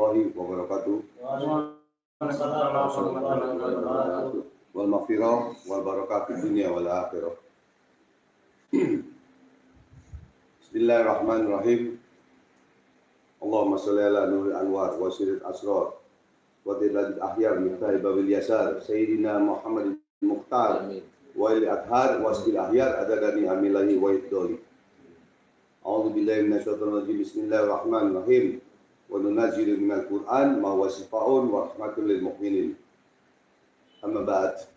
warahmatullahi wabarakatuh. Wal maghfirah wal barakatuh dunya wal akhirah. Bismillahirrahmanirrahim. Allahumma sholli ala nuril anwar wa sirril asrar wa diladil ahyar miftahil babil yasar sayyidina Muhammadin mukhtar wa il adhar wa asbil ahyar adadani amilahi wa idoli. A'udzu billahi minasyaitonir rajim. Bismillahirrahmanirrahim. Wa nunazzilu minal Qur'an ma huwa shifaa'un wa rahmatul lil mu'minin. Amma ba'd.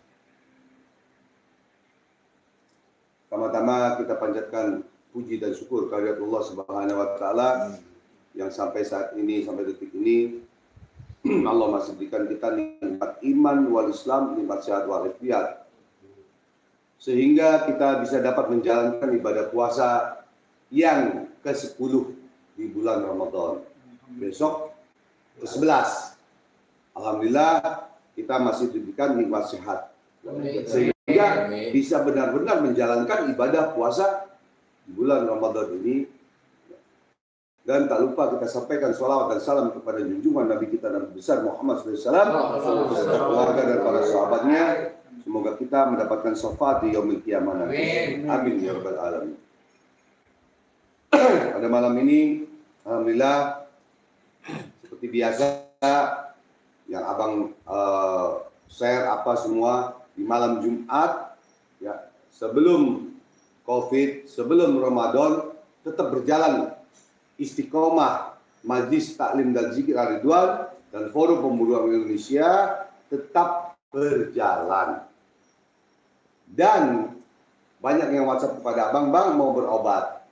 Pertama-tama kita panjatkan puji dan syukur kehadirat Allah Subhanahu wa taala yang sampai saat ini, sampai detik ini Allah masih berikan kita nikmat iman wal Islam, nikmat sehat wal afiat, sehingga kita bisa dapat menjalankan ibadah puasa yang ke-10 di bulan Ramadan. Besok ke-11. Alhamdulillah kita masih diberikan nikmat sehat, sehingga bisa benar-benar menjalankan ibadah puasa di bulan Ramadan ini. Dan tak lupa kita sampaikan sholawat dan salam kepada junjungan Nabi kita Nabi besar Muhammad SAW beserta keluarga dan para sahabatnya. Semoga kita mendapatkan syafaat di yaumil qiyamah nanti. Amin ya rabbal alamin. Pada malam ini alhamdulillah seperti biasa yang abang share apa semua di malam Jumat ya, sebelum Covid, sebelum Ramadan tetap berjalan istiqomah Majlis Taklim dan Zikir Ar-Ridwan dan Forum Pemburuan Indonesia tetap berjalan. Dan banyak yang WhatsApp kepada abang, bang mau berobat.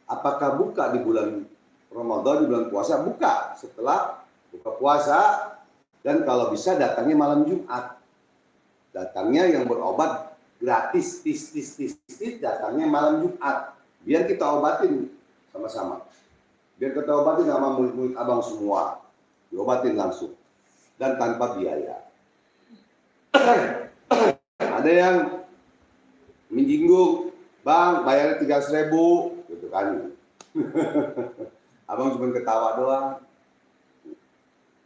Apakah buka di bulan Ramadan, di bulan puasa? Buka setelah buka puasa, dan kalau bisa datangnya malam Jumat. Datangnya yang berobat gratis, tis, datangnya malam Jumat. Biar kita obatin sama-sama. Biar kita obatin sama murid-murid abang semua. Diobatin langsung. Dan tanpa biaya. Ada yang menyinggung, bang bayarnya 300.000 gitu kan. Abang cuma ketawa doang.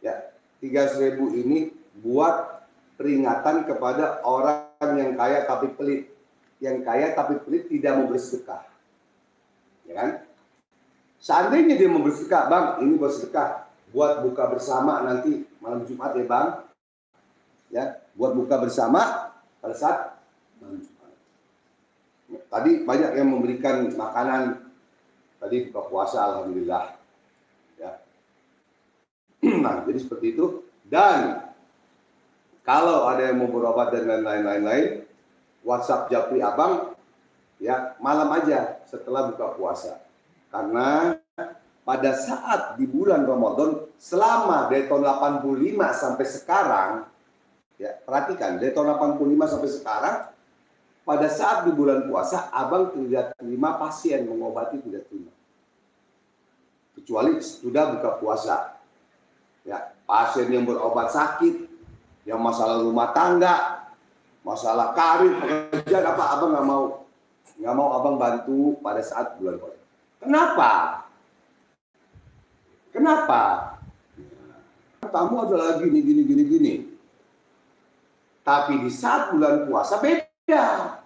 Ya, 300.000 ini buat peringatan kepada orang yang kaya tapi pelit. Yang kaya tapi pelit tidak mau bersedekah. Ya kan? Seandainya dia mau bersedekah, bang, ini buat sedekah, buat buka bersama nanti malam Jumat ya bang, ya, buat buka bersama pada saat malam Jumat. Tadi banyak yang memberikan makanan, tadi buka puasa, alhamdulillah, ya. Nah, jadi seperti itu. Dan kalau ada yang mau berobat dan lain-lain, WhatsApp Japri abang, ya malam aja setelah buka puasa. Karena pada saat di bulan Ramadan selama dari tahun 85 sampai sekarang, ya perhatikan dari tahun 85 sampai sekarang, pada saat di bulan puasa abang tidak terima pasien mengobati, tidak terima, kecuali sudah buka puasa. Ya, pasien yang berobat sakit, yang masalah rumah tangga, masalah karir, pekerjaan apa, abang nggak mau abang bantu pada saat bulan puasa. Kenapa? Kamu adalah gini. Tapi di saat bulan puasa beda.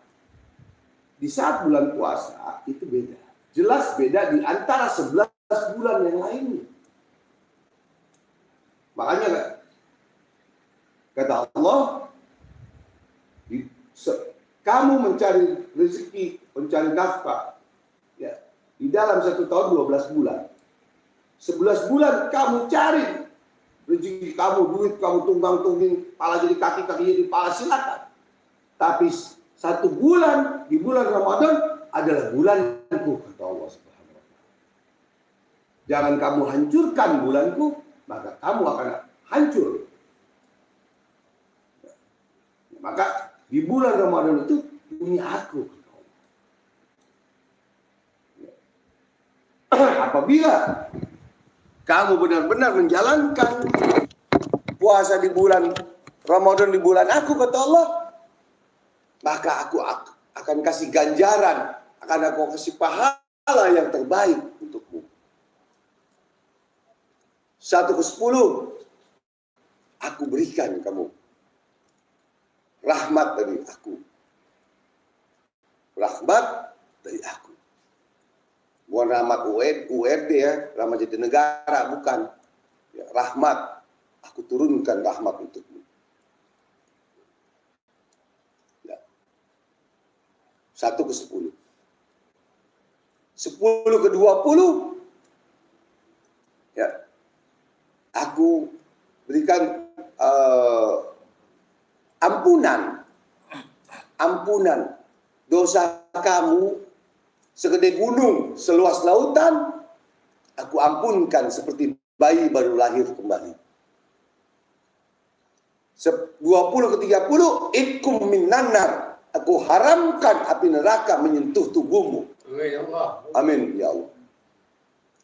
Di saat bulan puasa itu beda. Jelas beda di antara 11 bulan yang lainnya. Makanya kata Allah, kamu mencari rezeki, mencari nafkah, ya, di dalam 1 tahun 12 bulan. 11 bulan kamu cari rezeki kamu, duit kamu tunggang-tungging, pala jadi kaki, kaki jadi pala, silakan. Tapi 1 bulan di bulan Ramadan adalah bulanku, kata Allah Subhanahu wa taala. Jangan kamu hancurkan bulanku, maka kamu akan hancur. Maka di bulan Ramadan itu punya aku. Apabila kamu benar-benar menjalankan puasa di bulan Ramadan, di bulan aku, kata Allah, maka aku akan kasih ganjaran, akan aku kasih pahala yang terbaik untukmu. 1/10 aku berikan kamu. Rahmat dari aku. Rahmat dari aku. Bukan rahmat URD ya, rahmat Jatinegara, bukan. Ya, rahmat. Aku turunkan rahmat untukmu. Ya. 1/10. 10/20 ya, aku berikan ampunan dosa kamu segede gunung, seluas lautan, aku ampunkan seperti bayi baru lahir kembali. 20/30 ikum minan nar, aku haramkan api neraka menyentuh tubuhmu. Amin ya Allah.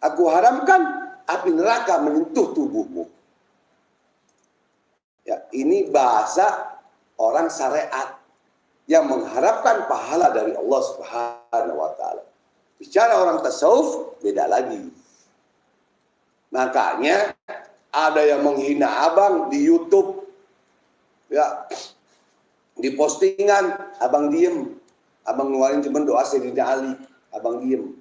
Aku haramkan api neraka menyentuh tubuhmu. Ya, ini bahasa orang syariat yang mengharapkan pahala dari Allah Subhanahu wa taala. Bicara orang tasawuf beda lagi. Makanya ada yang menghina abang di YouTube. Ya. Di postingan abang diem. Abang ngeluarin cuma doa Sayyidina Ali, abang diem.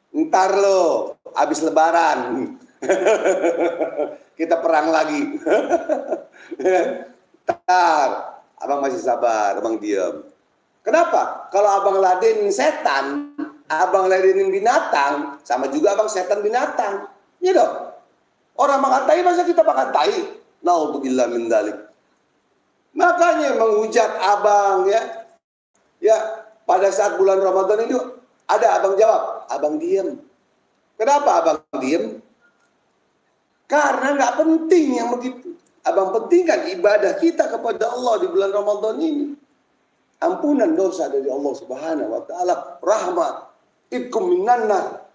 Ntar lo habis lebaran kita perang lagi. Ntar abang masih sabar, abang diem. Kenapa? Kalau abang ladenin setan, abang ladenin binatang, sama juga abang setan binatang. Iya dong. Orang makan tai, masa kita makan tai? Naudzubillah min dzalik. Makanya menghujat abang ya pada saat bulan Ramadan itu ada abang jawab, abang diem. Kenapa abang diem? Karena nggak penting yang begitu. Abang pentingkan ibadah kita kepada Allah di bulan Ramadan ini. Ampunan dosa dari Allah Subhanahu wa taala, rahmat, ikum minan nar.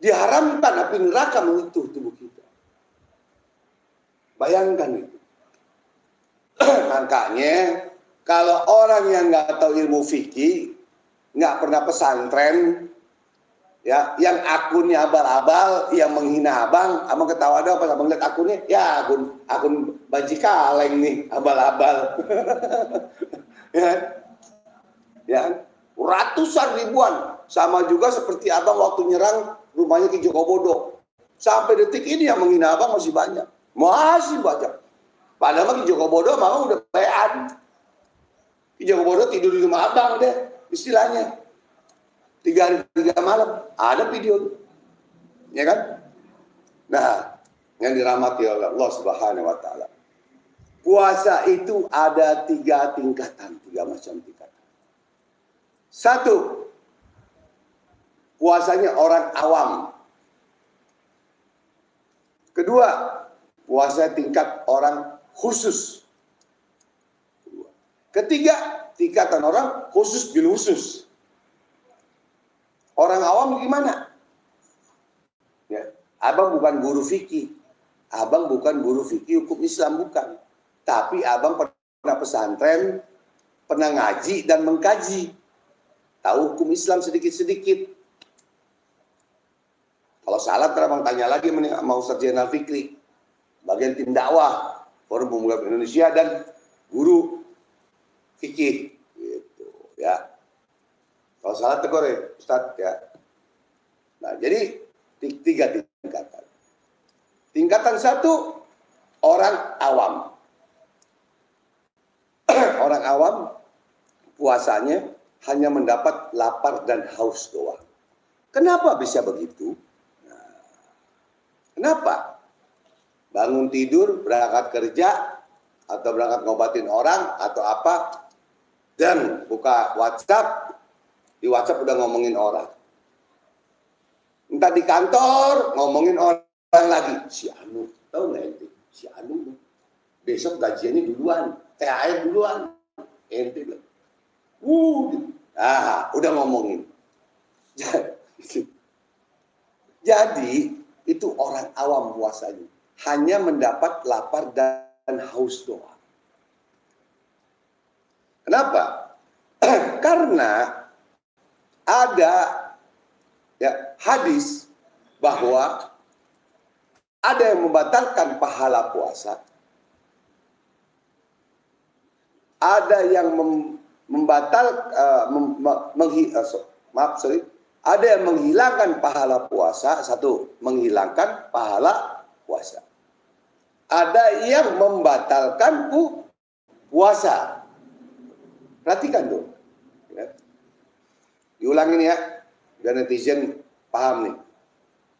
Diharamkan api neraka menyentuh tubuh kita. Bayangkan itu. Makanya kalau orang yang nggak tahu ilmu fikih, nggak pernah pesantren, ya, yang akunnya abal-abal, yang menghina abang ketawa doang pas abang lihat akunnya, ya akun banci kaleng nih, abal-abal. ya, ratusan ribuan, sama juga seperti abang waktu nyerang rumahnya Ki Joko Bodo. Sampai detik ini yang menghina abang masih banyak. Padahal Ki Joko Bodo mau udah bayan. Ki Joko Bodo tidur di rumah abang deh, istilahnya. 3 hari 3 malam, ada video. Ya kan? Nah, yang dirahmati oleh Allah Subhanahu wa taala. Puasa itu ada 3 tingkatan, 3 macam tingkatan. 1, puasanya orang awam. Kedua, puasa tingkat orang khusus. Ketiga, tingkatan orang khusus bil khusus. Orang awam gimana? Ya, abang bukan guru fikih. Abang bukan guru fikih hukum Islam, bukan. Tapi abang pernah pesantren, pernah ngaji dan mengkaji. Tahu hukum Islam sedikit-sedikit. Kalau salah, abang tanya lagi sama Ustaz Zainal Fikri, bagian tim dakwah Forum Pemuda Indonesia dan guru fikih, gitu ya. Kalau salah tegur ya, Ustaz ya. Nah, jadi 3 tingkatan. Tingkatan 1, orang awam. Orang awam puasanya hanya mendapat lapar dan haus doang. Kenapa bisa begitu? Nah, kenapa? Bangun tidur, berangkat kerja, atau berangkat ngobatin orang, atau apa, dan buka WhatsApp, di WhatsApp udah ngomongin orang. Entah di kantor, ngomongin orang lagi. Si Anu, tahu nggak ente? Si Anu, besok gajiannya duluan, THR duluan. Ente bilang, udah ngomongin. Jadi, itu orang awam puasanya. Hanya mendapat lapar dan haus doang. Kenapa? Karena ada ya hadis bahwa Ada yang membatalkan pahala puasa. Ada yang ada yang menghilangkan pahala puasa. Satu, menghilangkan pahala puasa. Ada yang membatalkan puasa. Perhatikan tuh. Ya. Diulangin ya, biar netizen paham nih.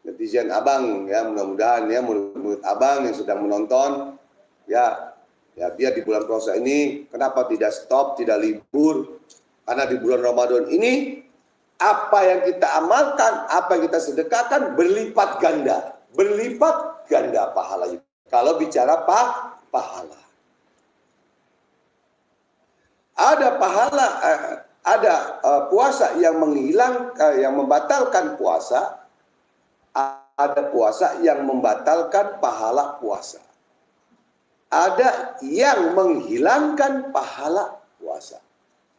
Netizen abang ya, mudah-mudahan ya murid-murid abang yang sedang menonton ya biar di bulan puasa ini kenapa tidak stop, tidak libur, karena di bulan Ramadan ini apa yang kita amalkan, apa yang kita sedekahkan berlipat ganda pahalanya. Kalau bicara pahala, ada pahala, ada puasa yang yang membatalkan puasa, ada puasa yang membatalkan pahala puasa. Ada yang menghilangkan pahala puasa.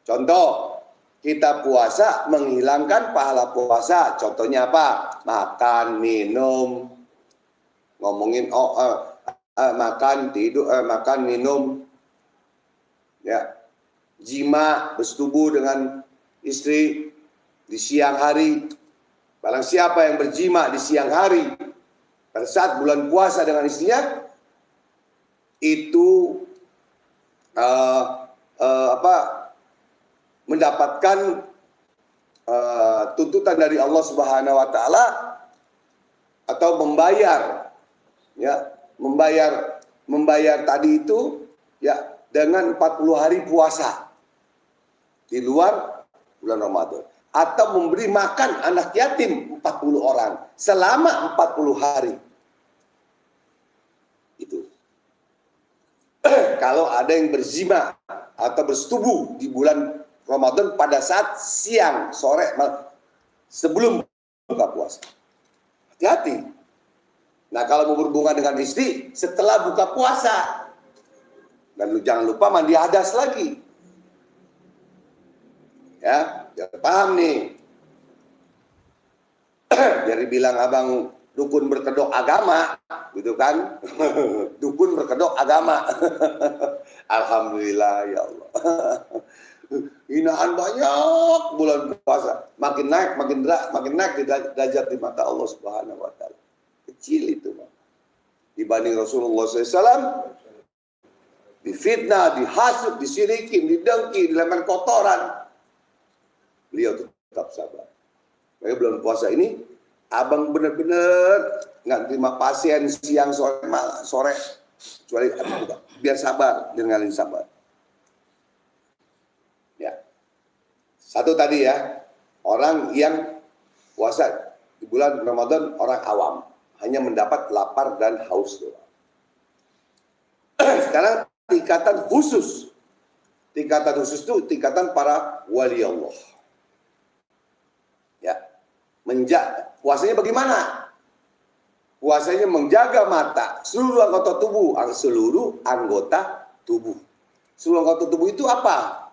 Contoh, kita puasa menghilangkan pahala puasa. Contohnya apa? Makan, minum, ngomongin makan, tidur, makan, minum, ya, jima, bersetubuh dengan istri di siang hari. Barang siapa yang berjima di siang hari pada saat bulan puasa dengan istrinya, itu mendapatkan tuntutan dari Allah Subhanahu wa taala atau membayar tadi itu ya dengan 40 hari puasa di luar bulan Ramadan, atau memberi makan anak yatim 40 orang selama 40 hari. Itu kalau ada yang berzina atau bersetubuh di bulan Ramadan pada saat siang, sore, sebelum buka puasa. Hati-hati. Nah, kalau mau berhubungan dengan istri setelah buka puasa. Dan jangan lupa mandi hadas lagi. Ya, biar paham nih. Jadi bilang abang dukun berkedok agama, gitu kan? Dukun berkedok agama. Alhamdulillah ya Allah. Hinaan banyak bulan puasa, makin naik derajat di mata Allah Subhanahu wa taala. Kecil itu, Bang. Dibanding Rasulullah SAW, difitnah, dihasut, disirikin, didengki, dilempar kotoran. Beliau tetap sabar. Makanya bulan puasa ini abang benar-benar nggak terima pasien siang sore kecuali biar sabar, dengerin sabar. Ya, satu tadi ya, orang yang puasa di bulan Ramadan orang awam hanya mendapat lapar dan haus doang. Sekarang tingkatan khusus itu tingkatan para wali Allah. Ya, puasanya bagaimana? Puasanya menjaga mata, seluruh anggota tubuh. Seluruh anggota tubuh itu apa?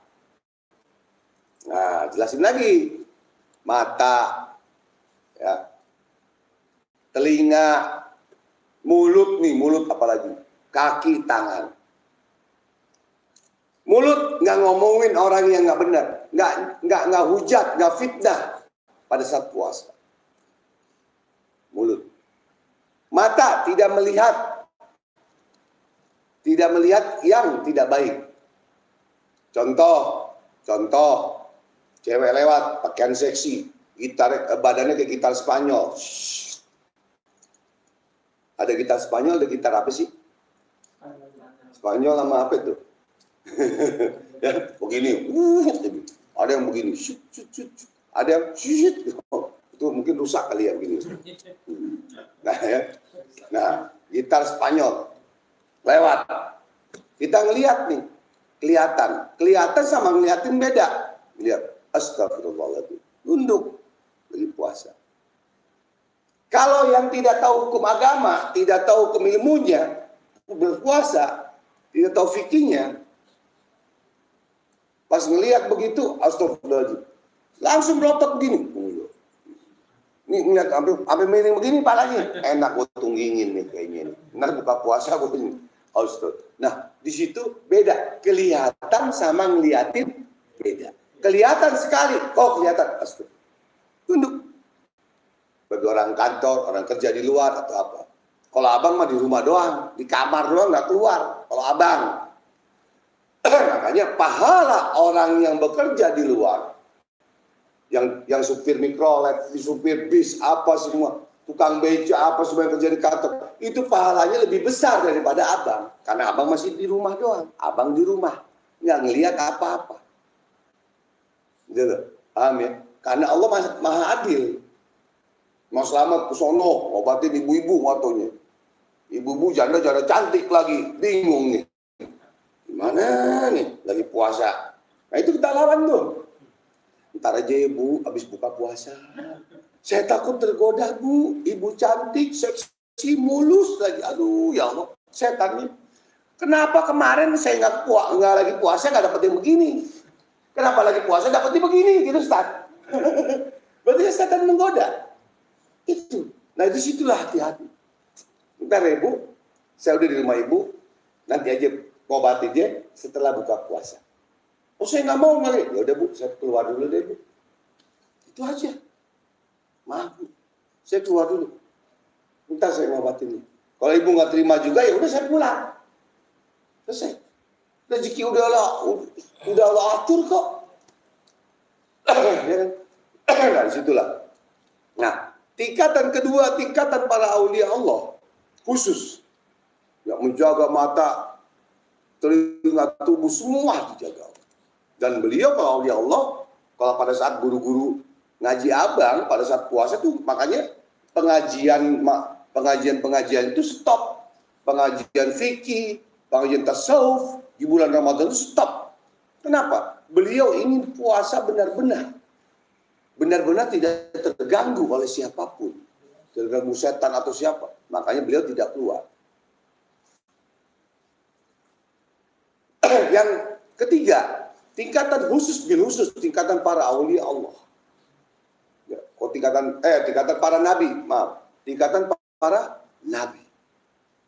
Nah, jelasin lagi. Mata, ya, telinga, mulut apalagi, kaki, tangan. Mulut nggak ngomongin orang yang nggak benar, nggak hujat, nggak fitnah pada saat puasa. Mulut. Mata tidak melihat yang tidak baik. Contoh, cewek lewat pakaian seksi, badannya kayak gitar Spanyol. Ada gitar Spanyol, ada gitar apa sih? Spanyol sama apa itu? Ya, begini. Ada yang begini. Ada yang itu mungkin rusak kali ya begini. Nah, gitar Spanyol lewat. Kita ngelihat nih, kelihatan sama ngeliatin beda. Lihat, astagfirullahaladzim, tunduk lagi puasa. Kalau yang tidak tahu hukum agama, tidak tahu hukum ilmunya, berpuasa, tidak tahu fikihnya, pas ngelihat begitu, astagfirullahaladzim, langsung berotot begini. Nih ngeliat sampai miring begini palanya, enak gue tunggingin nih kayaknya nih. Ntar buka puasa gue ini. Nah di situ beda, kelihatan sama ngeliatin beda. Kelihatan sekali, kelihatan. Tunduk. Bagi orang kantor, orang kerja di luar atau apa. Kalau abang mah di rumah doang, di kamar doang nggak keluar. Kalau abang, makanya pahala orang yang bekerja di luar, yang supir mikrolet, supir bis, apa semua, tukang beca, apa semua yang kerja di kantor, itu pahalanya lebih besar daripada abang. Karena abang masih di rumah doang, abang di rumah, nggak ngelihat apa-apa. Gitu, paham ya? Karena Allah maha adil. Mau selamat ke sono, ngobatin ibu-ibu motonya. Ibu-ibu janda-janda cantik lagi, bingung nih. Gimana nih, lagi puasa. Nah itu kita lawan tuh. Ntar aja ya Bu, habis buka puasa. Saya takut tergoda Bu, ibu cantik, seksi, mulus lagi. Aduh ya Allah, setan nih. Kenapa kemarin saya nggak lagi puasa nggak dapet yang begini? Kenapa lagi puasa dapet yang begini? Gitu Ustaz. Berarti setan menggoda. Itu. Nah itu situlah hati-hati. Ntar ya Bu, saya udah di rumah Ibu, nanti aja ngobatin dia setelah buka puasa. Oh saya nggak mau ngeri. Ya udah Bu, saya keluar dulu deh Bu. Itu aja. Maaf Bu, saya keluar dulu. Ntar saya ngobatin. Kalau Ibu nggak terima juga ya udah saya pulang. Selesai. Rezeki udah Allah atur kok. Ya kan? Nah disitulah. Nah tingkatan kedua, tingkatan para aulia Allah khusus yang menjaga mata, telinga, tubuh semua dijaga. Dan beliau kalau aulia Allah, kalau pada saat guru-guru ngaji abang pada saat puasa tuh makanya pengajian itu stop. Pengajian fikih, pengajian tasawuf di bulan Ramadan itu stop. Kenapa? Beliau ingin puasa benar-benar tidak terganggu oleh siapapun, terganggu setan atau siapa. Makanya beliau tidak keluar. Yang ketiga, tingkatan khusus bil khusus, tingkatan para aulia Allah. Ya, tingkatan para nabi, tingkatan para nabi.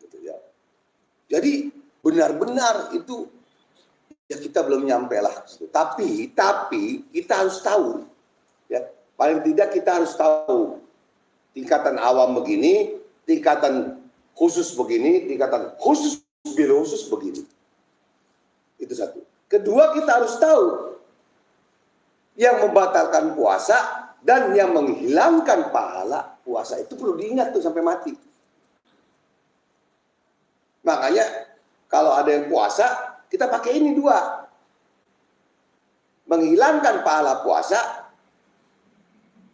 Gitu ya. Jadi benar-benar itu ya kita belum nyampe lah. Tapi kita harus tahu. Ya, paling tidak kita harus tahu tingkatan awam begini, tingkatan khusus begini, tingkatan khusus bil khusus begini. Itu satu. Kedua, kita harus tahu yang membatalkan puasa dan yang menghilangkan pahala puasa itu perlu diingat tuh sampai mati. Makanya kalau ada yang puasa, kita pakai ini dua. Menghilangkan pahala puasa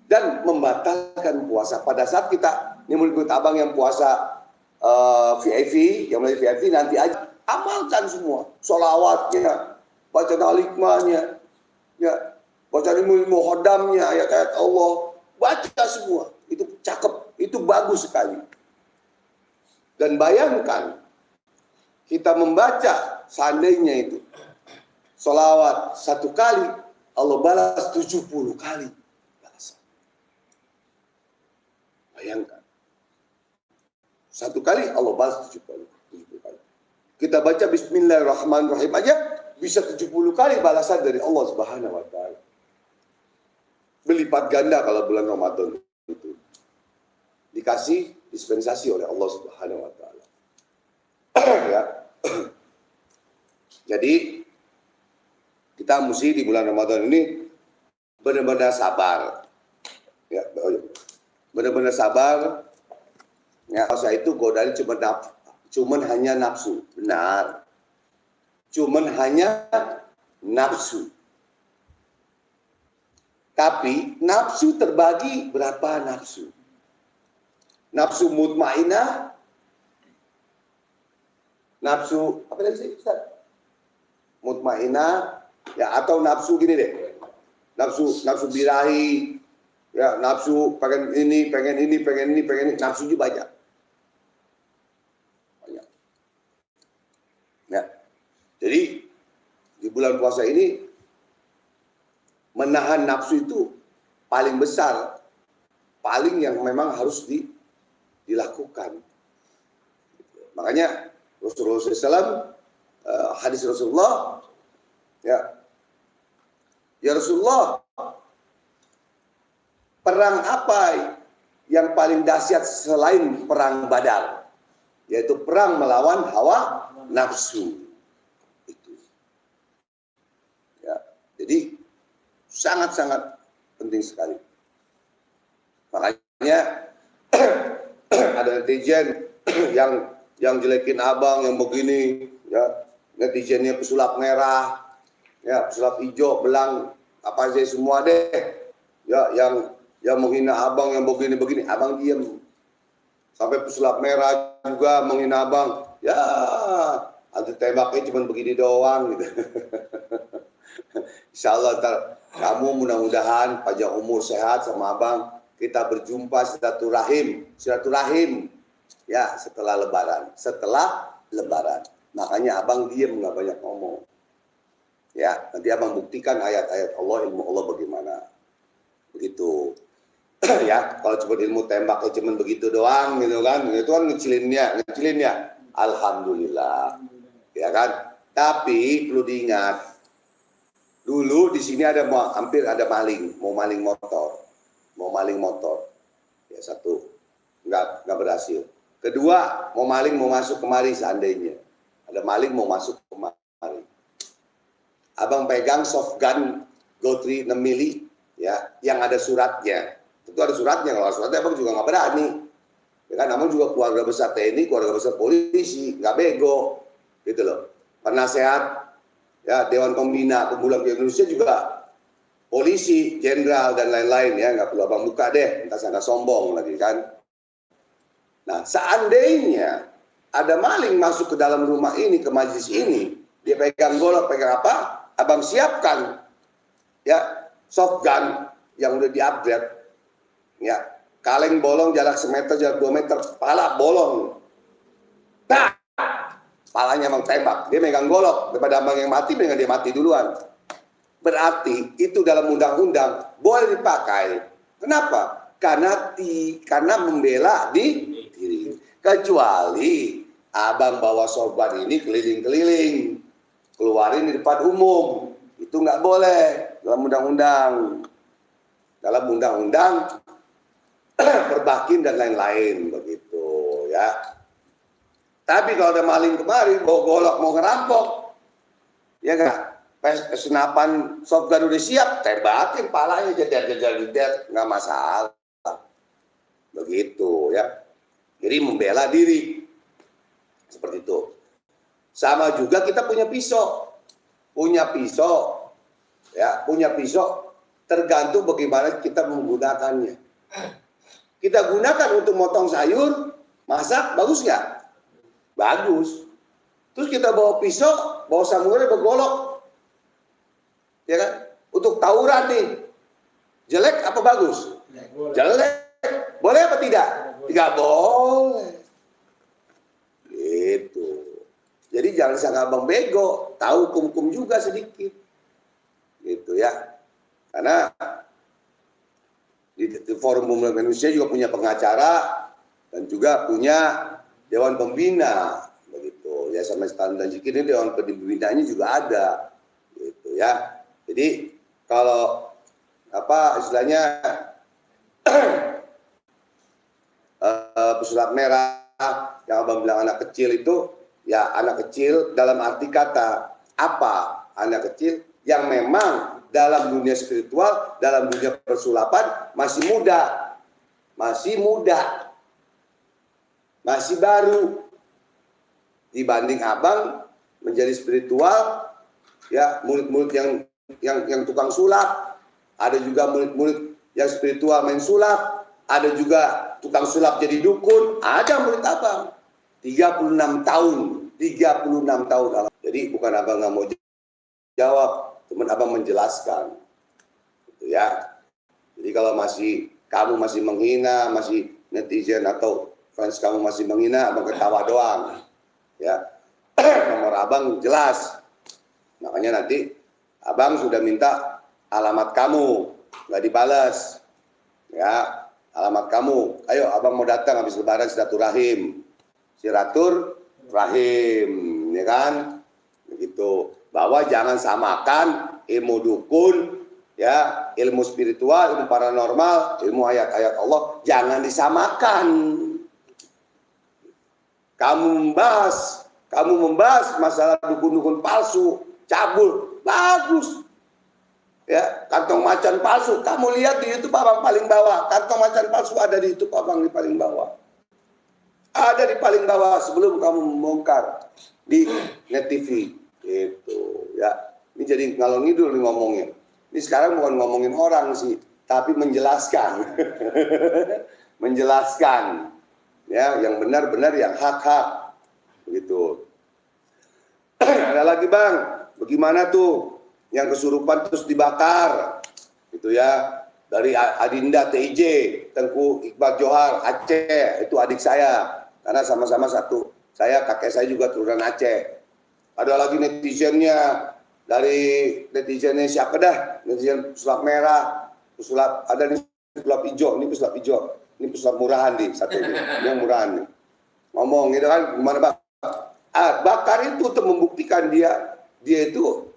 dan membatalkan puasa. Pada saat kita, ini menurut abang yang puasa VIP, yang mulai VIP nanti aja, amalkan semua. Sholawatnya, baca talikmanya, ya, baca ilmu hodamnya, ayat-ayat Allah, baca semua. Itu cakep, itu bagus sekali. Dan bayangkan, kita membaca seandainya itu, sholawat 1 kali, Allah balas 70 kali. Bayangkan. 1 kali Allah balas 70 kali. Kita baca Bismillahirrahmanirrahim aja bisa 70 kali balasan dari Allah Subhanahu wa taala. Berlipat ganda kalau bulan Ramadan itu. Dikasih dispensasi oleh Allah Subhanahu wa taala. Ya. Jadi kita mesti di bulan Ramadan ini benar-benar sabar. Ya, benar-benar sabar. Ya, puasa itu godaan cuman hanya nafsu. Benar. Cuman hanya nafsu. Tapi nafsu terbagi berapa nafsu? Nafsu mutmainah, nafsu apa tadi sih Ustaz? Mutmainah, ya, atau nafsu gini deh. Nafsu birahi, ya, nafsu pengen ini, nafsu juga banyak. Ya. Jadi di bulan puasa ini menahan nafsu itu paling besar, paling yang memang harus dilakukan. Makanya Rasulullah SAW, hadis Rasulullah, ya Rasulullah, perang apa yang paling dahsyat selain perang Badar? Yaitu perang melawan hawa nafsu. Itu. Ya, jadi sangat-sangat penting sekali. Makanya ada netizen yang jelekin abang, yang begini, ya, netizennya pesulap merah, ya, pesulap hijau, belang, apa aja semua deh, ya, yang menghina abang, yang begini-begini, abang diem. Sampai pesulap merah juga menghina abang, ya, anti tembaknya cuma begini doang, gitu. Insya Allah kamu mudah-mudahan panjang umur sehat sama abang, kita berjumpa silaturahim, ya, setelah lebaran. Makanya abang diem, nggak banyak ngomong. Ya, nanti abang buktikan ayat-ayat Allah, ilmu Allah bagaimana. Begitu. Ya, kalau cuma ilmu tembaknya cuma begitu doang, gitu kan, itu kan ngecilinnya. Alhamdulillah, ya kan. Tapi perlu diingat, dulu di sini hampir ada maling, mau maling motor, ya, satu, nggak berhasil. Kedua, mau masuk kemari, seandainya ada maling mau masuk kemari, abang pegang soft gun Go3 6 mili, ya, yang ada suratnya. Tentu ada suratnya, kalau suratnya abang juga nggak berani. Ya kan, abang juga keluarga besar TNI, keluarga besar polisi, nggak bego, gitu loh. Penasehat, ya, Dewan Pembina Pemuda Indonesia juga polisi, jenderal dan lain-lain, ya, nggak perlu abang buka deh, entah sangka sombong lagi kan. Nah, seandainya ada maling masuk ke dalam rumah ini, ke majelis ini, dia pegang golok, pegang apa, abang siapkan, ya, soft gun yang udah di-upgrade, ya, kaleng bolong jarak 1 meter, jarak 2 meter, pala bolong, nah, palanya abang tembak, dia megang golok, daripada abang yang mati, dengan dia mati duluan. Berarti itu dalam undang-undang boleh dipakai. Kenapa? Karena membela diri. Kecuali abang bawa sorban ini keliling-keliling, keluarin di depan umum, itu nggak boleh dalam undang-undang. Dalam undang-undang perbakin dan lain-lain, begitu, ya. Tapi kalau ada maling kemari, bawa golok mau ngerampok, ya nggak, senapan shotgun udah siap, tembakin palanya, jeder, nggak masalah, begitu, ya. Jadi membela diri, seperti itu. Sama juga kita punya pisau, ya, punya pisau, tergantung bagaimana kita menggunakannya. Kita gunakan untuk motong sayur, masak, bagus nggak? Bagus. Terus kita bawa pisau, bawa samurai, bawa golok, ya kan? Untuk tawuran nih, jelek apa bagus? Jelek. Boleh apa tidak? Tidak boleh. Gitu. Jadi jangan sangka abang bego, tahu hukum-hukum juga sedikit. Gitu, ya. Karena di Forum Pemuda Indonesia juga punya pengacara dan juga punya Dewan Pembina, begitu. Ya, sama Stan dan Zikir ini Dewan Pembinanya juga ada, gitu, ya. Jadi kalau apa istilahnya pesulap merah yang abang bilang anak kecil itu, ya, anak kecil dalam arti kata apa? Anak kecil yang memang dalam dunia spiritual, dalam dunia persulapan masih muda, masih baru dibanding abang menjadi spiritual, ya, murid-murid yang tukang sulap, ada juga murid-murid yang spiritual main sulap, ada juga tukang sulap jadi dukun, ada murid abang 36 tahun. Jadi bukan abang nggak mau jawab, cuman abang menjelaskan, gitu, ya. Jadi kalau kamu masih menghina, masih netizen atau fans kamu masih menghina, abang ketawa doang, ya. Nomor abang jelas, makanya nanti abang sudah minta alamat kamu, nggak dibalas, ya. alamat kamu. Ayo abang mau datang habis lebaran silaturahim. Silaturahim, ya kan? Begitu. Bahwa jangan samakan ilmu dukun, ya, ilmu spiritual, ilmu paranormal, ilmu ayat-ayat Allah, jangan disamakan. Kamu membahas masalah dukun-dukun palsu, cabul, bagus. Ya, kantong macan palsu, kamu lihat di YouTube abang paling bawah. Kantong macan palsu ada di YouTube abang di paling bawah. Ada di paling bawah sebelum kamu membongkar di Net TV. Gitu, ya. Ini jadi ngalor ngidul nih ngomongnya. Ini sekarang bukan ngomongin orang sih, tapi menjelaskan. Menjelaskan. Ya, yang benar-benar, yang hak-hak. Begitu. Ada lagi bang, bagaimana tuh yang kesurupan terus dibakar, gitu ya, dari Adinda TIJ, Tengku Iqbal Johar, Aceh, itu adik saya, karena sama-sama satu, kakek saya juga turunan Aceh. Ada lagi netizennya, dari netizennya siapa dah, netizen pesulap merah, pesulap, ada nih pesulap hijau, ini pesulap hijau, ini pesulap murahan nih, satu ini yang murahan nih, ngomong gitu kan, gimana bang? Bakar itu untuk membuktikan dia itu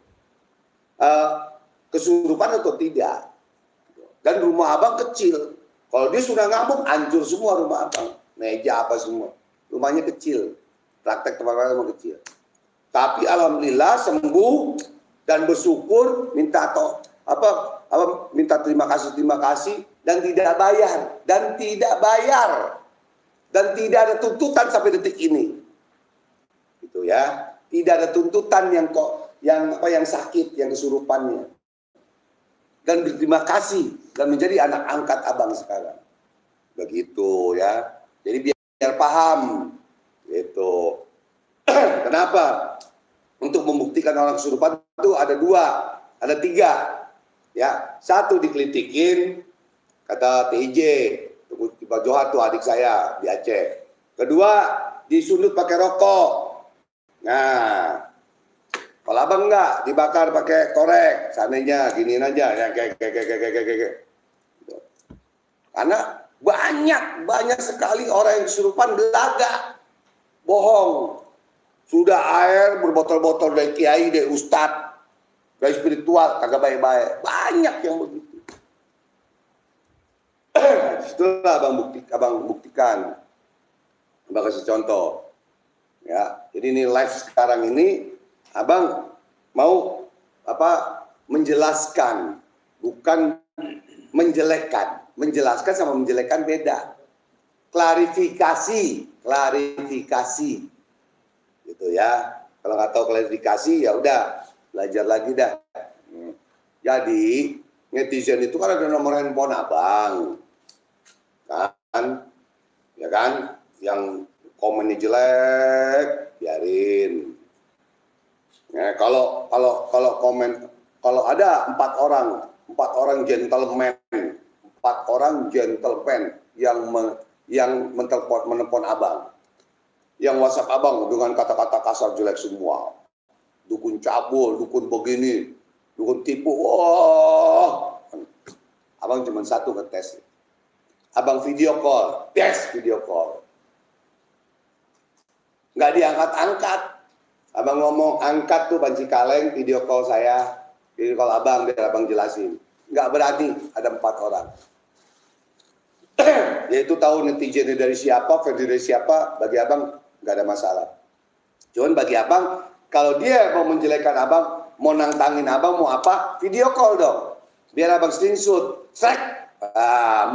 kesurupan atau tidak. Dan rumah abang kecil. Kalau dia sudah ngamuk, hancur semua rumah abang. Meja apa semua. Rumahnya kecil. Praktek tempat-tempat kecil. Tapi alhamdulillah sembuh dan bersyukur, minta minta terima kasih dan tidak bayar. Dan tidak ada tuntutan sampai detik ini. Gitu ya. Tidak ada tuntutan yang sakit, yang kesurupannya. Dan berterima kasih dan menjadi anak angkat abang sekarang. Begitu ya. Jadi biar paham. Gitu. Kenapa? Untuk membuktikan orang kesurupan itu ada tiga. Ya, satu dikelitikin, kata TIJ, Pak Johar tuh adik saya di Aceh. Kedua, disundut pakai rokok. Nah, kalau abang enggak dibakar pakai korek, seandainya giniin aja, ya kayak. Karena banyak sekali orang yang kesurupan belaga, bohong. Sudah air berbotol-botol dari kiai, dari ustadz, dari spiritual, kagak baik-baik. Banyak yang begitu. Disitulah abang buktikan. Abang kasih contoh. Ya, jadi ini live sekarang ini abang mau menjelaskan, bukan menjelekkan. Menjelaskan sama menjelekkan beda. Klarifikasi. Gitu ya. Kalau nggak tahu klarifikasi ya udah belajar lagi dah. Jadi netizen itu kan ada nomor handphone abang, kan, ya kan, yang komennya jelek biarin. Ya, kalau komen, kalau ada empat orang gentleman yang menelpon abang, yang WhatsApp abang dengan kata-kata kasar jelek semua, dukun cabul, dukun begini, dukun tipu, wah, abang cuma satu ngetes, abang video call, nggak diangkat-angkat. Abang ngomong angkat tuh Banci Kaleng, video call saya, video call abang, biar abang jelasin. Nggak berani, ada 4 orang. Yaitu tahu netizen dari siapa, versi dari siapa, bagi abang nggak ada masalah. Cuman bagi abang, kalau dia mau menjelekkan abang, mau nantangin abang, mau apa, video call dong. Biar abang screenshot,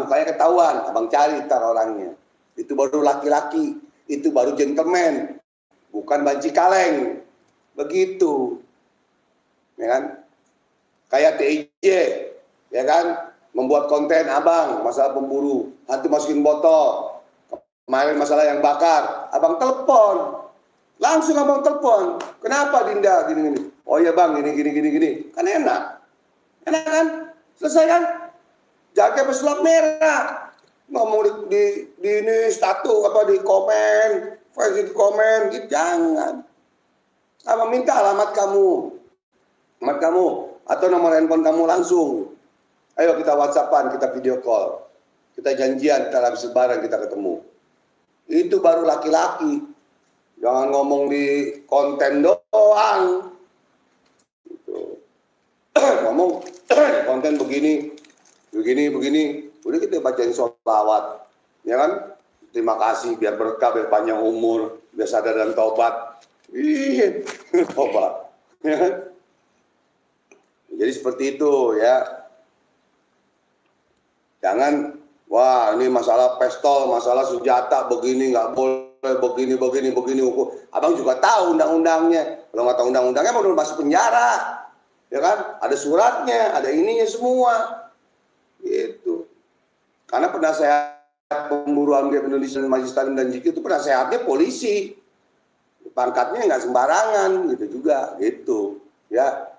mukanya ketahuan, abang cari ntar orangnya. Itu baru laki-laki, itu baru gentleman. Bukan Banci Kaleng, begitu, ya kan? Kayak TIJ, ya kan? Membuat konten abang masalah pemburu, hantu masukin botol. Kemarin masalah yang bakar, abang telepon, langsung abang telepon. Kenapa Dinda gini? Oh ya bang, gini, kan enak kan? Selesai kan? Jaga pesulap merah, ngomong di ini status di komen. Di komen, gitu, jangan. Abang minta alamat kamu, atau nomor handphone kamu langsung. Ayo kita WhatsAppan, kita video call. Kita janjian, kita habis lebaran kita ketemu. Itu baru laki-laki. Jangan ngomong di konten doang. Gitu. Ngomong konten begini. Udah kita bacain sholawat. Ya kan? Terima kasih, biar berkah, biar panjang umur, biar sadar dan tobat. Ih, tobat. Ya kan? Jadi seperti itu ya. Jangan, wah ini masalah pistol, masalah senjata, begini nggak boleh, begini. Abang juga tahu undang-undangnya. Kalau nggak tahu undang-undangnya, mau masuk penjara. Ya kan? Ada suratnya, ada ininya semua. Gitu. Karena penasehat pemburuan Gap Indonesia Majelis Taklim dan Zikir itu penasehatnya polisi. Pangkatnya nggak sembarangan, gitu juga. Gitu. Ya.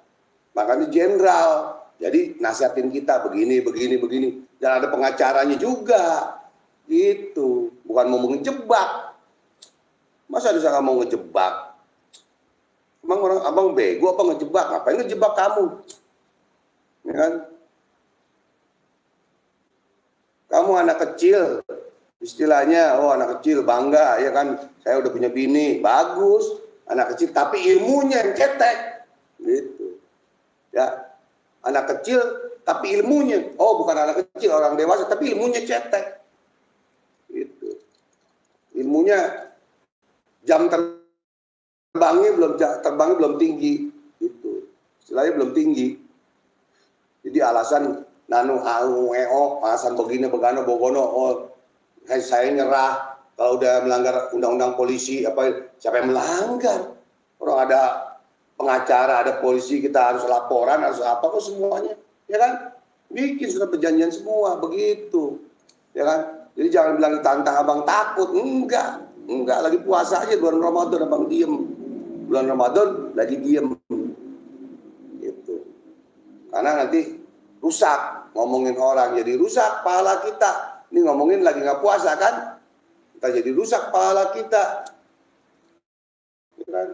Makanya jenderal. Jadi nasihatin kita begini. Dan ada pengacaranya juga. Gitu. Bukan mau ngejebak. Masa ada mau ngejebak? Emang abang bego apa ngejebak? Ngapain ngejebak kamu? Ya kan? Kamu anak kecil. Istilahnya, oh anak kecil bangga. Ya kan? Saya udah punya bini. Bagus. Anak kecil. Tapi ilmunya yang cetek. Gitu. Ya. Anak kecil tapi ilmunya, oh bukan anak kecil, orang dewasa tapi ilmunya cetek. Gitu. Ilmunya jam terbangnya belum tinggi. Gitu. Istilahnya belum tinggi. Jadi alasan alasan begini bogono, oh saya nyerah kalau udah melanggar undang-undang polisi, siapa yang melanggar? Orang ada pengacara, ada polisi, kita harus laporan, harus apa kok semuanya, ya kan? Bikin surat perjanjian semua, begitu, ya kan? Jadi jangan bilang tantang abang takut, enggak, lagi puasa aja bulan Ramadan abang diem, bulan Ramadan lagi diem, gitu. Karena nanti rusak, ngomongin orang jadi rusak pahala kita. Ini ngomongin lagi nggak puasa kan? Kita jadi rusak pahala kita, ya kan?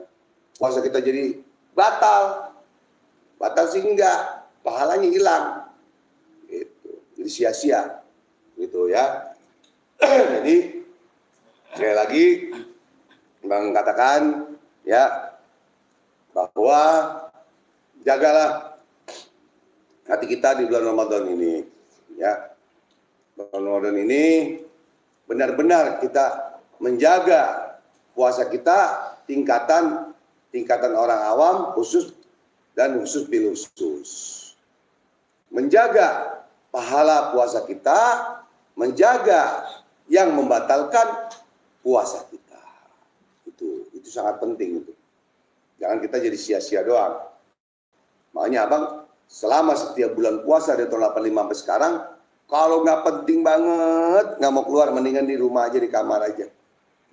Puasa kita jadi batal sih enggak, pahalanya hilang, gitu. Jadi sia-sia, gitu ya. Jadi sekali lagi Bang katakan ya bahwa jagalah hati kita di bulan Ramadan ini, ya. Bulan Ramadan ini benar-benar kita menjaga puasa kita tingkatan orang awam khusus dan khusus bil khusus. Menjaga pahala puasa kita, menjaga yang membatalkan puasa kita. Itu sangat penting itu. Jangan kita jadi sia-sia doang. Makanya abang selama setiap bulan puasa dari tahun 85 sampai sekarang, kalau nggak penting banget, nggak mau keluar, mendingan di rumah aja, di kamar aja.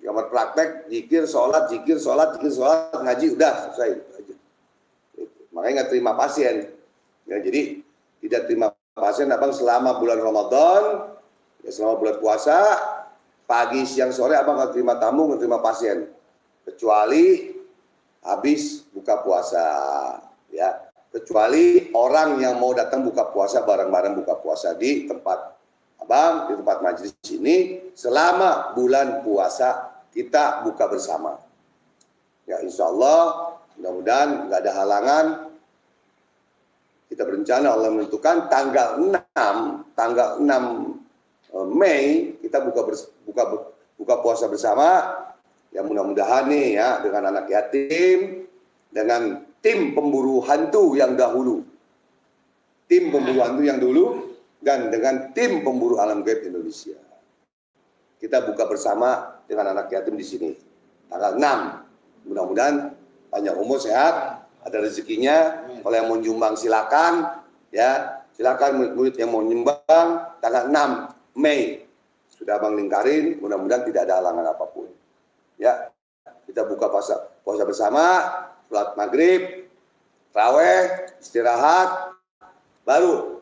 Kamar praktek, zikir, sholat, ngaji, udah selesai itu aja. Makanya nggak terima pasien. Ya, jadi tidak terima pasien abang selama bulan Ramadan, ya selama bulan puasa, pagi, siang, sore abang nggak terima tamu, nggak terima pasien. Kecuali habis buka puasa, ya. Kecuali orang yang mau datang buka puasa, bareng-bareng buka puasa di tempat abang, di tempat majelis ini, selama bulan puasa kita buka bersama. Ya insya Allah, mudah-mudahan nggak ada halangan. Kita berencana Allah menentukan tanggal 6 Mei kita buka puasa bersama. Ya mudah-mudahan nih ya, dengan anak yatim, dengan tim pemburu hantu yang dahulu. Tim pemburu hantu yang dulu dan dengan tim pemburu alam gaib Indonesia. Kita buka bersama dengan anak yatim di sini. Tanggal 6. Mudah-mudahan panjang umur, sehat, ada rezekinya. Kalau yang mau nyumbang silakan, ya. Silakan murid-murid yang mau nyumbang tanggal 6 Mei. Sudah Abang lingkarin, mudah-mudahan tidak ada halangan apapun. Ya. Kita buka puasa bersama, sholat maghrib, raweh, istirahat, baru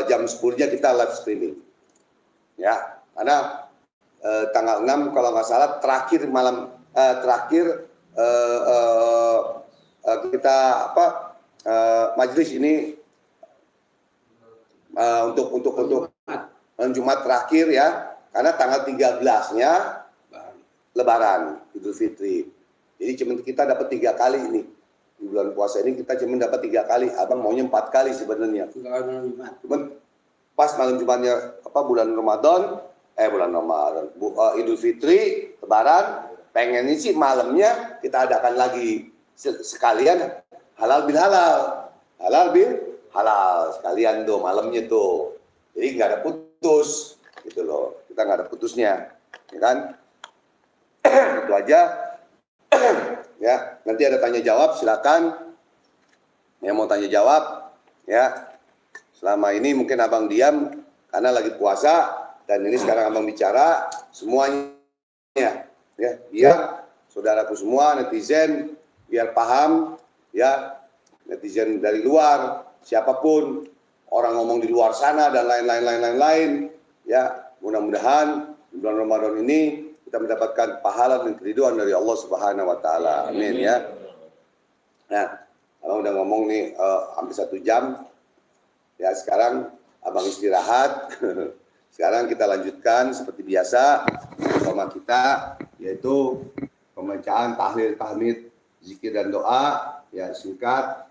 jam 10-nya kita live streaming. Ya, karena tanggal 6 kalau nggak salah terakhir kita majelis ini untuk malam Jumat terakhir ya, karena tanggal 13-nya Lebaran Idul Fitri. Jadi cuma kita dapat 3 kali ini. Di bulan puasa ini kita cuma dapat 3 kali. Abang maunya 4 kali sebenarnya. Cuman pas malam Jumatnya bulan Ramadan, Idul Fitri, Lebaran, pengen sih malamnya kita adakan lagi sekalian halal bil halal. Halal bil halal sekalian tuh malamnya tuh. Jadi nggak ada putus gitu loh. Kita nggak ada putusnya, ya kan? Itu aja. Ya, nanti ada tanya jawab, silakan. Yang mau tanya jawab, ya. Selama ini mungkin abang diam karena lagi puasa dan ini sekarang abang bicara semuanya, ya. Biar saudaraku semua netizen biar paham, ya. Netizen dari luar, siapapun orang ngomong di luar sana dan lain-lain, ya. Mudah-mudahan di bulan Ramadan ini kita mendapatkan pahala dan keridhaan dari Allah Subhanahu wa taala. Amin ya. Nah, abang udah ngomong nih hampir 1 jam. Ya, sekarang abang istirahat. Sekarang kita lanjutkan seperti biasa sama kita, yaitu pembacaan tahlil, tahmid, zikir dan doa ya singkat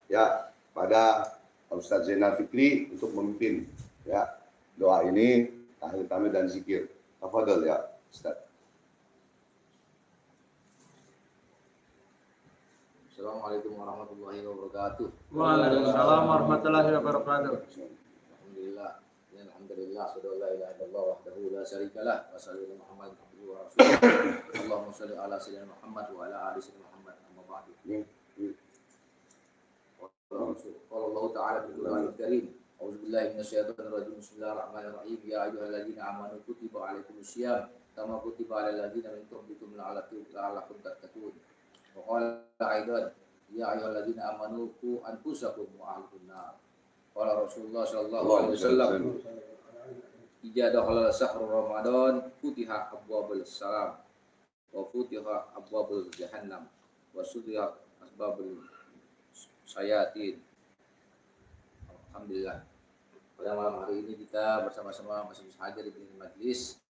ya pada Ustaz Zainal Fikri untuk memimpin ya doa ini, tahlil, tahmid dan zikir. Tafadhol ya Ustaz. Assalamualaikum warahmatullahi wabarakatuh. Waalaikumsalam warahmatullahi wabarakatuh. Alhamdulillah, syukur la ilaha illallah wahdahu la syarikalah wa sallallahu Muhammad abduhu wa rasuluh. Allahumma shalli ala sayyidina Muhammad wa ala ali sayyidina Muhammad. Amma ba'du. Qala Allah ta'ala bil Qur'anil Karim. A'udzu billahi minasyaitonir rajim. Bismillahirrahmanirrahim. Ya ayyuhalladzina amanu kutiba 'alaikumusiyam kama kutiba 'alal ladzina min qablikum la'allakum tattaqun. Wa qala aidan ya ayyuhalladzina amanu qu anfusakum wa ahlikum nar. Qala Rasulullah sallallahu alaihi wasallam ijada halal syahrul Ramadan futiha abwabul salam wa futiha abwabul jahannam wa sudiha asbabul syayatin. Alhamdulillah, pada malam hari ini kita bersama-sama masih bisa hadir di majlis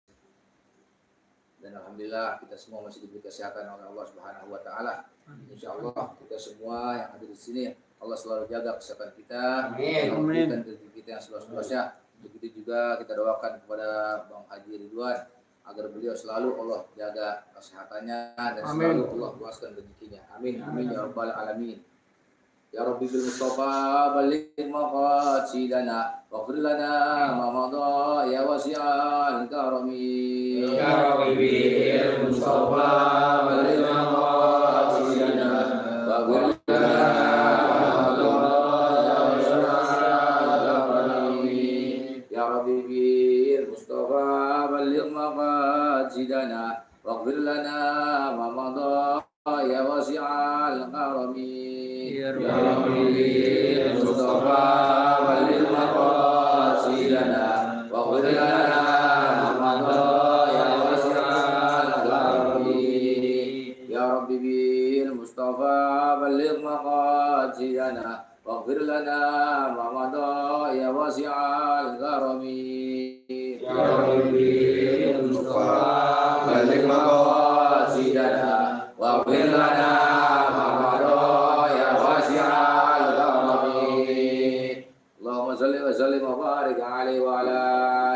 dan alhamdulillah kita semua masih diberi kesehatan oleh Allah Subhanahu wa taala. Insyaallah kita semua yang ada di sini Allah selalu jaga kesehatan kita, memberikan rezeki kita yang seluas-luasnya. Begitu juga kita doakan kepada Bang Haji Ridwan agar beliau selalu Allah jaga kesehatannya dan selalu Allah luaskan rezekinya. Amin amin ya rabbal alamin. Ya Rabbi bil Mustafa balligh maqasidana waghfir lana ma madha ya wasi'al karami. Ya Rabbi bil Mustafa balligh maqasidana waghfir Zidana waghfir lana ma madha ya wasi'al karami. Ya Rabbi Mustafa balil maqasidana waghfir lana ma madha ya wasi'al karami. Ya Rabbi bil Mustafa balil maqasidana waghfir lana ma madha ya wasi'al karami. Ya Rabbi Mustafa balil maqasidana waghfir lana ma madha ya wasi'al karami. Allahumma salli wa sallim wa barik alaihi wa ala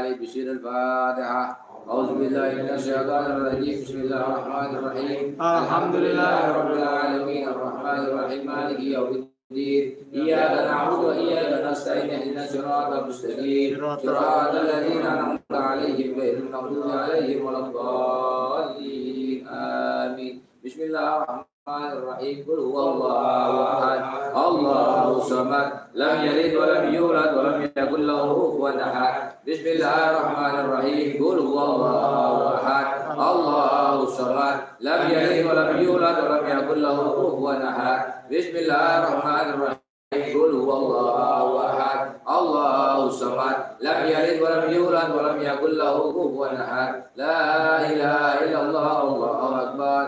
alihi bismillahil Fatihah. A'udzu billahi minasy syaithanir rajim. Bismillahirrahmanirrahim. Alhamdulillahirabbil alamin arrahmanir rahim maliki yaumiddin. Iyyaka na'budu wa iyyaka nasta'in ihdinas siratal mustaqim siratal ladzina an'amta 'alaihim ghairil maghdubi 'alaihim waladdallin. Amin. Bismillahirrahmanirrahim. Qul huwallahu ahad. Allahus samad. Lam yalid wa lam yulad wa lam yakul lahu kufuwan ahad. Bismillahirrahmanirrahim. Qul huwallahu ahad. Allahus samad. Lam yalid wa lam yulad wa lam yakul lahu kufuwan ahad. Bismillahirrahmanirrahim. Qul huwallahu ahad. Allahus samad. Lam yalid wa lam yulad wa lam yakul lahu kufuwan ahad. La ilaha illallah, Allahu akbar.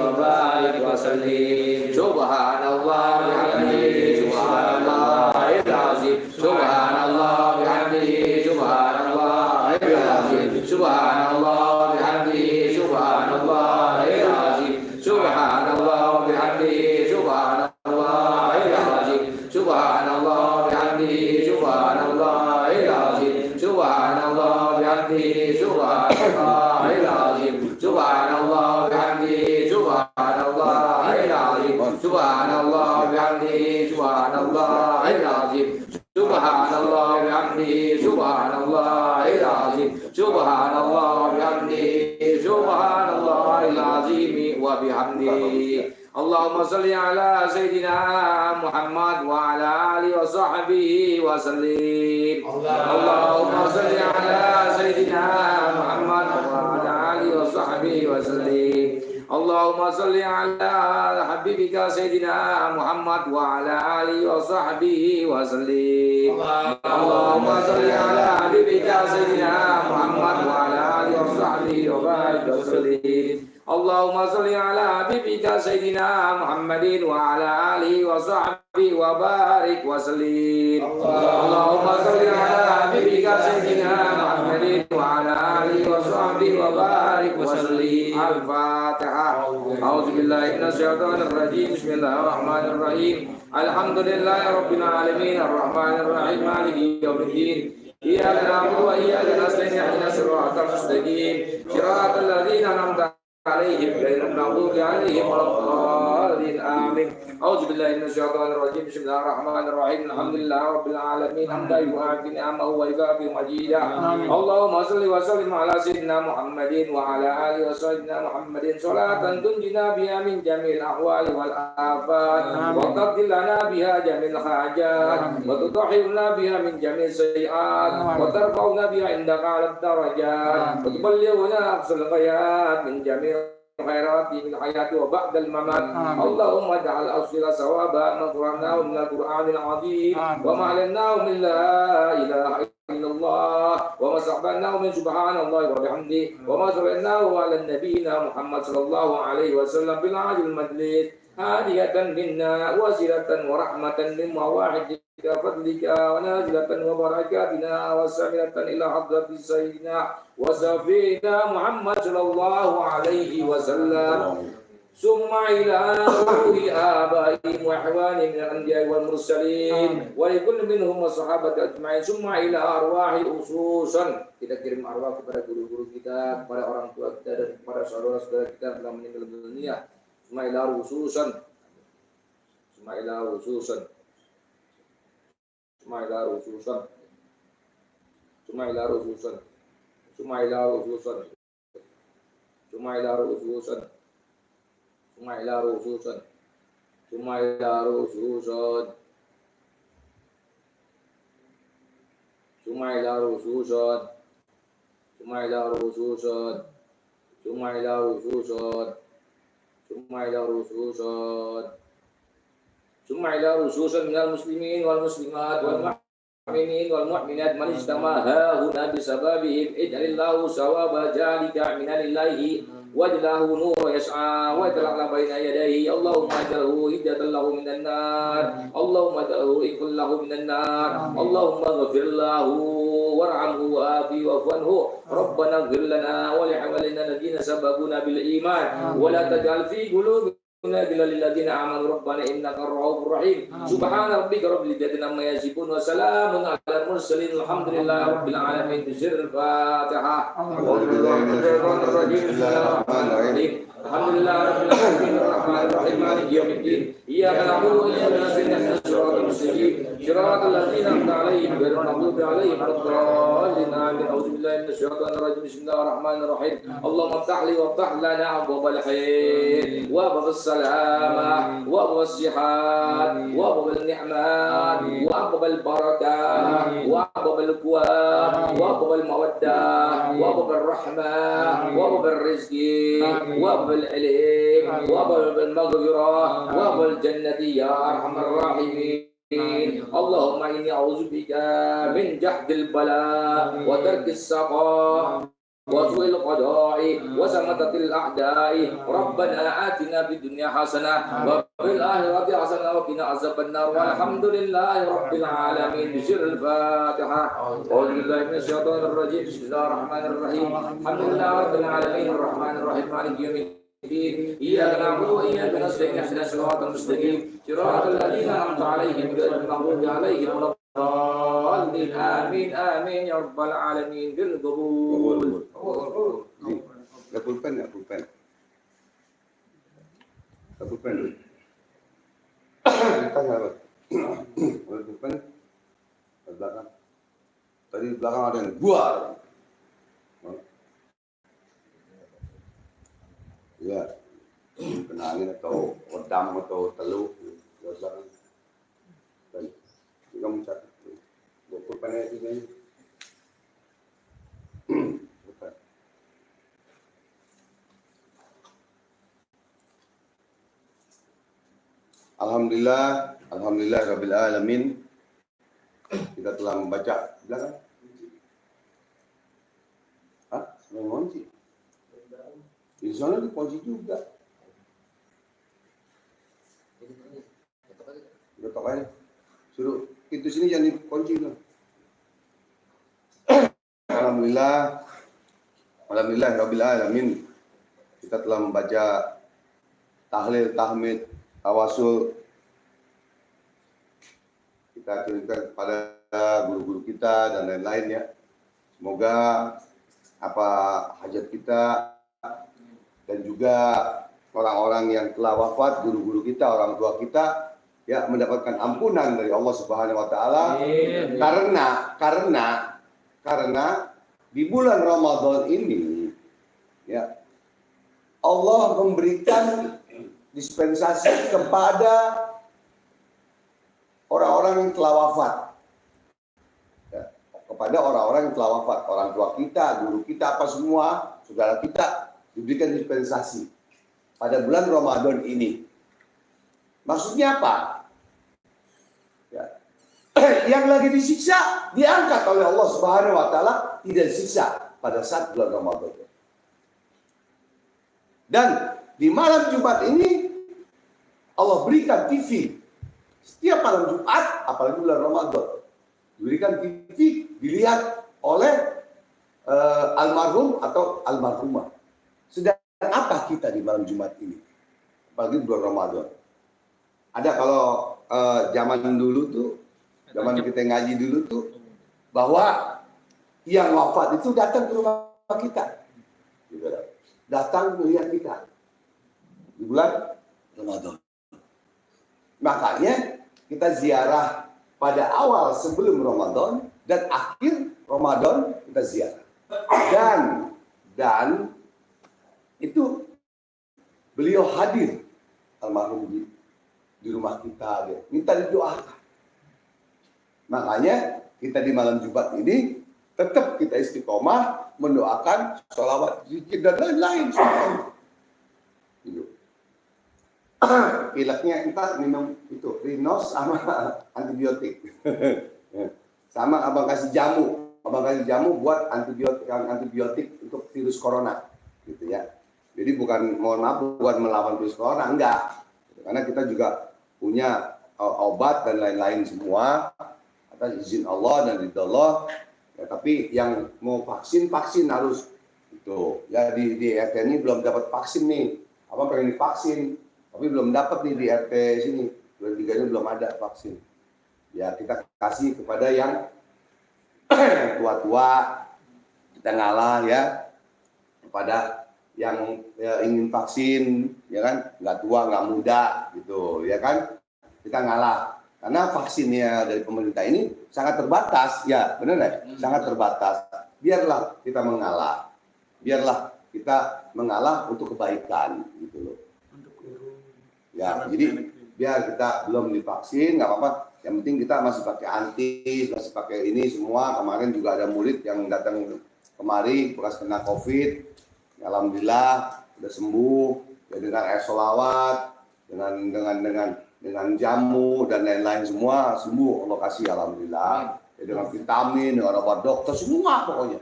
وبارك وسلم سبحان الله بحمده سبحان الله العظيم سبحان الله بحمده سبحان الله العظيم سبحان الله بحمده سبحان الله العظيم سبحان الله بحمده سبحان الله العظيم سبحان الله بحمده سبحان الله العظيم سبحان الله بحمده سبحان الله العظيم سبحان الله بحمده سبحان الله العظيم سبحان الله بحمده سبحان الله العظيم سبحان الله بحمده سبحان الله العظيم سبحان الله بحمده سبحان الله العظيم وبحمده اللهم صل على سيدنا محمد وعلى آله وصحبه وسلم اللهم صل على سيدنا محمد وعلى آله وصحبه وسلم اللهم صل على حبيبك سيدنا محمد وعلى آله وصحبه وسلم اللهم صل على حبيبك سيدنا محمد وعلى آله وصحبه وبارك وسلم اللهم صل على حبيبك سيدنا محمد وعلى آله وصحبه وبارك وسلم اللهم صل على حبيبك سيدنا محمد وعلى آله وصحبه وبارك وسلم الفاتحة أعوذ بالله من الشيطان الرجيم بسم الله الرحمن الرحيم الحمد لله رب العالمين الرحمن الرحيم مالك يوم الدين إياك نعبد وإياك نستعين اهدنا الصراط المستقيم صراط الذين أنعمت عليهم غير المغضوب عليهم ولا الضالين آمين أعوذ بالله من الشيطان الرجيم بسم الله الرحمن الرحيم الحمد لله رب العالمين حمدا يوافي نعمه ويكافئ مجيدا اللهم صل وسلم على سيدنا محمد وعلى آله وسيدنا محمد صلاة تنجينا بها من جميع الأحوال والآفات وتقضي لنا بها جميع الحاجات وتطهرنا بها من جميع السيئات وترفعنا بها عندك على الدرجات وتبلغنا أقصى الغايات من جميع الخيرات في الحياة وبعد الممات اللهم اجعل أوصل ثوابا ما قرأناه من القرآن العظيم وما علمناه من لا إله إلا الله وما استقبلناه من سبحان الله وبحمده وما سرعناه على نبينا محمد صلى الله عليه وسلم بالعاجل المجلس هادية منا وسيلة ورحمة من مواعيدك فضلك ونازلة وبركاتنا وسامرة إلى حضرة سيدنا وسفينا محمد صلى الله عليه وسلم ثم إلى روح آبائهم وإخوانهم من الأنبياء والمرسلين ولكل منهم والصحابة أجمعين ثم إلى أرواح خصوصا kita kirim arwah kepada guru-guru kita, kepada orang tua kita dan kepada saudara-saudara kita yang telah meninggal dunia. Summa ila khususan summa ila khususan summa ila khususan summa ila khususan summa ila khususan summa ila khususan summa ila khususan summa ila khususan summa ila khususan summa ila khususan summa ila khususan ثم إلى رسوسا ثم إلى رسوسا من المسلمين والمسلمات والمؤمنين والمؤمنات من اجتمع هنا بسببهم اجعل الله ثواب ذلك من الله واجعله نور يسعى ويتلقى بين يديه اللهم اجعله هداية له من النار اللهم اجعله إكل له من النار اللهم اغفر له وارحمه وآفه واعف عنه ربنا اغفر لنا ولإخواننا الذين سبقونا بالإيمان ولا تجعل في قلوبنا غلا للذين آمنوا ربنا إنك الرؤوف الرحيم سبحان ربك رب العزة عما يصفون وسلام على المرسلين الحمد لله رب العالمين بسر الفاتحة أعوذ بالله من الشيطان الرجيم بسم الله الرحمن الرحيم الحمد لله رب العالمين الرحمن الرحيم مالك يوم الدين إياك نعبد وإياك نستعين اهدنا الصراط المستقيم صراط الذين أنعمت عليهم غير المغضوب عليهم ولا الضالين آمين أعوذ بالله من الشيطان الرجيم بسم الله الرحمن الرحيم اللهم افتح لي وافتح لنا أبواب الخير وأبواب السلامة وأبواب الصحات وأبواب النعمات وأبواب البركة وأبواب القوات وأبواب المودة وأبواب الرحمة وأبواب الرزق وأبواب العلم وأبواب المغفرة وأبواب الجنة يا أرحم الراحمين اللهم إني أعوذ بك من جهد البلاء وترك السقاء وسوء القضاء وسمطة الأعداء ربنا آتنا في الدنيا حسنة وفي الآخرة حسنة وقنا عذاب النار والحمد لله رب العالمين بسر الفاتحة أعوذ بالله من الشيطان الرجيم بسم الله الرحمن الرحيم الحمد لله رب العالمين الرحمن الرحيم مالك يوم الدين إياك نعبد وإياك نستعين اهدنا الصراط المستقيم صراط الذين أنعمت عليهم غير المغضوب عليهم ولا الضالين آمين آمين يا رب العالمين بالقبول. Ada pulpen nggak pulpen? Ada pulpen dulu. Tanya apa? Ada pulpen? Di belakang. Tadi di belakang ada yang buar. Ya, kena angin atau redam atau teluh di belakang. Dan juga mencatat. Pulpen itu kan. Bukan. Alhamdulillah, alhamdulillah rabbil alamin. Kita telah membaca belakang. Hah? Mengunci. Di sana dikunci juga. Ketok aja. Suruh pintu sini jangan dikunci loh. Alhamdulillah, alhamdulillah rabbil alamin. Kita telah membaca tahlil, tahmid, tawasul. Kita kirimkan kepada guru-guru kita dan lain-lain ya. Semoga apa hajat kita dan juga orang-orang yang telah wafat, guru-guru kita, orang tua kita ya mendapatkan ampunan dari Allah Subhanahu wa taala. Karena di bulan Ramadan ini ya Allah memberikan dispensasi kepada orang-orang yang telah wafat. Ya, kepada orang-orang yang telah wafat, orang tua kita, guru kita, apa semua, saudara kita diberikan dispensasi pada bulan Ramadan ini. Maksudnya apa? Ya. Yang lagi disiksa diangkat oleh Allah Subhanahu wa taala, tidak disiksa pada saat bulan Ramadan. Dan di malam Jumat ini Allah berikan TV. Setiap malam Jumat, apalagi bulan Ramadan, diberikan TV dilihat oleh almarhum atau almarhumah. Sedang apa kita di malam Jumat ini? Apalagi bulan Ramadan. Ada kalau zaman dulu tuh, zaman kita ngaji dulu tuh, bahwa yang wafat itu datang ke rumah kita. Datang melihat kita di bulan Ramadan. Makanya kita ziarah pada awal sebelum Ramadan dan akhir Ramadan kita ziarah. Dan itu beliau hadir almarhum di rumah kita, dia minta didoakan. Makanya kita di malam Jumat ini tetap kita istiqomah mendoakan, sholawat, zikir dan lain-lain. Pileknya entar minum itu Rinos sama antibiotik. Sama abang kasih jamu buat antibiotik untuk virus corona, gitu ya. Jadi bukan, mohon maaf, bukan melawan virus corona, enggak. Karena kita juga punya obat dan lain-lain semua atas izin Allah dan ridha Allah. Ya, tapi yang mau vaksin harus itu. Ya di RT ini belum dapat vaksin nih. Abang pengen divaksin, tapi belum dapat nih di RT sini. Bulan 3 ini belum ada vaksin. Ya kita kasih kepada yang tua-tua, kita ngalah ya kepada yang ingin vaksin, ya kan, nggak tua nggak muda gitu, ya kan, kita ngalah karena vaksinnya dari pemerintah ini sangat terbatas, ya benar nggak? Sangat terbatas. Biarlah kita mengalah untuk kebaikan gitu loh. Ya jadi biar kita belum divaksin nggak apa-apa. Yang penting kita masih pakai antis, masih pakai ini semua. Kemarin juga ada murid yang datang kemari bekas kena COVID. Ya, alhamdulillah sudah sembuh. Ya, dengan air sholawat, dengan jamu dan lain-lain semua sembuh. Allah kasih alhamdulillah. Ya, dengan vitamin, dengan obat dokter semua pokoknya.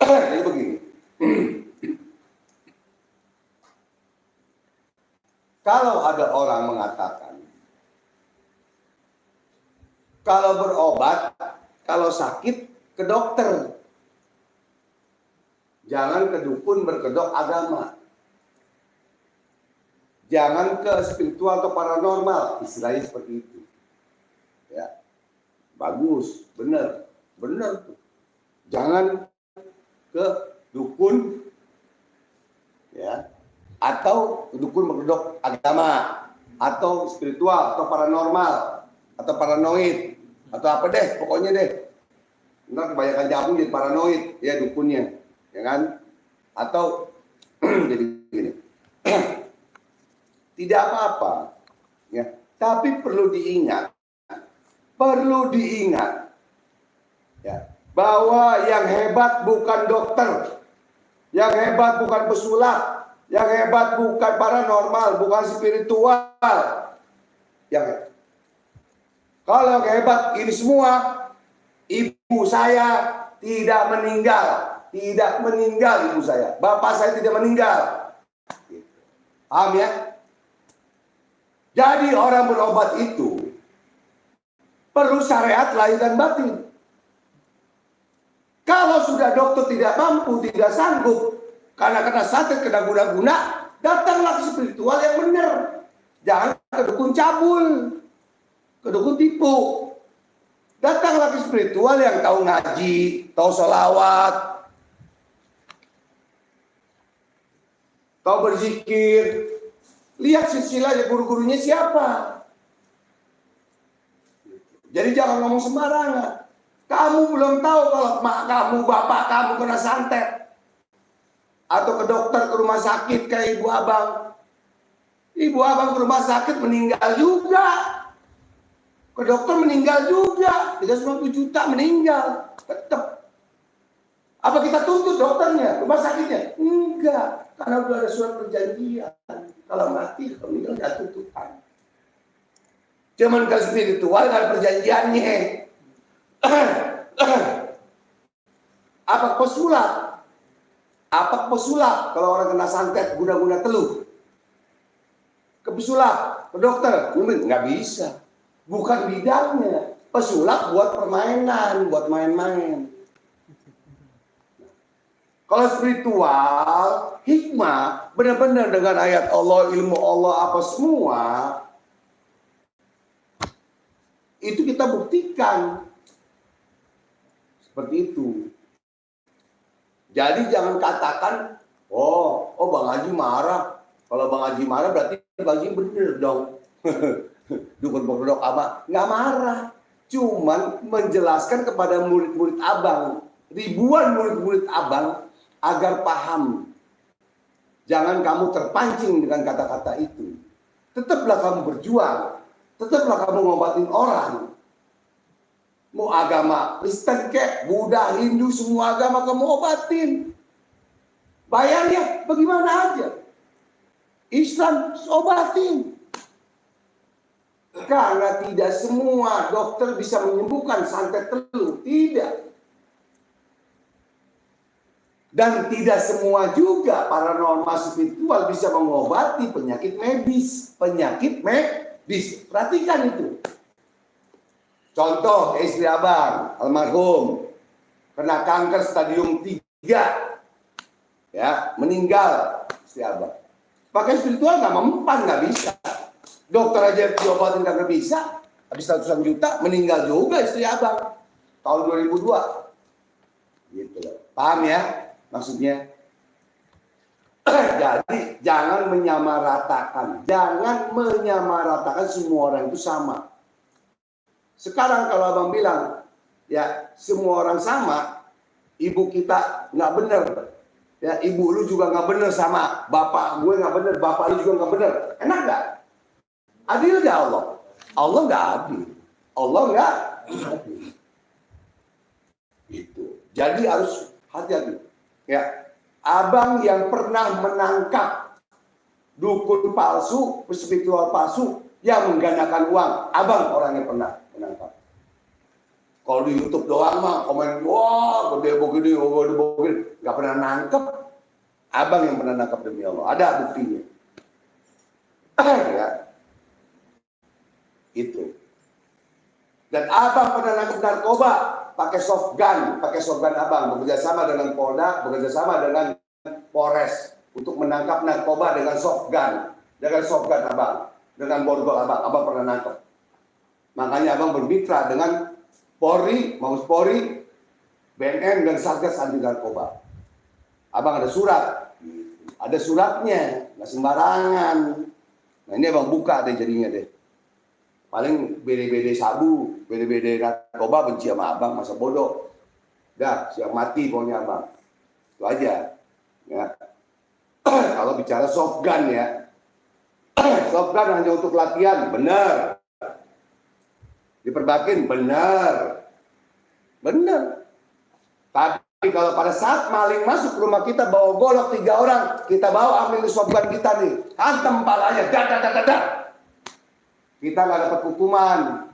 Jadi begini. Kalau ada orang mengatakan, kalau berobat, kalau sakit ke dokter, jangan ke dukun berkedok agama, jangan ke spiritual atau paranormal, istilahnya seperti itu. Ya, bagus, benar, benar. Jangan ke dukun, ya, atau dukun berkedok agama, atau spiritual, atau paranormal, atau paranoid, atau apa deh, pokoknya deh. Ntar kebanyakan jamu jadi paranoid, ya dukunnya, ya kan? Atau jadi gini, tidak apa-apa, ya. Tapi perlu diingat, ya, bahwa yang hebat bukan dokter, yang hebat bukan pesulap, yang hebat bukan paranormal, bukan spiritual. Kalau yang hebat ini semua, ibu saya tidak meninggal ibu saya, bapak saya tidak meninggal. Paham ya? Jadi orang berobat itu perlu syariat lahir dan batin. Kalau sudah dokter tidak mampu, tidak sanggup, karena kena santet, kena guna-guna, datanglah ke spiritual yang benar. Jangan ke dukun cabul, ke dukun tipu. Datanglah ke spiritual yang tahu ngaji, tahu sholawat, tahu berzikir. Lihat silsilahnya, guru-gurunya siapa. Jadi jangan ngomong sembarangan. Kamu belum tahu kalau mak kamu, bapak kamu kena santet. Atau ke dokter, ke rumah sakit kayak ibu abang. Ibu abang ke rumah sakit meninggal juga. Ke dokter meninggal juga. 390 juta meninggal. Tetap. Apa kita tuntut dokternya, rumah sakitnya? Enggak. Karena udah ada surat perjanjian. Kalau mati, kalau meninggal nggak tuntutan. Cuman kalau spiritual nggak ada perjanjiannya. Apa pesulap? Apa pesulap kalau orang kena santet guna-guna teluh? Ke pesulap, ke dokter, nggak bisa. Bukan bidangnya. Pesulap buat permainan, buat main-main. Kalau spiritual, hikmah, benar-benar dengan ayat Allah, ilmu Allah, apa semua, itu kita buktikan. Seperti itu. Jadi jangan katakan, oh Bang Haji marah. Kalau Bang Haji marah berarti Bang Haji bener dong. Dukun berkedok apa? Nggak marah. Cuman menjelaskan kepada murid-murid abang, ribuan murid-murid abang, agar paham. Jangan kamu terpancing dengan kata-kata itu. Tetaplah kamu berjuang. Tetaplah kamu ngobatin orang. Mau agama Kristen kek, Buddha, Hindu, semua agama kamu obatin. Bayarnya bagaimana aja. Islam obatin. Karena tidak semua dokter bisa menyembuhkan santet teluh. Tidak. Dan tidak semua juga paranormal spiritual bisa mengobati penyakit medis. Perhatikan itu. Contoh, istri abang, almarhum, kena kanker stadium 3, ya, meninggal istri abang. Pakai spiritual nggak mempan, nggak bisa. Dokter aja diobatin nggak bisa, habis ratusan juta, meninggal juga istri abang. Tahun 2002. Gitu loh. Paham ya maksudnya? Jadi jangan menyamaratakan. Jangan menyamaratakan semua orang itu sama. Sekarang kalau abang bilang, ya semua orang sama, ibu kita nggak bener, ya ibu lu juga nggak bener sama, bapak gue nggak bener, bapak lu juga nggak bener, enak nggak? Adil nggak Allah? Allah nggak adil, Allah nggak adil. Itu. Jadi harus hati-hati. Ya, abang yang pernah menangkap dukun palsu, spiritual palsu yang menggandakan uang, abang orang yang pernah menangkap. Kalau di YouTube doang mah komen, wah gede begini, nggak pernah nangkep. Abang yang pernah nangkep demi Allah, ada buktinya. Ya, itu. Dan abang pernah nangkep narkoba pakai soft gun abang bekerja sama dengan Polda, bekerja sama dengan Polres untuk menangkap narkoba dengan soft gun abang, dengan borgol abang pernah nangkep. Makanya abang bermitra dengan Polri, Mabes Polri, BNN dan Satgas anti narkoba. Abang ada suratnya, nggak sembarangan. Nah ini abang buka deh jadinya deh. Paling bede-bede sabu, bede-bede narkoba benci sama abang, masa bodoh. Dah, siap mati pokoknya abang. Itu aja. Ya. Kalau bicara soft gun ya, soft gun hanya untuk latihan, benar. Diperbakin, benar. Tapi kalau pada saat maling masuk ke rumah kita bawa golok 3 orang, kita bawa ambil soft gun kita nih, hantam palanya, dah. Kita nggak dapat hukuman,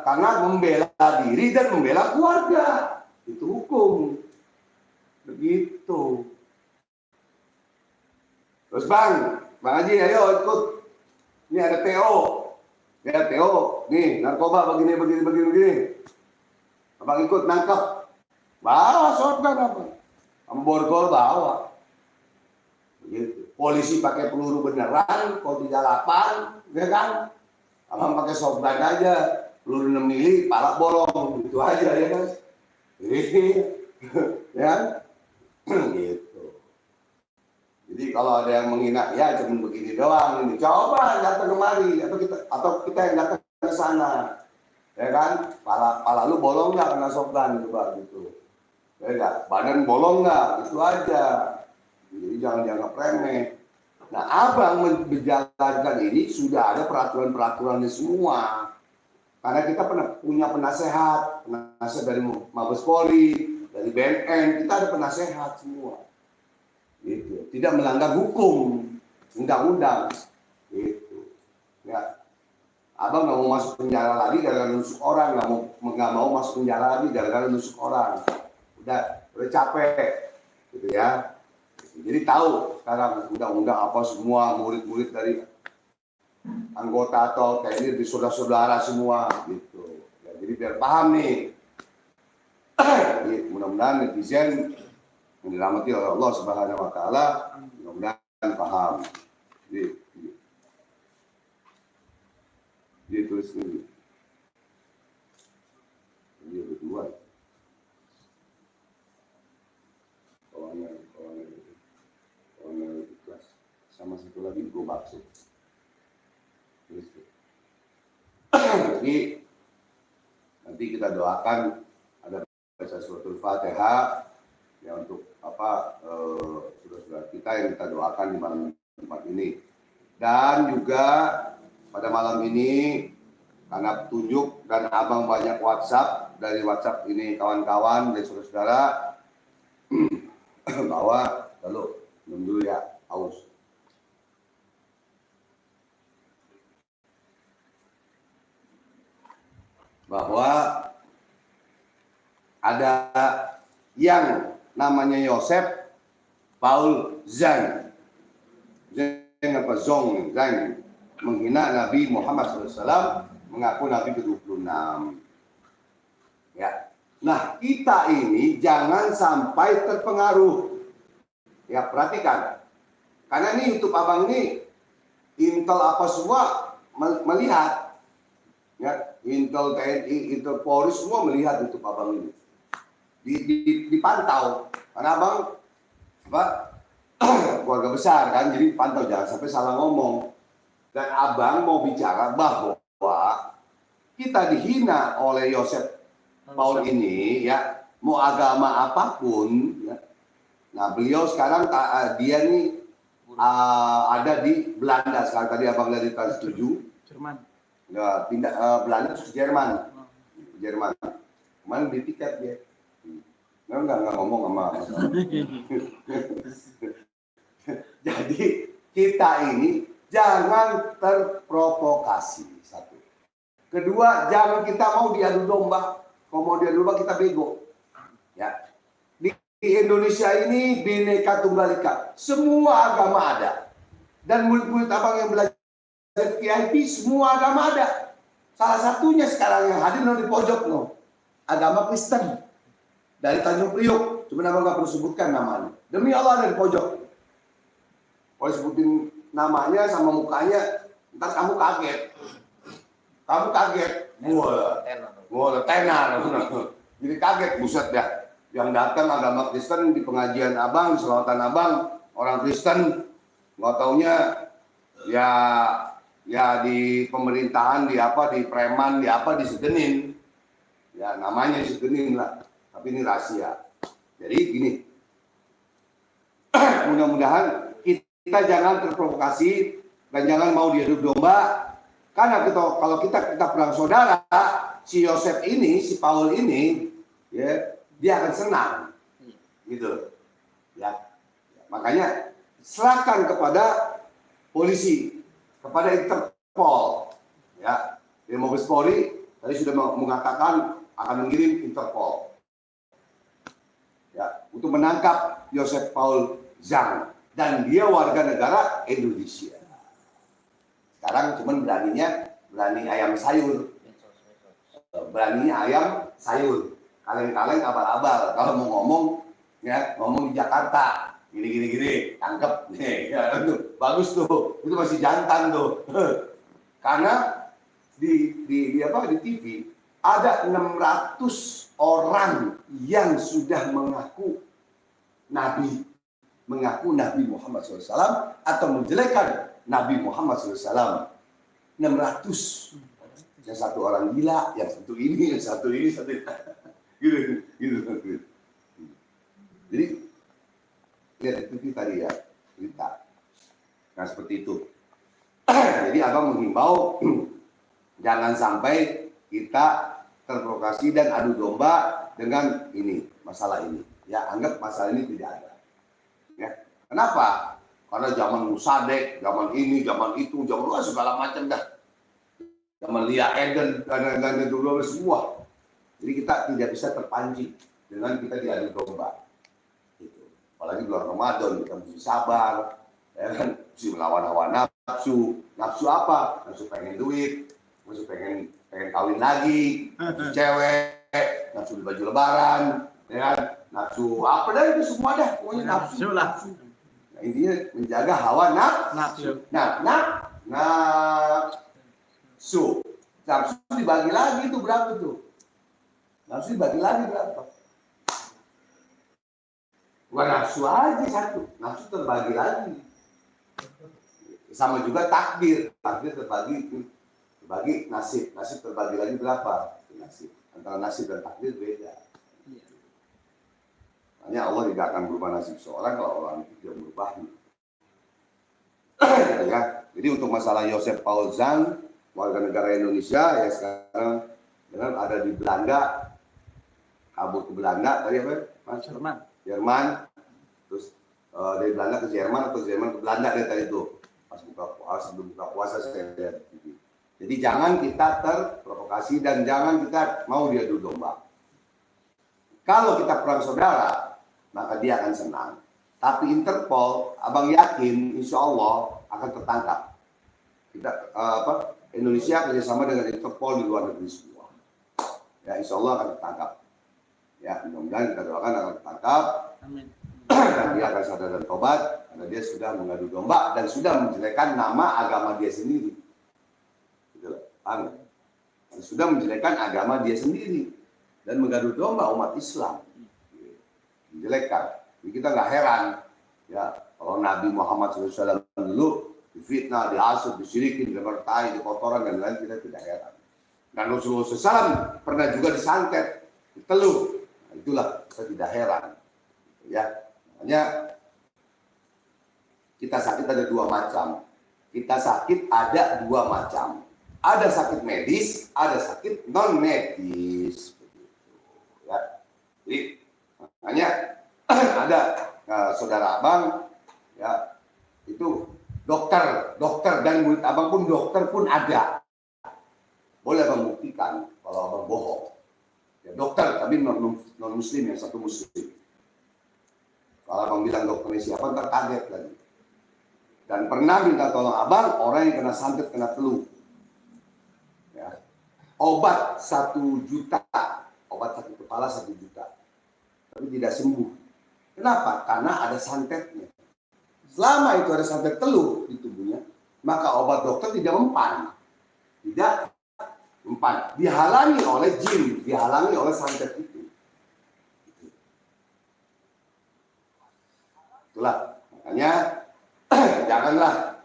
karena membela diri dan membela keluarga, itu hukum. Begitu. Terus Bang Haji, ayo ikut. Ini ada TO. Ya TO, nih narkoba begini. Abang ikut nangkap. Bawa shotgun abang. Sama borgol bawa. Begitu. Polisi pakai peluru beneran, kok 38, ya kan? Abang pakai shotgun aja, peluru 6 mili, pala bolong, itu aja ya kan? Ya, gitu. Jadi kalau ada yang menghina, ya cuma begini doang ini. Coba datang kemari atau kita yang datang ke sana, ya kan? Pala lu bolong nggak kena shotgun coba gitu, ya nggak? Badan bolong nggak? Itu aja. Jadi jangan dianggap remeh. Nah, abang menjalankan ini sudah ada peraturan-peraturannya semua. Karena kita punya penasehat dari Mabes Polri, dari BNN, kita ada penasehat semua. Gitu. Tidak melanggar hukum, undang-undang. Gitu. Ya. Abang nggak mau masuk penjara lagi gara-gara nusuk orang, nggak mau masuk penjara lagi gara-gara nusuk orang. Udah capek, gitu ya. Jadi tahu sekarang undang-undang apa semua, murid-murid dari anggota atau TNI di saudara-saudara semua, gitu. Ya, jadi biar paham nih. Jadi, mudah-mudahan netizen yang dirahmati oleh Allah Subhanahu Wa Taala, mudah-mudahan paham. Dia tulis ini. Dia berdua. Kawannya ikhlas. Sama satu lagi gue maksud. Jadi nanti kita doakan ada baca suratul Fatihah ya untuk saudara-saudara kita yang kita doakan di malam Jumat ini. Dan juga pada malam ini karena petunjuk dan abang banyak WhatsApp dari WhatsApp ini kawan-kawan dari saudara-saudara bahwa lalu minum dulu ya, haus. Bahwa ada yang namanya Yosef Paul Zain menghina Nabi Muhammad SAW, mengaku Nabi ke-26. Ya. Nah, kita ini jangan sampai terpengaruh. Ya, perhatikan. Karena ini YouTube abang ini Intel apa semua melihat. Ya, Intel TNI, Intel Polri semua melihat YouTube abang ini. Dipantau. Karena abang keluarga besar kan, jadi pantau jangan sampai salah ngomong. Dan abang mau bicara bahwa kita dihina oleh Yosef Paul ini ya, mau agama apapun ya. Nah, beliau sekarang dia nih ada di Belanda sekarang, tadi abang lihat di Trans 7. Jerman. Ya, pindah Belanda terus ke Jerman. Jerman. Kemarin beli tiket dia. Enggak ngomong sama. Jadi kita ini jangan terprovokasi, satu. Kedua, jangan kita mau diadu domba. Kalau mau diadu domba kita bego. Ya. Di Indonesia ini Bhinneka Tunggal Ika. Semua agama ada. Dan murid-murid abang yang belajar VIP semua agama ada. Salah satunya sekarang yang hadir di pojok no. Agama Kristen. Dari Tanjung Priok. Cuma abang nggak perlu sebutkan namanya. Demi Allah ada di pojok. Kalau sebutin namanya sama mukanya, ntar kamu kaget. Kamu kaget. Wah, tenar. Jadi kaget, buset dah. Yang datang agama Kristen di pengajian abang, di selawatan abang, orang Kristen, nggak taunya ya di pemerintahan, di preman, di segenin. Ya namanya segenin lah. Tapi ini rahasia. Jadi gini, mudah-mudahan kita jangan terprovokasi dan jangan mau diadu domba. Karena kalau kita perang saudara, si Yosef ini, si Paul ini, ya dia akan senang, gitu, ya. Makanya serahkan kepada polisi, kepada Interpol, ya. Di Mabes Polri tadi sudah mengatakan akan mengirim Interpol, ya, untuk menangkap Yosef Paul Zhang dan dia warga negara Indonesia. Sekarang cuman berani ayam sayur. Beraninya ayam sayur. Kaleng-kaleng abal-abal. Kalau mau ngomong, ya ngomong di Jakarta. Gini, tangkep. Nih, ya, itu bagus tuh. Itu masih jantan tuh. Karena di TV ada 600 orang yang sudah mengaku Nabi Muhammad SAW atau menjelekkan Nabi Muhammad SAW. 600. Yang satu orang gila, yang satu ini, satu ini. Gitu. Jadi lihat itu tadi ya, cerita. Nah seperti itu. Jadi abang menghimbau jangan sampai kita terprovokasi dan adu domba dengan masalah ini. Ya anggap masalah ini tidak ada. Ya. Kenapa? Karena zaman Musadek, zaman ini, zaman itu, zaman segala macam dah. Zaman Lia Eden, dan dulu semua. Jadi kita tidak bisa terpancing dengan kita diadu domba. Gitu. Apalagi bulan Ramadan, kita mesti sabar, ya kan? Mesti melawan hawa nafsu. Nafsu apa? Nafsu pengen duit, nafsu pengen kawin lagi, nafsu cewek, nafsu beli baju lebaran, ya kan? Nafsu apa dah itu semua dah, pokoknya nafsu. Nah, intinya menjaga hawa nafsu. Nafsu dibagi lagi itu berapa tuh? Nafsu dibagi lagi berapa? Bukan nafsu aja satu, nafsu terbagi lagi. Sama juga takdir terbagi nasib terbagi lagi berapa? Nasib antara nasib dan takdir beda. Makanya Allah tidak akan berubah nasib seorang kalau orang itu tidak berubahnya. Gitu ya. Jadi untuk masalah Yosef Paul Zhang, warga negara Indonesia ya sekarang ada di Belanda, kabur ke Belanda tadi apa? Mas? Jerman. Terus dari Belanda ke Jerman atau Jerman ke Belanda deh tadi itu. Pas sebelum buka puasa saya lihat di TV. Jadi jangan kita terprovokasi dan jangan kita mau diadu domba. Kalau kita perang saudara, maka dia akan senang. Tapi Interpol, abang yakin, insya Allah akan tertangkap. Kita Indonesia kerjasama dengan Interpol di luar negeri semua. Ya, insya Allah akan tertangkap. Ya, mudah-mudahan kita doakan akan tertangkap. Amin. Dan dia akan sadar dan tobat karena dia sudah mengadu domba dan sudah menjelekkan nama agama dia sendiri. Gitu loh, paham? Sudah menjelekkan agama dia sendiri dan mengadu domba umat Islam. Menjelekkan. Jadi kita nggak heran ya kalau Nabi Muhammad SAW dulu difitnah, dihasut, disyirikin, dibertai, dikotoran dan lain kita tidak heran. Dan Rasulullah SAW pernah juga disantet, diteluh. Nah, itulah kita tidak heran. Ya, makanya kita sakit ada dua macam. Kita sakit ada dua macam. Ada sakit medis, ada sakit non medis. Ya, jadi makanya ada saudara abang ya dokter dan murid abang pun dokter pun ada. Boleh abang ketakutan kalau abang bohong. Ya, dokter, tapi non muslim, yang satu muslim. Kalau abang bilang dokternya siapa, ntar kaget lagi. Dan pernah minta tolong abang orang yang kena santet, kena flu. Ya. Obat 1 juta, obat sakit kepala 1 juta, tapi tidak sembuh. Kenapa? Karena ada santetnya. Selama itu ada santet telur di tubuhnya, maka obat dokter tidak mempan. Tidak mempan. Dihalangi oleh jin, dihalangi oleh santet itu. Itulah, makanya janganlah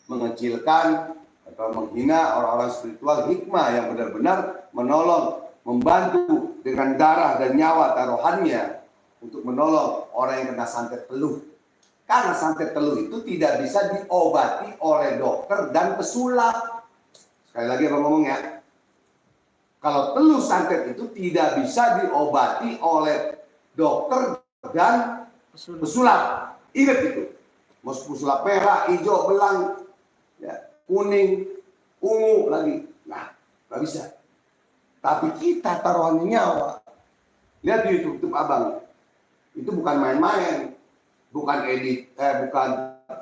mengecilkan atau menghina orang-orang spiritual hikmah yang benar-benar menolong, membantu dengan darah dan nyawa taruhannya untuk menolong orang yang kena santet teluh. Karena santet teluh itu tidak bisa diobati oleh dokter dan pesulap. Sekali lagi abang ngomong ya. Kalau teluh santet itu tidak bisa diobati oleh dokter dan pesulap. Ingat itu. Mau pesulap merah, hijau, belang, ya, kuning, ungu lagi. Nah, nggak bisa. Tapi kita taruhannya nyawa. Lihat di YouTube abang. Itu bukan main-main. Bukan bukan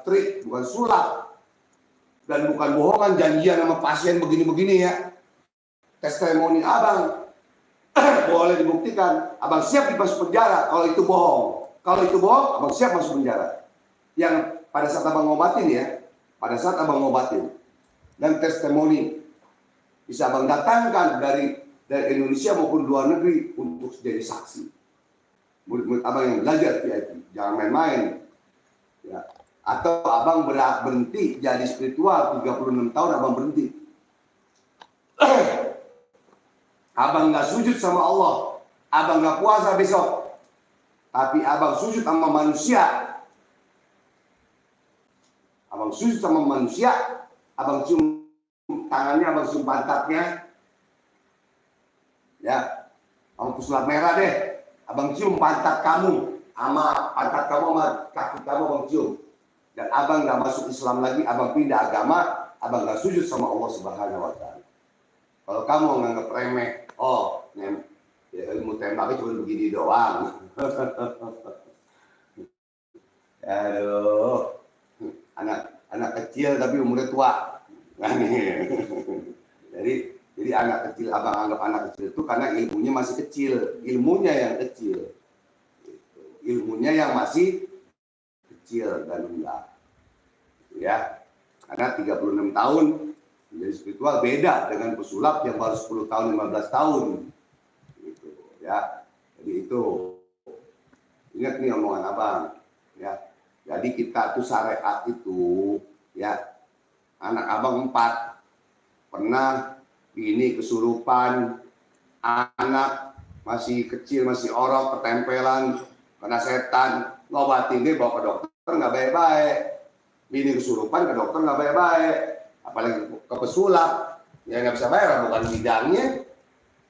trik, bukan sulap, dan bukan bohongan janjian sama pasien begini-begini ya. Testimoni abang boleh dibuktikan. Abang siap masuk penjara kalau itu bohong. Kalau itu bohong, abang siap masuk penjara. Yang pada saat abang ngobatin ya, pada saat abang ngobatin dan testimoni bisa abang datangkan dari Indonesia maupun luar negeri untuk jadi saksi. Murid-murid abang yang belajar VIP, jangan main-main. Ya. Atau abang berhenti jadi spiritual, 36 tahun abang berhenti. Abang nggak sujud sama Allah, abang nggak puasa besok, tapi abang sujud sama manusia. Abang sujud sama manusia, abang cium tangannya, abang cium pantatnya. Ya, abang pesulap merah deh. Abang cium pantat kamu sama pantat kamu sama kaki kamu abang cium. Dan abang nggak masuk Islam lagi, abang pindah agama, abang nggak sujud sama Allah Subhanahu Wa Taala. Kalau kamu nganggap remeh, oh, ya, ilmu tembaknya cuma begini doang. Aduh, anak kecil tapi umurnya tua. Jadi anak kecil, abang anggap anak kecil itu karena ilmunya masih kecil, ilmunya yang kecil, ilmunya yang masih kecil dan rendah, ya. Karena 36 tahun menjadi spiritual beda dengan pesulap yang baru 10 tahun, 15 tahun, gitu, ya. Jadi itu, ingat nih omongan abang, ya. Jadi kita tuh syariat itu, ya, anak abang 4 pernah ini kesurupan, anak masih kecil, masih orok, ketempelan, kena setan, ngobatin dia bawa ke dokter nggak baik-baik. Bini kesurupan ke dokter nggak baik-baik, apalagi ke pesulap, ya nggak bisa bayar, bukan bidangnya.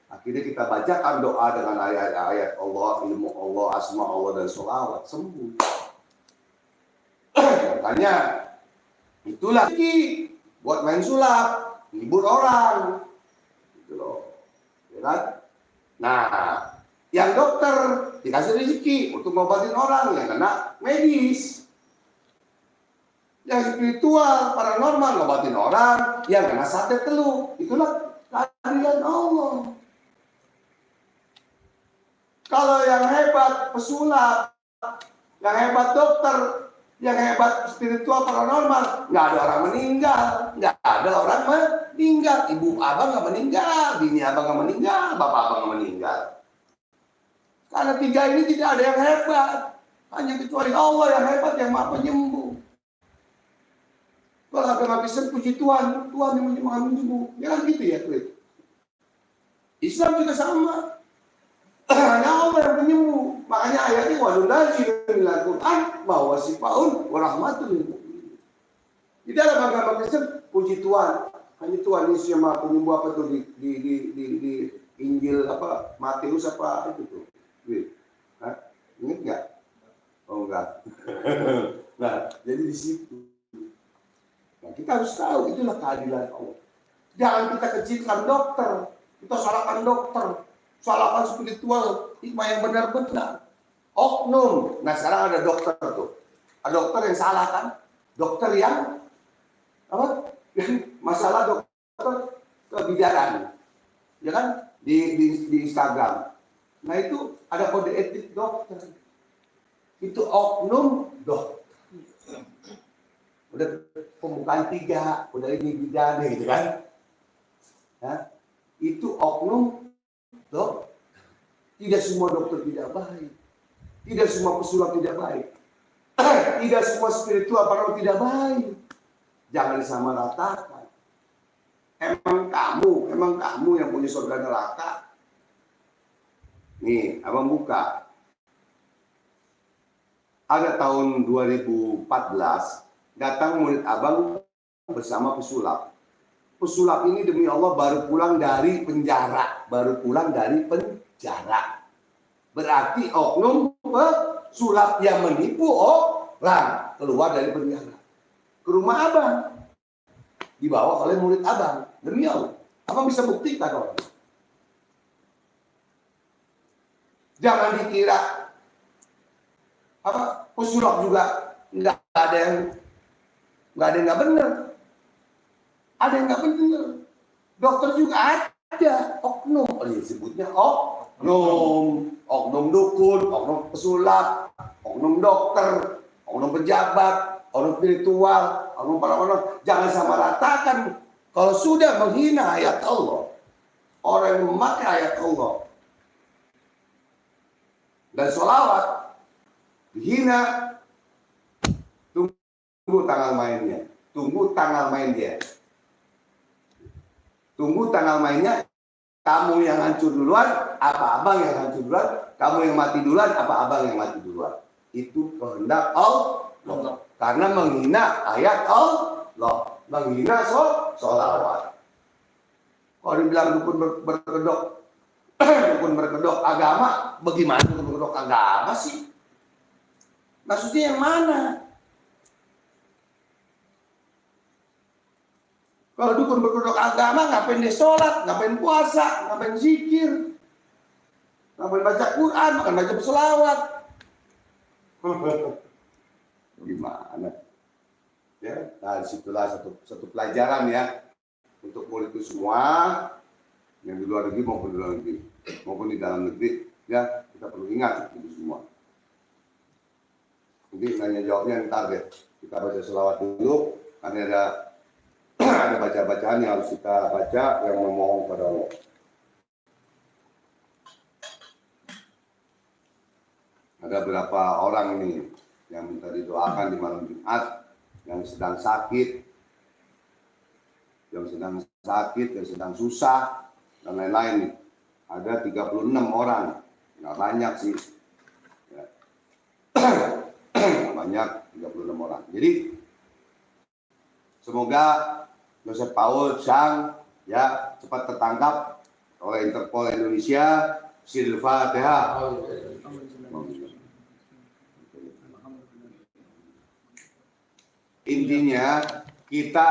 Akhirnya kita bacakan doa dengan ayat-ayat Allah, ilmu Allah, asma Allah dan sholawat, sembuh. Makanya itulah buat main sulap, hibur orang. Gitu loh. Ya kan? Nah, yang dokter dikasih rezeki untuk ngobatin orang yang kena medis. Yang spiritual, paranormal ngobatin orang yang kena santet teluh. Itulah keadilan Allah. Kalau yang hebat pesulap, yang hebat dokter, yang hebat spiritual paranormal, nggak ada orang meninggal, nggak ada orang meninggal. Ibu abang nggak meninggal, bini abang nggak meninggal, bapak abang nggak meninggal. Karena 3 ini tidak ada yang hebat, hanya kecuali Allah yang hebat, yang maha penyembuh. Kalau agama Kristen puji Tuhan, Tuhan yang maha penyembuh, ya kan gitu ya, Tuhan. Islam juga sama. Hanya Allah yang penyembuh. Makanya ayatnya wadullahi minal Quran bahwa sifaun warahmatul lil mu'minin. Di dalam agama Kristen puji Tuhan, hanya Tuhan Yesus yang maha penyembuh. Apa tuh di Injil apa Matius apa itu tuh. Hah? Ingat nggak? Oh enggak. Nah, jadi di situ. Nah, kita harus tahu itulah keadilan Allah. Jangan kita kecilkan dokter, kita salahkan dokter, salahkan spiritual, hikmah yang benar-benar. Oknum. Nah sekarang ada dokter tuh, ada dokter yang salah kan, dokter yang apa? Yang masalah dokter kebidanan, ya kan di Instagram. Nah itu ada kode etik dokter. Itu oknum dokter. Udah pembukaan 3, udah ini bidana gitu kan. Nah, itu oknum dokter. Tidak semua dokter tidak baik. Tidak semua pesulap tidak baik. Tidak semua spiritual para tidak baik. Jangan disamaratakan. Emang kamu yang punya surga neraka. Nih, abang buka. Ada tahun 2014, datang murid abang bersama pesulap. Pesulap ini demi Allah baru pulang dari penjara. Berarti oknum pesulap yang menipu orang keluar dari penjara. Ke rumah abang. Dibawa oleh murid abang. Demi Allah. Abang bisa buktikan orang. Jangan dikira pesulap juga nggak ada yang nggak benar. Ada yang nggak benar. Dokter juga ada oknum. Disebutnya oknum dukun, oknum pesulap, oknum dokter, oknum pejabat, oknum spiritual, oknum para orang. Jangan samaratakan. Kalau sudah menghina ayat Allah, orang yang memakai ayat Allah dan sholawat dihina, tunggu tanggal mainnya. Tunggu tanggal mainnya. Kamu yang hancur duluan, apa abang yang hancur duluan? Kamu yang mati duluan, apa abang yang mati duluan? Itu kehendak Allah. Karena menghina ayat Allah, menghina sholawat. Kalau dibilang dukun berkedok, dukun berkedok agama, bagaimana dukun berkedok agama sih? Maksudnya yang mana? Kalau dukun berkedok agama, ngapain dia sholat, ngapain puasa, ngapain zikir, ngapain baca Quran, makan baca selawat. Gimana? Ya, nah disitulah satu pelajaran ya untuk murid itu semua yang di luar negeri maupun di dalam negeri, ya kita perlu ingat itu semua. Nanti nanya jawabnya ntar deh. Kita baca selawat dulu, karena ada baca-bacaan yang harus kita baca yang memohon kepada Allah. Ada berapa orang nih yang minta didoakan di malam Jumat, yang sedang sakit, yang sedang susah, dan lain-lain nih. Ada 36 orang, nggak banyak sih. Ya. Banyak 36 orang. Jadi semoga Joseph Paul Chang ya cepat tertangkap oleh Interpol Indonesia. Al-Fatihah. Intinya kita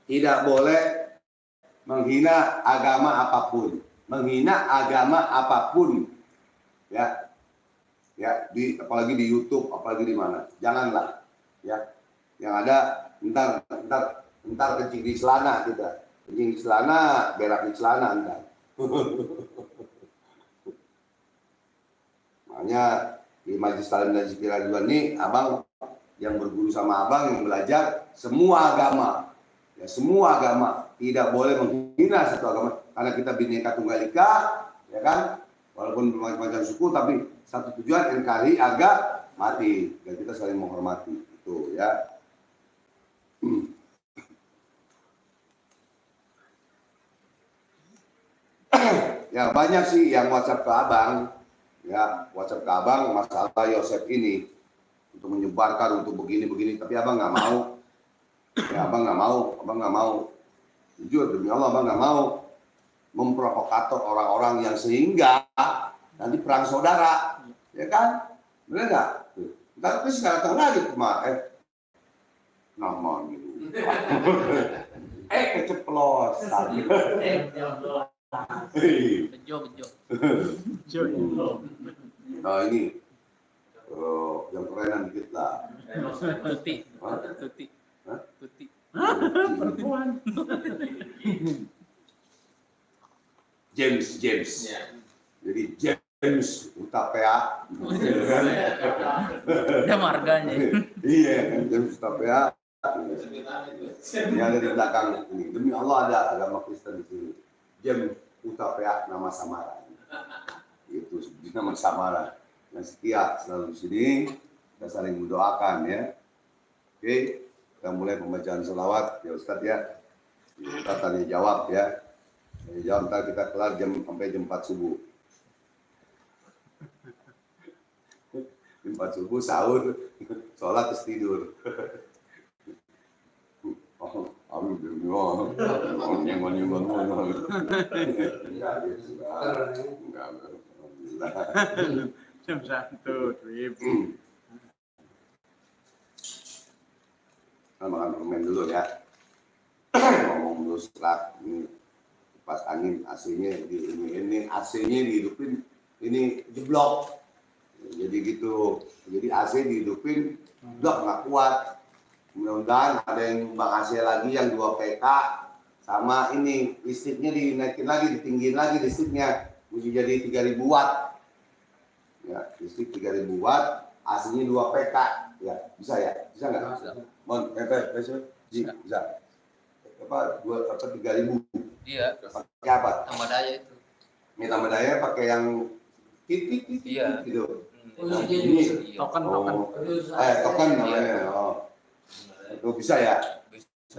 tidak boleh menghina agama apapun, ya, apalagi di YouTube, apalagi di mana, janganlah, ya, yang ada ntar kencing di celana kita, berak di celana ntar. Makanya di Majelis Taklim dan Zikir Ridwan ini, abang yang berguru sama abang yang belajar semua agama, ya semua agama, tidak boleh menghina satu agama, karena kita Bhinneka Tunggal Ika, ya kan, walaupun bermacam-macam suku tapi satu tujuan, NKRI agak mati, dan kita saling menghormati itu ya. Ya banyak sih yang WhatsApp ke abang, ya WhatsApp ke abang masalah Yosef ini untuk menyebarkan untuk begini, tapi abang nggak mau. Ya abang nggak mau. Jujur demi Allah abang nggak mau memprovokator orang-orang yang sehingga nanti perang saudara, ya kan? Benar nggak? Tapi sekarang lagi nama gitu. keceplosan. Bejo. Nah ini yang kerenan dikit lah. Tuti. Hah? Tuti. Hah? Tuti. James. Ya. Jadi James Utapea. Ada marganya. Iya kan James Utapea. Ini ada di belakang ini. Demi Allah ada agama Kristen di sini. James Utapea nama samaran. Itu nama samaran. Yang setia selalu di sini. Kita saling mendoakan ya. Oke, kita mulai pembacaan selawat ya Ustadz ya. Kita tanya jawab ya. Tanya jawab ntar kita kelar sampai jam 4 subuh. Jam 4 subuh sahur, sholat terus tidur. Jam 1, Kita makan permen dulu ya. Ngomong dulu setelah ini pas angin AC-nya ini AC-nya dihidupin ini jeblok. Jadi gitu. Jadi AC dihidupin jeblok nggak kuat. Mudah-mudahan ada yang bang AC lagi yang 2 PK sama ini listriknya dinaikin lagi, ditinggiin lagi listriknya. Mesti jadi 3000 watt. Ya, listrik 3000 watt, AC-nya 2 PK. Ya, bisa ya? Bisa nggak? Mon, bisa. Apa 3000? Iya. Pakai apa? Tambah daya itu. Ini tambah daya pakai yang titik Iya. gitu. Ini token. Token namanya. Oh. Itu bisa ya?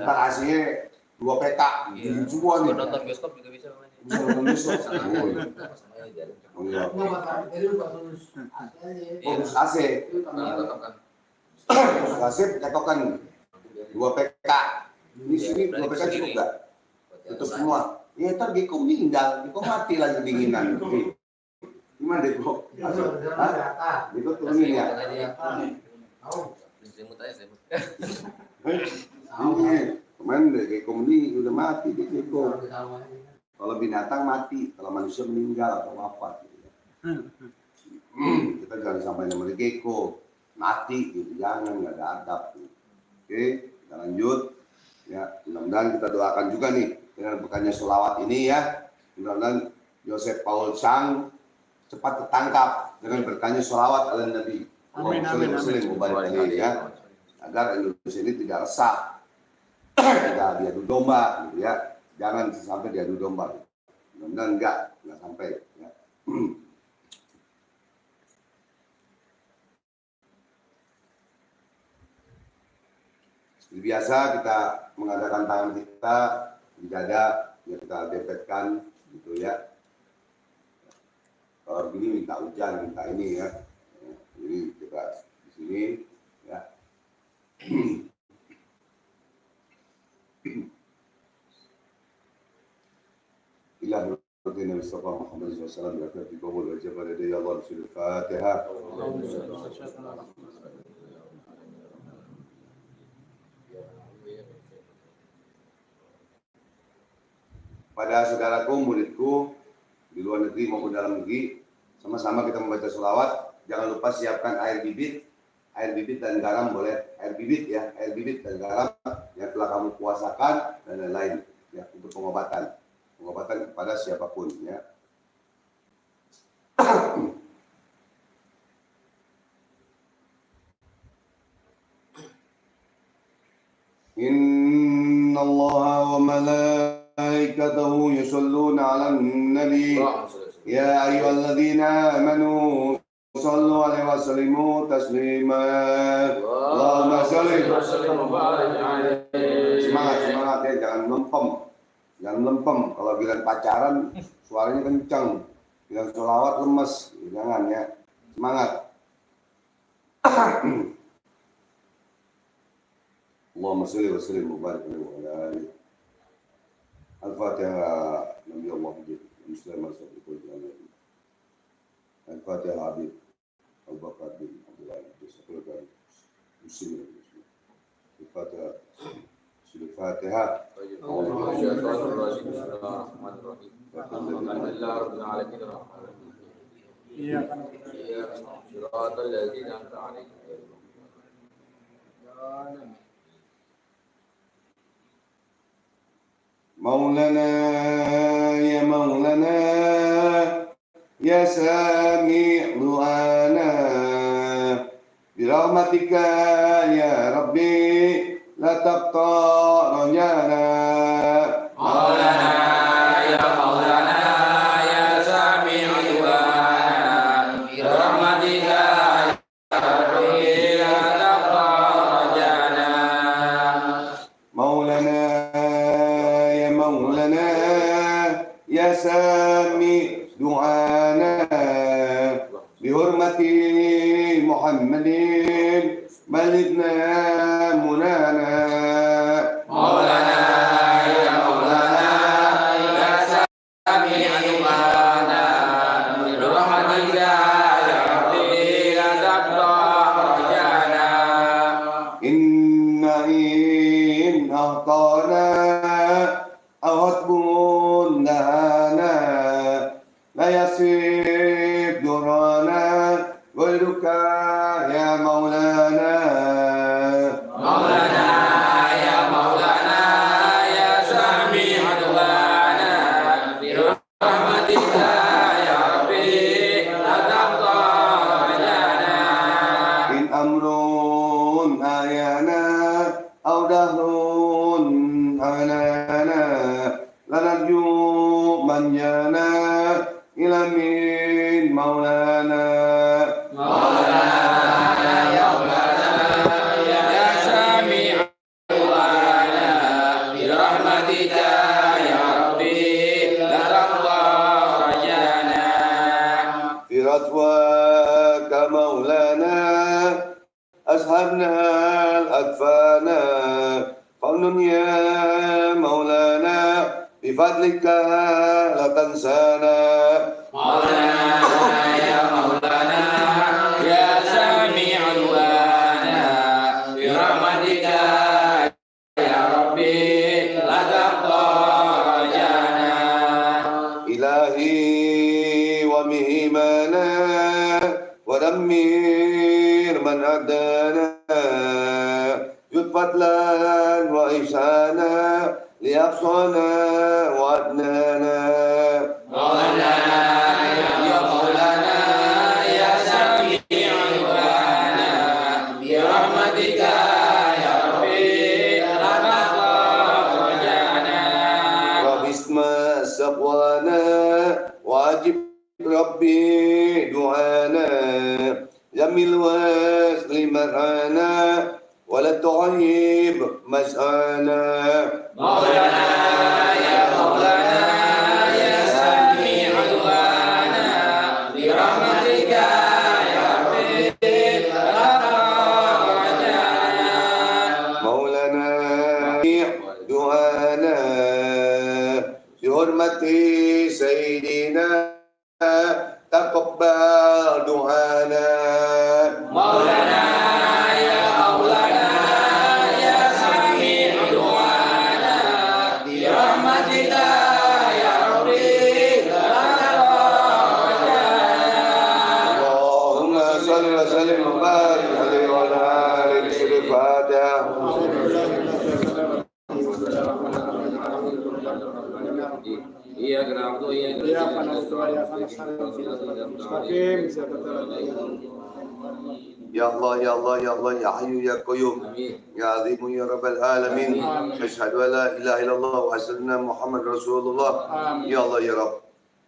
Ntar AC-nya 2 PK. Iya. Semua nih. Nonton bioskop juga bisa namanya. Bisa nonton besok. Oh iya. Fokus AC. Fokus AC pakai token 2 PK. Ini sini 2 PK cukup nggak? Tutup semua. Ya ntar Geko meninggal, Geko mati lagi dinginan. Gimana Geko? Geko turunin ya. Semut aja semut. Ini kemarin Geko meninggal udah mati Geko. Kalau binatang mati, kalau manusia meninggal atau wafat. Kita jangan sampai nama Geko mati gitu, jangan nggak ada adab. Oke, kita lanjut. Ya, mudah-mudahan kita doakan juga nih dengan berkahnya sholawat ini ya. Mudah-mudahan Yosef Paul Chang cepat tertangkap dengan berkahnya sholawat ala Nabi. Amin. Ya. Agar Indonesia ini tidak resah, tidak diadu domba, gitu ya. Jangan sampai diadu domba. Mudah-mudahan enggak sampai. Ya. Seperti biasa kita mengadakan tangan kita di dada, ya kita dempetkan gitu ya. Kalau begini minta hujan, minta ini ya. Jadi kita di sini ya. Ilah Nabi Mustafa Muhammad SAW berkata di qabul wa jabal dari Allah Rasul Fatihah. Pada saudaraku, muridku di luar negeri maupun dalam negeri, sama-sama kita membaca sholawat. Jangan lupa siapkan air bibit dan garam boleh. Air bibit ya, air bibit dan garam yang telah kamu puasakan dan lain-lain ya untuk pengobatan kepada siapapun ya. Inna Allah wa malaikatahu yusalluna ala nabi ya ayyuhalladzina amanu sallu alaihi wa sallimu taslima. Allahumma shalli wa sallim wa barik alaihi. Semangat ya, jangan lempem. Kalau bilang pacaran suaranya kencang, bilang sholawat lemes, jangan ya. Semangat. Allahumma shalli wa sallim wa barik alaihi. Al-Fatihah. Nabi Allah Muslim al-Sabri. Al-Fatihah Habib Abu Bakar bin Abdullah Al-Fatihah. Al-Fatihah. syaitanir rajim. Bismillahirrahmanirrahim. Alhamdulillahi rabbil alamin arrahmanir rahim. Iyyaka na'budu siratal ladzina an'amta 'alaihim. مولانا يا مولانا يا سامع دعانا برحمتك يا ربي لا تقطع رجانا مولانا يا مولانا يا سامع دعانا برحمتك يا ربي لا تقطع رجانا مولانا يا مولانا يا سامع دعانا بحرمة محمد بلغنا منانا مولانا يا مولانا يا سامع دعانا برحمتك يا ربي لا تقطع رجانا إن أعطانا أهتب لنا لا يصيب درانا غيرك يا مولانا مولانا يا مولانا يا سامع دعانا برحمتك يا ربي لا تقطع رجانا إن أمر آيانا أو دهر أنانا لنرجو من جانا إلى من مولانا مولانا يا مولانا يا سامع دعانا برحمتك يا ربي لا تقطع رجانا في رضواك مولانا أسهرنا الأكفانا فضل يا مولانا بفضلك لا تنسانا مولانا يا مولانا يا سامع دعانا برحمتك يا ربي لا تقطع رجانا إلهي ومهمانا ودمر من عدانا جد فضلا وإحسانا لأقصانا وأدنانا مولانا يا مولانا يا سميع دعانا برحمتك يا ربي لا تقطع رجانا وباسم سقوانا واجب ربي دعانا جميل واسل مرعانا ولا تعيب مسعانا مولانا يا مولانا يا سميع دعانا برحمتك يا ربي لا تقطع رجانا مولانا دعانا بحرمة سيدنا تقبل دعانا مولانا يا مولانا يا سميع دعانا برحمتك يا ربي لا تقطع رجانا اللهم صل وسلم وبارك عليه وعلى آله بسر الفاتحة إياك نعبد وإياك نستعين يا الله يا الله يا الله يا حي يا قيوم آمين يا عظيم يا رب العالمين أشهد أن لا إله إلا الله وأشهد أن محمد رسول الله يا الله ya Rabb,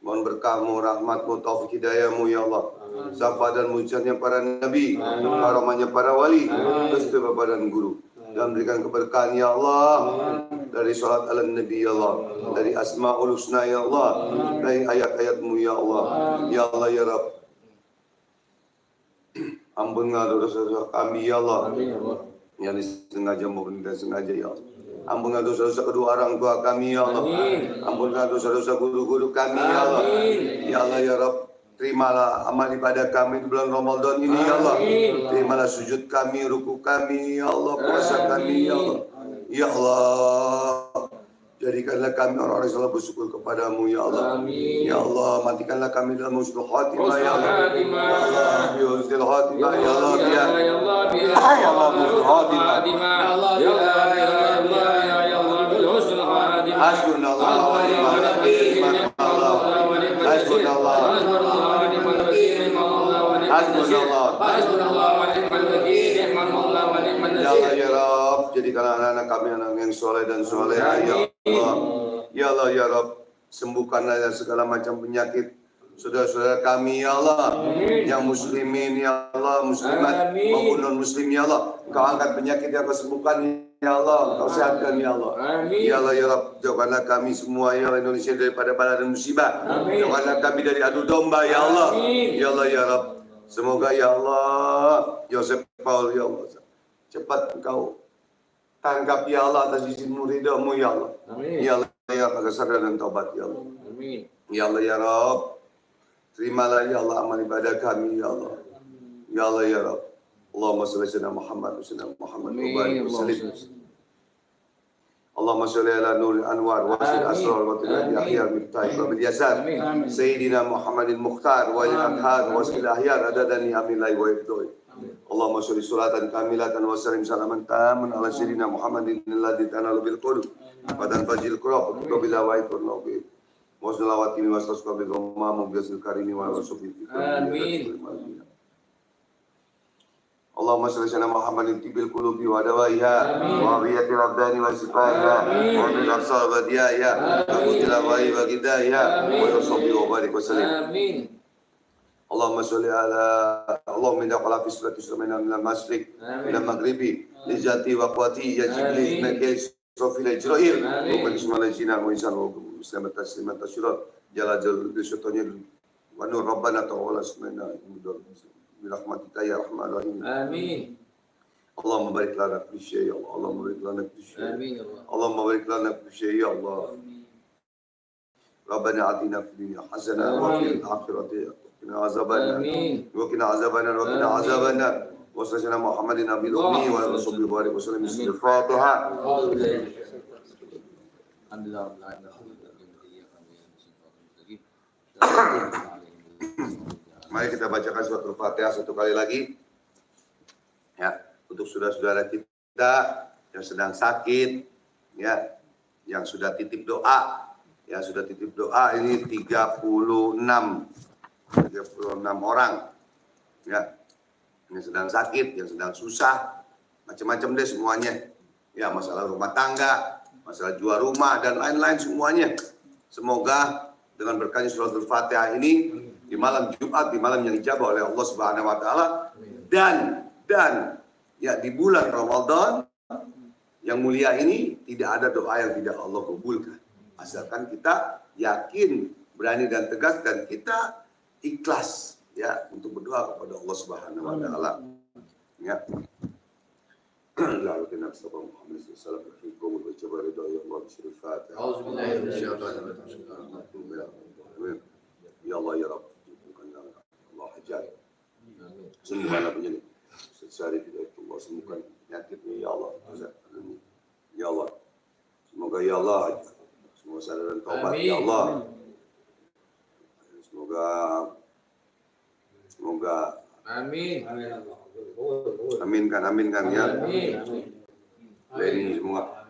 mohon berkahmu, rahmatmu, taufik hidayahmu ya Allah, syafaat dan mujizatnya para nabi, karomahnya para wali, restu bapak dan guru, dan berikan keberkahan ya Allah, dari salat ala nabi ya Allah, dari asmaul husna ya Allah, dari ayat-ayatmu ya Allah ya Rabb, ampunlah dosa-dosa kami ya Allah, yang disengaja maupun tidak sengaja ya Allah. Ampunlah dosa-dosa kedua orang tua kami ya Allah. Ampunlah dosa-dosa guru-guru kami ya Allah. Ya Allah ya Rabb, terimalah amal ibadah kami di bulan Ramadan ini ya Allah. Terimalah sujud kami, ruku kami ya Allah, puasa kami ya Allah. Ya Allah, Jadikanlah kami orang-orang yang selalu bersyukur kepadamu ya Allah. Amin. Ya Allah, matikanlah kami dalam husnul khatimah ya Allah. Husnul Ya Allah, bi husnul khatimah ya Allah. Ya Allah, Ya Allah, bi husnul khatimah. Ya Allah, ya Allah, bil husnul khatimah. Hasbunallah wa ni'mal wakil. Hasbunallah. Hasbunallah. Ya Allah ya Rabb, jadikanlah anak-anak kami anak yang soleh dan soleha ya Allah. Ya Allah ya Rabb, sembuhkanlah segala macam penyakit saudara-saudara kami ya Allah. Yang muslimin ya Allah, muslimat maupun non muslim ya Allah. Engkau angkat penyakit yang kau sembuhkan ya Allah, engkau sehatkan ya Allah. Ya Allah ya Rabb, jauhkanlah kami semua ya Allah Indonesia daripada bala dan musibah. Jauhkanlah kami dari adu domba ya Allah. Ya Allah ya Rabb, semoga ya Allah Joseph Paul ya Allah cepat engkau tangkap ya Allah atas izinmu ridhamu ya Allah. Ya Allah ya Allah sadar dan taubat ya Allah. Ya Allah ya Rabb, terimalah ya Allah amal ibadah kami ya Allah. Ya Allah ya Rabb. Allahumma shalli ala Muhammad wa sallam Muhammad wa barik wa sallim. Allahumma shalli ala nuril anwar wa sil asrar wa tilal ahyar min taib wa bil yasar. Sayyidina Muhammadil Mukhtar wa al anhar wa sil ahyar adadani amilai wa ibdoi. Allahumma sholli salatan kamilatan wa sallim salaman taman ala sayyidina Muhammadin alladhi tanalu bil qulub wa tanfajil qulub wa bila wa'ikun nabi wa salawatini wa tasqa bil umam bi asil karimi wa rasufi amin. Allahumma sholli ala Muhammadin tibil qulubi wa dawaiha wa abiyatil abdani wa sifaiha wa bil absar wa diyaiha wa mutilawai wa gidaiha wa yusalli wa barik wa sallim. Amin. Allahumma sholli ala Allahumma inna qala fi surati Sulaiman min al-masriq min al-maghribi li jati wa qwati ya jibril nakil sofila Israil wa man ismail jina wa insan wa muslimat taslimat tasyurat jala jal bisyutonya wa nur rabbana ta'ala subhana mudar bi rahmatika ya rahman rahim. Amin. Allahumma barik lana fi syai' ya Allah. Allahumma barik lana fi syai'. Amin ya Allah. Allahumma barik lana fi syai' ya Allah. Rabbana atina fid dunya hasanah wa fil akhirati وقنا عذاب النار وصلنا محمد النبي الأمي وعلى رسوله وبارك وسلم بسم الفاتحة. Mari kita bacakan surat Al-Fatihah satu kali lagi. Ya, untuk saudara-saudara kita yang sedang sakit, ya, yang sudah titip doa, ini 36 orang ya, yang sedang sakit, yang sedang susah, macam-macam deh semuanya ya, masalah rumah tangga, masalah jual rumah dan lain-lain semuanya. Semoga dengan berkahnya surat Al-Fatihah ini di malam Jumat, di malam yang dijabah oleh Allah Subhanahu wa taala, dan ya di bulan Ramadan yang mulia ini tidak ada doa yang tidak Allah kabulkan, asalkan kita yakin, berani dan tegas, dan kita ikhlas ya untuk berdoa kepada Allah Subhanahu wa taala. Ya. Lalu kita sabar Muhammad sallallahu alaihi wasallam wa coba ridha ya Allah bismillahirrahmanirrahim. Auzubillahi minasyaitonir rajim. Ya Allah ya Rabb, sembuhkanlah Allah hajat. Sembuhkanlah penyakit. Secara tidak itu Allah sembuhkan penyakitnya ya Allah. Ya Allah. Semoga ya Allah semua sadar dan taubat ya Allah. Semoga amin kan ya. Ini semoga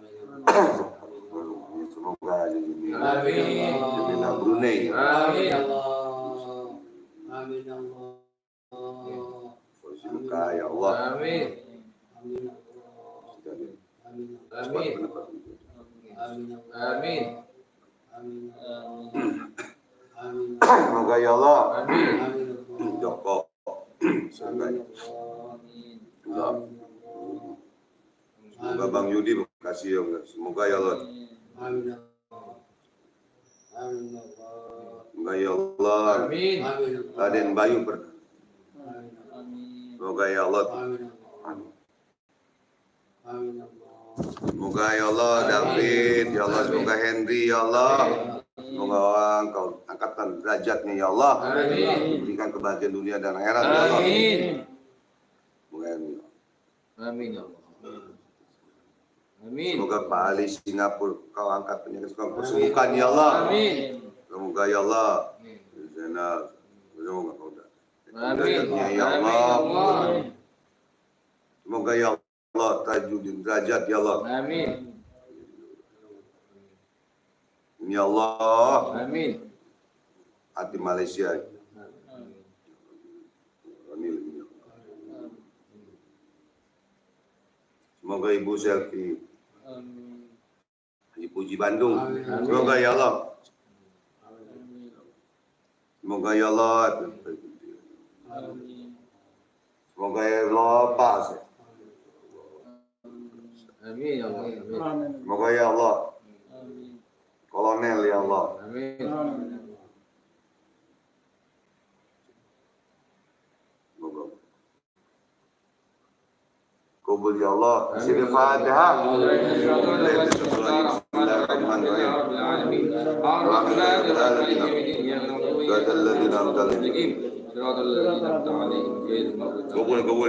ini amin Brunei amin Allah ya Allah amin semoga ya Allah Joko semoga Bang Yudi makasih ya Allah. Semoga ya Allah semoga ya Allah Raden Bayu semoga ya Allah semoga ya Allah David ya Allah, semoga Henry ya Allah, semoga Engkau angkatkan derajatnya ya Allah, berikan kebahagiaan dunia dan akhirat ya Allah. Amin ya Allah. Amin. Semoga Pak Ali Singapura kau angkat penyakit kau sembuhkan ya Allah. Amin. Semoga ya Allah. Amin. Semoga kau dah. Amin. Ya Allah. Semoga ya Allah tajudin derajat ya Allah. Amin. Ya Allah. Amin. Hati Malaysia. Semoga Ibu Selfie Haji Puji Bandung. Semoga ya Allah. Semoga ya Allah. Semoga ya Allah pas. Amin ya Allah. Semoga ya Allah. Kolonel ya Allah. Amin. Semoga. Kabul ya Allah. Siri Fatihah. Kabul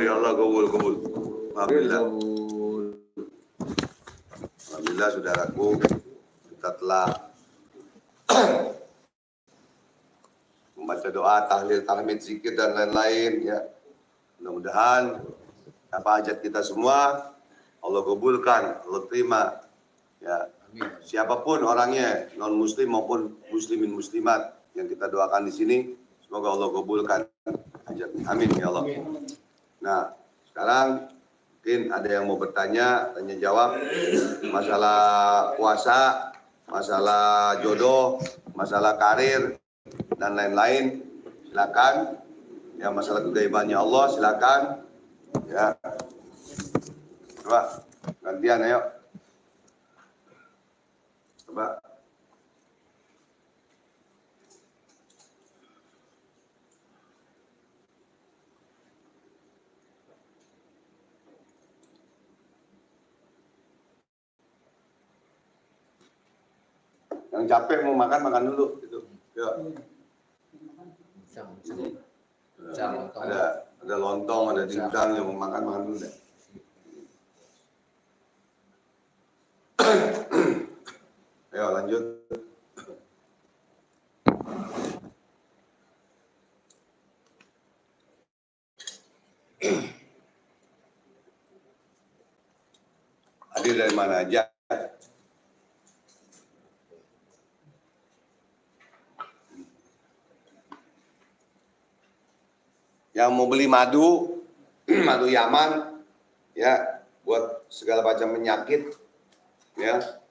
ya Allah, kabul. Alhamdulillah saudaraku, kita telah membaca doa, tahlil, tahmid, zikir dan lain-lain ya. Mudah-mudahan apa hajat kita semua Allah kabulkan, Allah terima ya. Siapapun orangnya, non muslim maupun muslimin muslimat yang kita doakan di sini, semoga Allah kabulkan hajatnya. Amin ya Allah. Nah, sekarang mungkin ada yang mau bertanya, tanya jawab masalah puasa, masalah jodoh, masalah karir dan lain-lain. Silakan. Ya, masalah kegaibannya Allah silakan. Ya. Coba gantian ayo. Coba. Yang capek mau makan dulu gitu. Yuk. Ada lontong, ada dimsum yang mau makan dulu deh. Ayo lanjut. Hadir dari mana aja? Yang mau beli madu, madu Yaman, ya, buat segala macam penyakit, ya,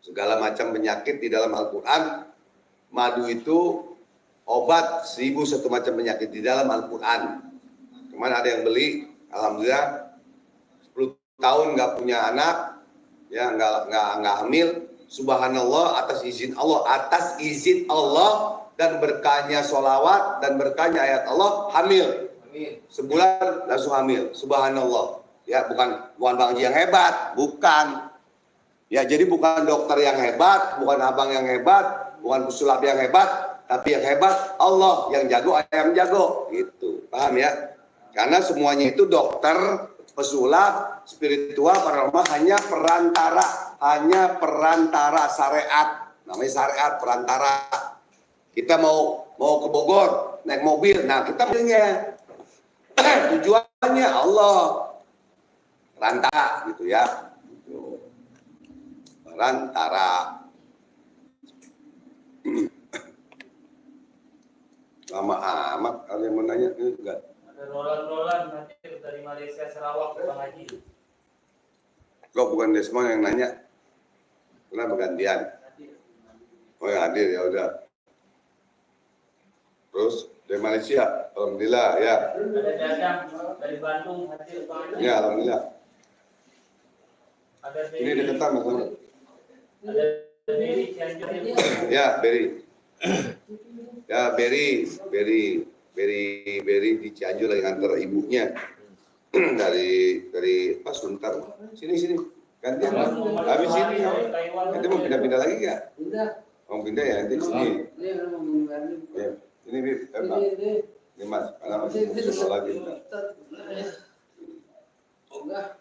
segala macam penyakit di dalam Al-Quran, madu itu obat 1001 macam penyakit di dalam Al-Quran. Kemarin ada yang beli, alhamdulillah, 10 tahun nggak punya anak, ya, nggak hamil, subhanallah atas izin Allah dan berkahnya sholawat dan berkahnya ayat Allah hamil. Sebulan langsung hamil, subhanallah. Ya, bukan Bang Haji yang hebat, bukan. Ya, jadi bukan dokter yang hebat, bukan abang yang hebat, bukan pesulap yang hebat, tapi yang hebat Allah, yang jago ayam jago, gitu. Paham ya? Karena semuanya itu dokter, pesulap, spiritual, paranormal hanya perantara syariat. Namanya syariat perantara. Kita mau ke Bogor naik mobil, nah kita mobilnya tujuannya Allah, perantara gitu ya, perantara. Lama amat kalian mau nanya enggak? Ada Roland hadir dari Malaysia Sarawak Bang Haji. Kok bukan Desmond yang nanya? Kenapa gantian? Oh ya hadir ya udah. Terus dari Malaysia, alhamdulillah ya. Ada Dadang dari Bandung hadir Bang Haji. Ya alhamdulillah. Ada Ini deketan teman. Ada Beri Cianjur. Ya Beri. Ya Beri di Cianjur lagi nganter ibunya dari apa Suntar. Sini gantian lah. Habis sini ya. Nanti mau pindah lagi nggak? Mau pindah ya nanti sini. Ya. Ini Bib, ini Mas, karena masih mau lagi.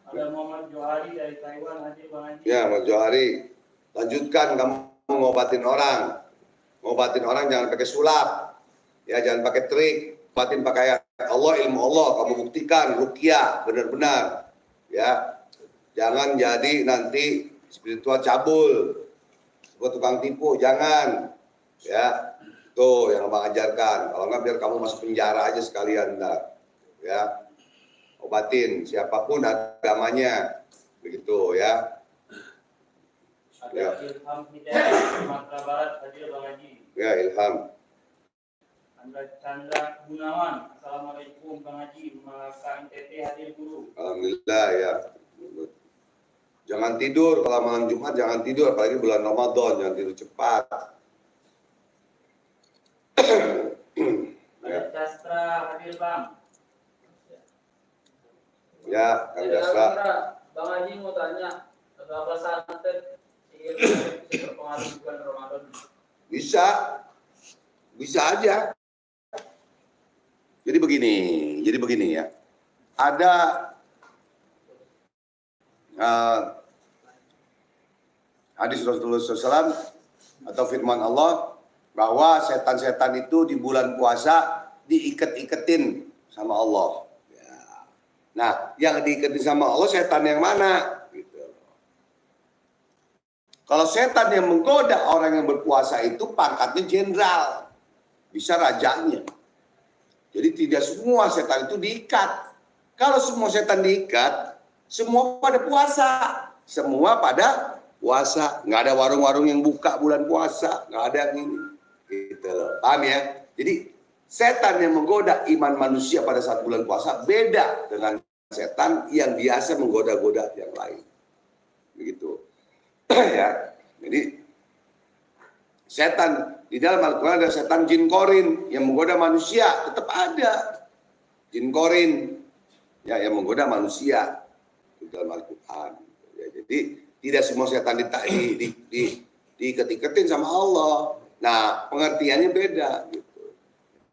Ada Muhammad Johari dari Taiwan hadir Bang Haji. Ya, Mas Johari, lanjutkan kamu ngobatin orang. Ngobatin orang jangan pakai sulap. Ya, jangan pakai trik. Ngobatin pakai Allah, ilmu Allah. Kamu buktikan, ruqyah, benar-benar. Ya, jangan jadi nanti spiritual cabul. Sebuah tukang tipu, jangan. Ya, tuh yang Abang ajarkan. Kalau nggak biar kamu masuk penjara aja sekalian. Ntar. Ya, obatin siapapun agamanya. Begitu ya. Ada Ilham Hidayat Sumatera Barat, hadir Bang Haji. Ya, Ilham. Anda Chandra Gunawan, Assalamualaikum Bang Haji, Malaka NTT, hadir guru. Alhamdulillah ya. Jangan tidur kalau malam Jumat, jangan tidur apalagi bulan Ramadan, jangan tidur cepat. Ada Castra, hadir Bang. Ya, Kang Tidak Jasra. kira, Bang Haji mau tanya, apa santet bisa berpengaruh di bulan Ramadan? Bisa. Bisa aja. Jadi begini ya. Ada hadis Rasulullah SAW atau firman Allah bahwa setan-setan itu di bulan puasa diiket-iketin sama Allah. Ya. Nah, yang diiketin sama Allah setan yang mana? Gitu. Kalau setan yang menggoda orang yang berpuasa itu pangkatnya jenderal, bisa rajanya. Jadi tidak semua setan itu diikat. Kalau semua setan diikat, semua pada puasa. Semua pada puasa. Nggak ada warung-warung yang buka bulan puasa. Nggak ada yang ini. Gitu loh. Paham ya? Jadi setan yang menggoda iman manusia pada saat bulan puasa beda dengan setan yang biasa menggoda-goda yang lain. Begitu. Ya. Jadi setan di dalam Al-Quran ada setan jin korin yang menggoda manusia, tetap ada jin korin ya yang menggoda manusia di dalam Al-Quran. Ya, jadi tidak semua setan diiket-iketin sama Allah. Nah, pengertiannya beda gitu.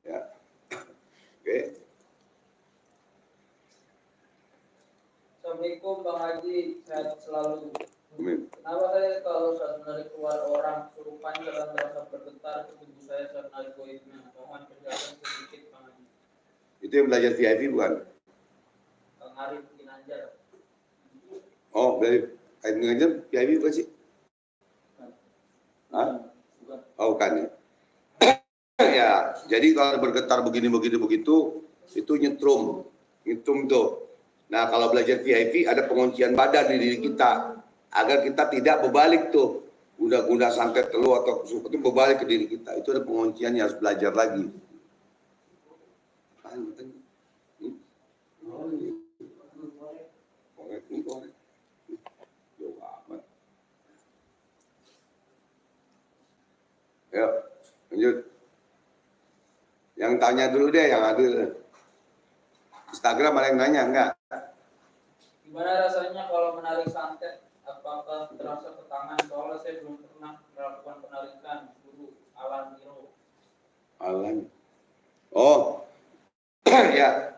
Ya. Oke. Assalamualaikum Bang Haji, sehat selalu. Amin. Kenapa saya kalau saat menarik keluar orang surupan jalan terasa bergetar ke tubuh saya saat menarik goibnya? Mohon penjelasan sedikit Bang Haji. Itu yang belajar VIP bukan? Bang Arif Ginanjar. Oh, dari Ginanjar VIP bukan sih? Hah? Bukan. Oh, bukan ya. Ya, jadi kalau bergetar begini begitu itu nyetrum tuh. Nah, kalau belajar VIP ada penguncian badan di diri kita agar kita tidak berbalik tuh guna santet telu atau itu berbalik ke diri kita. Itu ada penguncian yang harus belajar lagi. Yuk, lanjut. Yang tanya dulu deh, yang hadir. Instagram ada yang nanya enggak? Gimana rasanya kalau menarik santet? Apakah terasa ke tangan? Soalnya saya belum pernah melakukan penarikan guru Alan Hero. Alan. Oh, ya.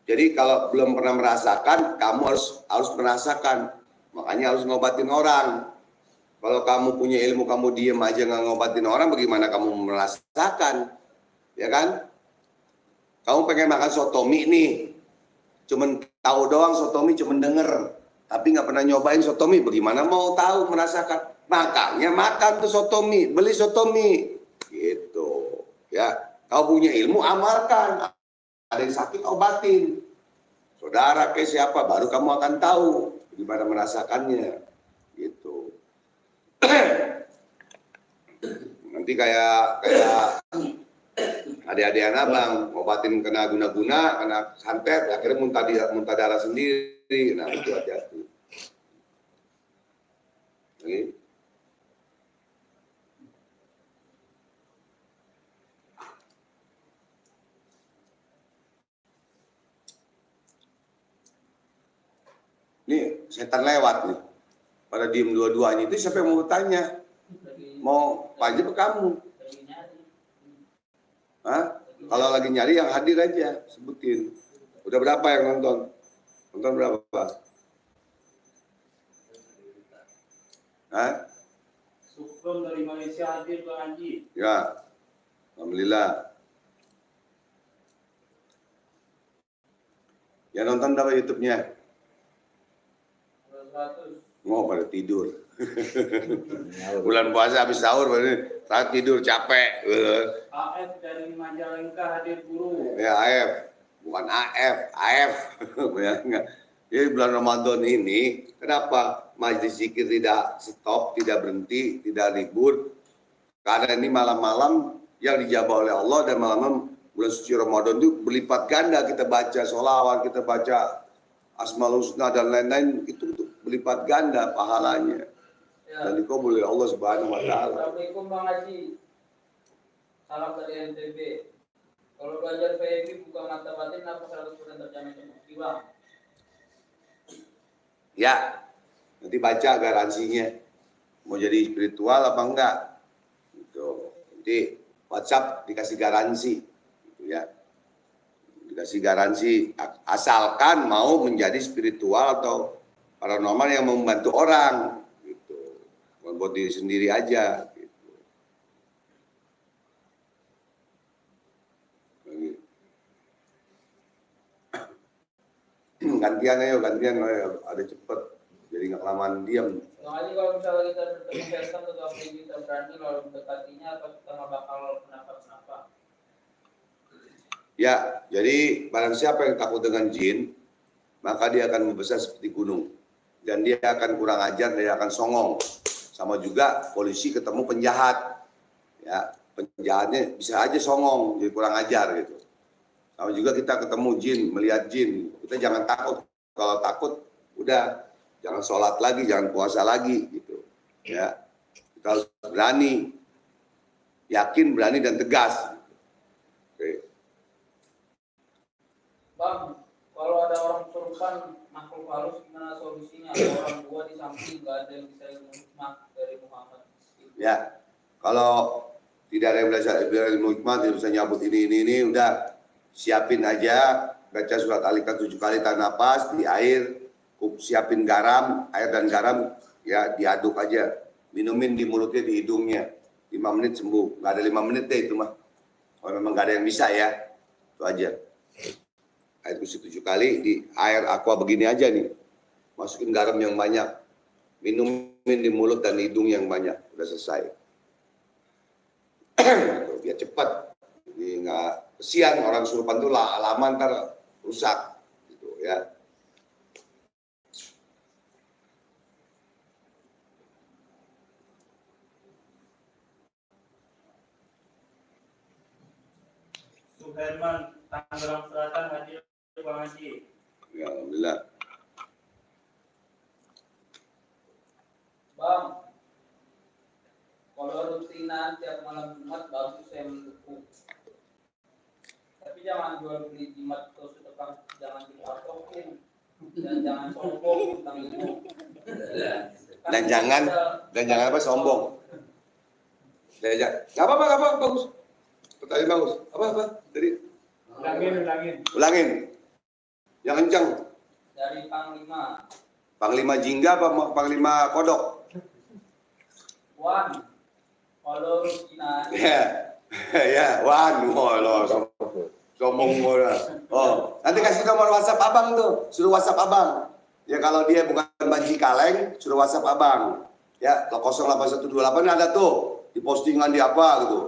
Jadi kalau belum pernah merasakan, kamu harus merasakan. Makanya harus ngobatin orang. Kalau kamu punya ilmu, kamu diem aja nggak ngobatin orang, bagaimana kamu merasakan? Ya kan? Kamu pengen makan sotomi nih, cuman tahu doang sotomi, cuman denger, tapi nggak pernah nyobain sotomi, bagaimana mau tahu merasakan? Makanya makan tuh sotomi, beli sotomi, gitu. Ya, kau punya ilmu amalkan. Ada yang sakit obatin. Saudara kayak siapa, baru kamu akan tahu gimana merasakannya, gitu. Nanti kayak adik-adik abang obatin kena guna-guna, kena santet, akhirnya muntah darah sendiri. Nah, itu hati-hati. Oke. Nih, setan lewat nih. Pada diem dua-duanya itu siapa yang mau bertanya? Mau Pak Haji apa kamu? Hah? Kalau lagi nyari yang hadir aja, sebutin. Udah berapa yang nonton? Nonton berapa? Hah? Sukron dari Malaysia hadir Bang Haji. Ya, alhamdulillah. Ya nonton berapa YouTube-nya? 100. Mau pada tidur. Bulan puasa habis sahur baru saat tidur capek. AF dari Majalengka hadir guru. Ya AF, bukan AF, AF. Ya, enggak. Jadi bulan Ramadan ini kenapa majelis zikir tidak stop, tidak berhenti, tidak libur? Karena ini malam-malam yang dijabah oleh Allah, dan malam-malam bulan suci Ramadan itu berlipat ganda, kita baca sholawat, kita baca Asmaul Husna dan lain-lain, itu berlipat ganda pahalanya. Ya. Dan dikabul oleh Allah Subhanahu wa taala. Assalamualaikum Bang Haji. Salam dari NTB. Kalau belajar VIP buka mata batin apa 100% terjamin terbukti Bang? Ya, nanti baca garansinya. Mau jadi spiritual apa enggak? Gitu. Nanti WhatsApp dikasih garansi. Gitu ya. Dikasih garansi asalkan mau menjadi spiritual atau paranormal yang membantu orang gitu. Bukan buat diri sendiri aja gitu. Gantian ayo, ada cepet. Jadi nggak kelamaan diam. Bang Haji, kalau misalnya kita bertemu setan atau apa yang kita berani lalu mendekatinya atau kita nggak bakal kenapa-kenapa? Ya, jadi barang siapa yang takut dengan jin, maka dia akan membesar seperti gunung. Dan dia akan kurang ajar, dia akan songong. Sama juga polisi ketemu penjahat. Ya, penjahatnya bisa aja songong, jadi kurang ajar gitu. Sama juga kita ketemu jin, melihat jin. Kita jangan takut. Kalau takut, udah jangan sholat lagi, jangan puasa lagi gitu. Ya, kita harus berani, yakin, berani dan tegas. Oke. Bang, kalau ada orang kesurupan makhluk halus gimana solusinya? Ada orang tua di samping nggak ada yang bisa ilmu hikmah dari Muhammad. Ya, kalau tidak ada yang belajar ilmu hikmah, tidak bisa nyabut ini, udah siapin aja, baca surat Al-Ikhlas 7 kali, tahan napas di air, siapin garam, air dan garam, ya diaduk aja, minumin di mulutnya, di hidungnya, 5 menit sembuh, nggak ada 5 menit deh itu mah, kalau memang nggak ada yang bisa ya, itu aja. Air kursi 7 kali di air aqua begini aja nih, masukin garam yang banyak, minumin di mulut dan hidung yang banyak, udah selesai. Biar cepat, jadi nggak kesian orang kesurupan tuh lama ntar rusak, gitu ya. Suherman Tangerang Selatan hadir Bang Haji. Ya, alhamdulillah. Bang, kalau rutinan tiap malam Jumat bagus saya mendukung. Tapi jangan jual beli jimat atau sedekah, jangan dipatokin dan jangan sombong tentang itu. Dan jangan apa sombong. Nggak apa-apa, bagus. Pertanyaan bagus. Apa? Jadi ulangin. Yang kencang. Dari Panglima. Panglima jingga apa Panglima kodok? Wan, kalau rutinan. Ya, sombong mula. Oh, nanti kasih nomor WhatsApp abang tuh, suruh WhatsApp abang. Ya kalau dia bukan banci kaleng, suruh WhatsApp abang. Ya, 08128 ada tuh di postingan di apa gitu.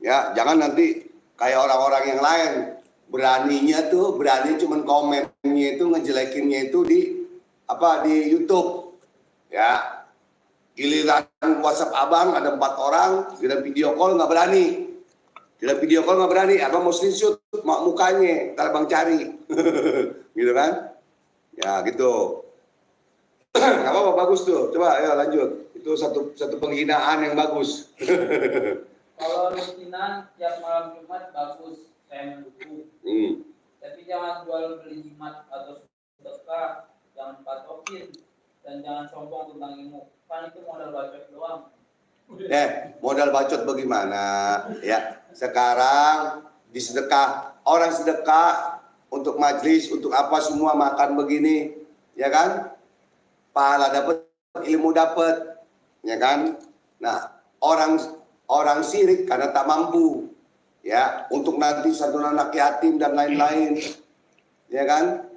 Ya, jangan nanti kayak orang-orang yang lain berani cuman komennya itu ngejelekinnya itu di YouTube. Ya. Giliran WhatsApp abang ada 4 orang, giliran video call nggak berani. Abang mau screenshot mukanya, ntar abang cari. Gitu kan? Ya gitu. Nggak apa-apa, bagus tuh. Coba ya lanjut. Itu satu penghinaan yang bagus. Kalau rutinan tiap malam Jumat bagus, saya mendukung. Tapi jangan jual beli jimat atau sedekah, jangan patokin dan jangan sombong tentang ilmu. Kan itu modal bacot doang. Modal bacot bagaimana? Ya, sekarang di sedekah, orang sedekah untuk majelis, untuk apa semua makan begini, ya kan? Pahala dapat, ilmu dapat. ya kan? Nah, orang syirik karena tak mampu, ya, untuk nanti satu anak yatim dan lain-lain, ya kan?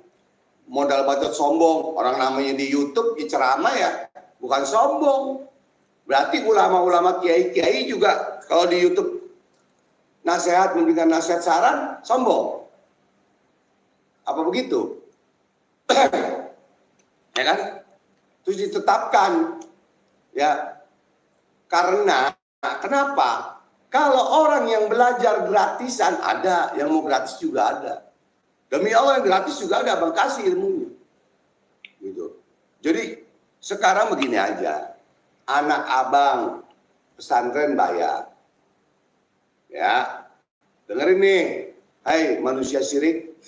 Modal bacot sombong, orang namanya di YouTube ceramah ya, bukan sombong. Berarti ulama-ulama kiai-kiai juga kalau di YouTube nasihat, memberikan nasihat saran, sombong. Apa begitu? Ya kan? Terus ditetapkan, ya, karena kenapa? Kalau orang yang belajar gratisan ada, yang mau gratis juga ada. Demi Allah yang gratis juga ada, abang kasih ilmunya. Gitu. Jadi sekarang begini aja, anak abang pesantren bayar, ya, dengerin nih, hai manusia syirik,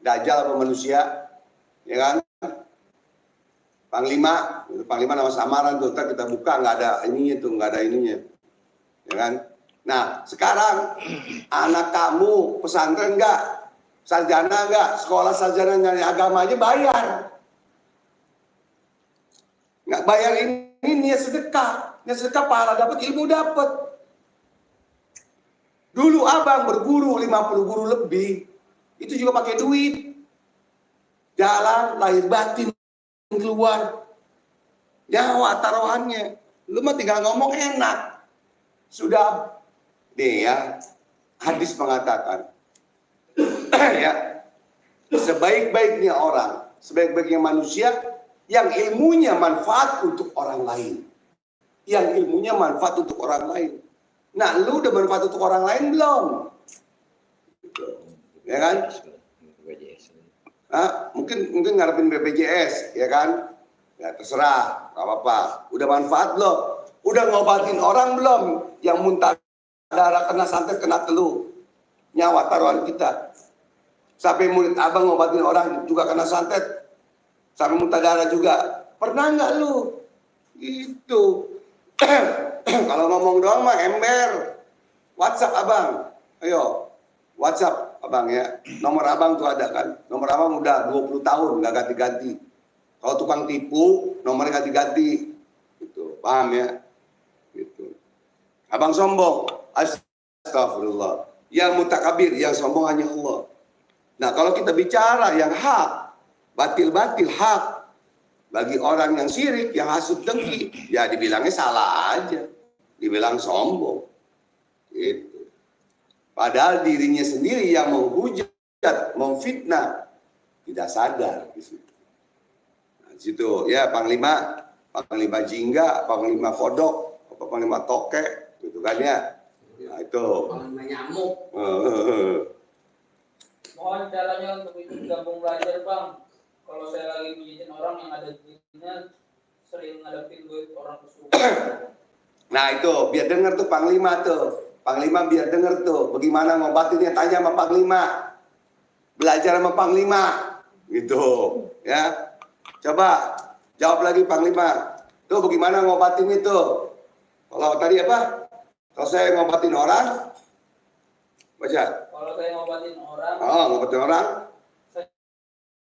dajjal apa manusia, ya kan? Panglima nama samaran tuh, kita buka nggak ada ininya tuh, nggak ada ininya, ya kan? Nah sekarang anak kamu pesantren nggak, sarjana nggak, sekolah sarjana agama aja bayar, nggak bayar ini niat sedekah pahala dapat, ilmu dapat. Dulu abang berguru 50 guru lebih, itu juga pakai duit, jalan lahir batin keluar, nyawa taruhannya. Lu mah tinggal ngomong enak. Sudah deh ya, hadis mengatakan ya, sebaik-baiknya orang, sebaik-baiknya manusia yang ilmunya manfaat untuk orang lain. Yang ilmunya manfaat untuk orang lain. Nah, lu udah manfaat untuk orang lain belum? Ya kan? Mungkin ngarepin BPJS, ya kan? Ya terserah, nggak apa-apa. Udah manfaat belum? Udah ngobatin orang belum? Yang muntah darah, kena santet, kena teluh, nyawa taruhan kita. Sampai murid abang ngobatin orang juga kena santet, sampai muntah darah juga. Pernah nggak lu? Gitu. Kalau ngomong doang mah ember. WhatsApp abang, ayo WhatsApp abang ya. Nomor abang tuh ada kan? Nomor abang udah 20 tahun nggak ganti-ganti. Kalau tukang tipu, nomornya ganti-ganti. Gitu, paham ya? Gitu. Abang sombong, astagfirullah. Yang mutakabir, yang sombong hanya Allah. Nah kalau kita bicara yang hak, batil-batil hak, bagi orang yang syirik, yang hasud dengki, ya dibilangnya salah aja. Dibilang sombong. Gitu. Padahal dirinya sendiri yang menghujat, memfitnah, tidak sadar di situ. Nah, situ ya Panglima jingga, Panglima kodok, Panglima tokek, gitu kan ya. Nah itu. Panglima nyamuk. Mohon caranya untuk ikut gabung belajar bang. Kalau saya lagi pijitin orang yang ada jinnya, sering ngadepin gue orang kesurupan. Nah itu biar denger tuh Panglima tuh. Panglima biar denger tuh, bagaimana ngobatinnya, tanya sama Panglima, belajar sama Panglima, gitu, ya. Coba jawab lagi Panglima, tuh bagaimana ngobatin itu? Kalau tadi apa? Kalau saya ngobatin orang, baca. Kalau saya ngobatin orang, ngobatin orang, saya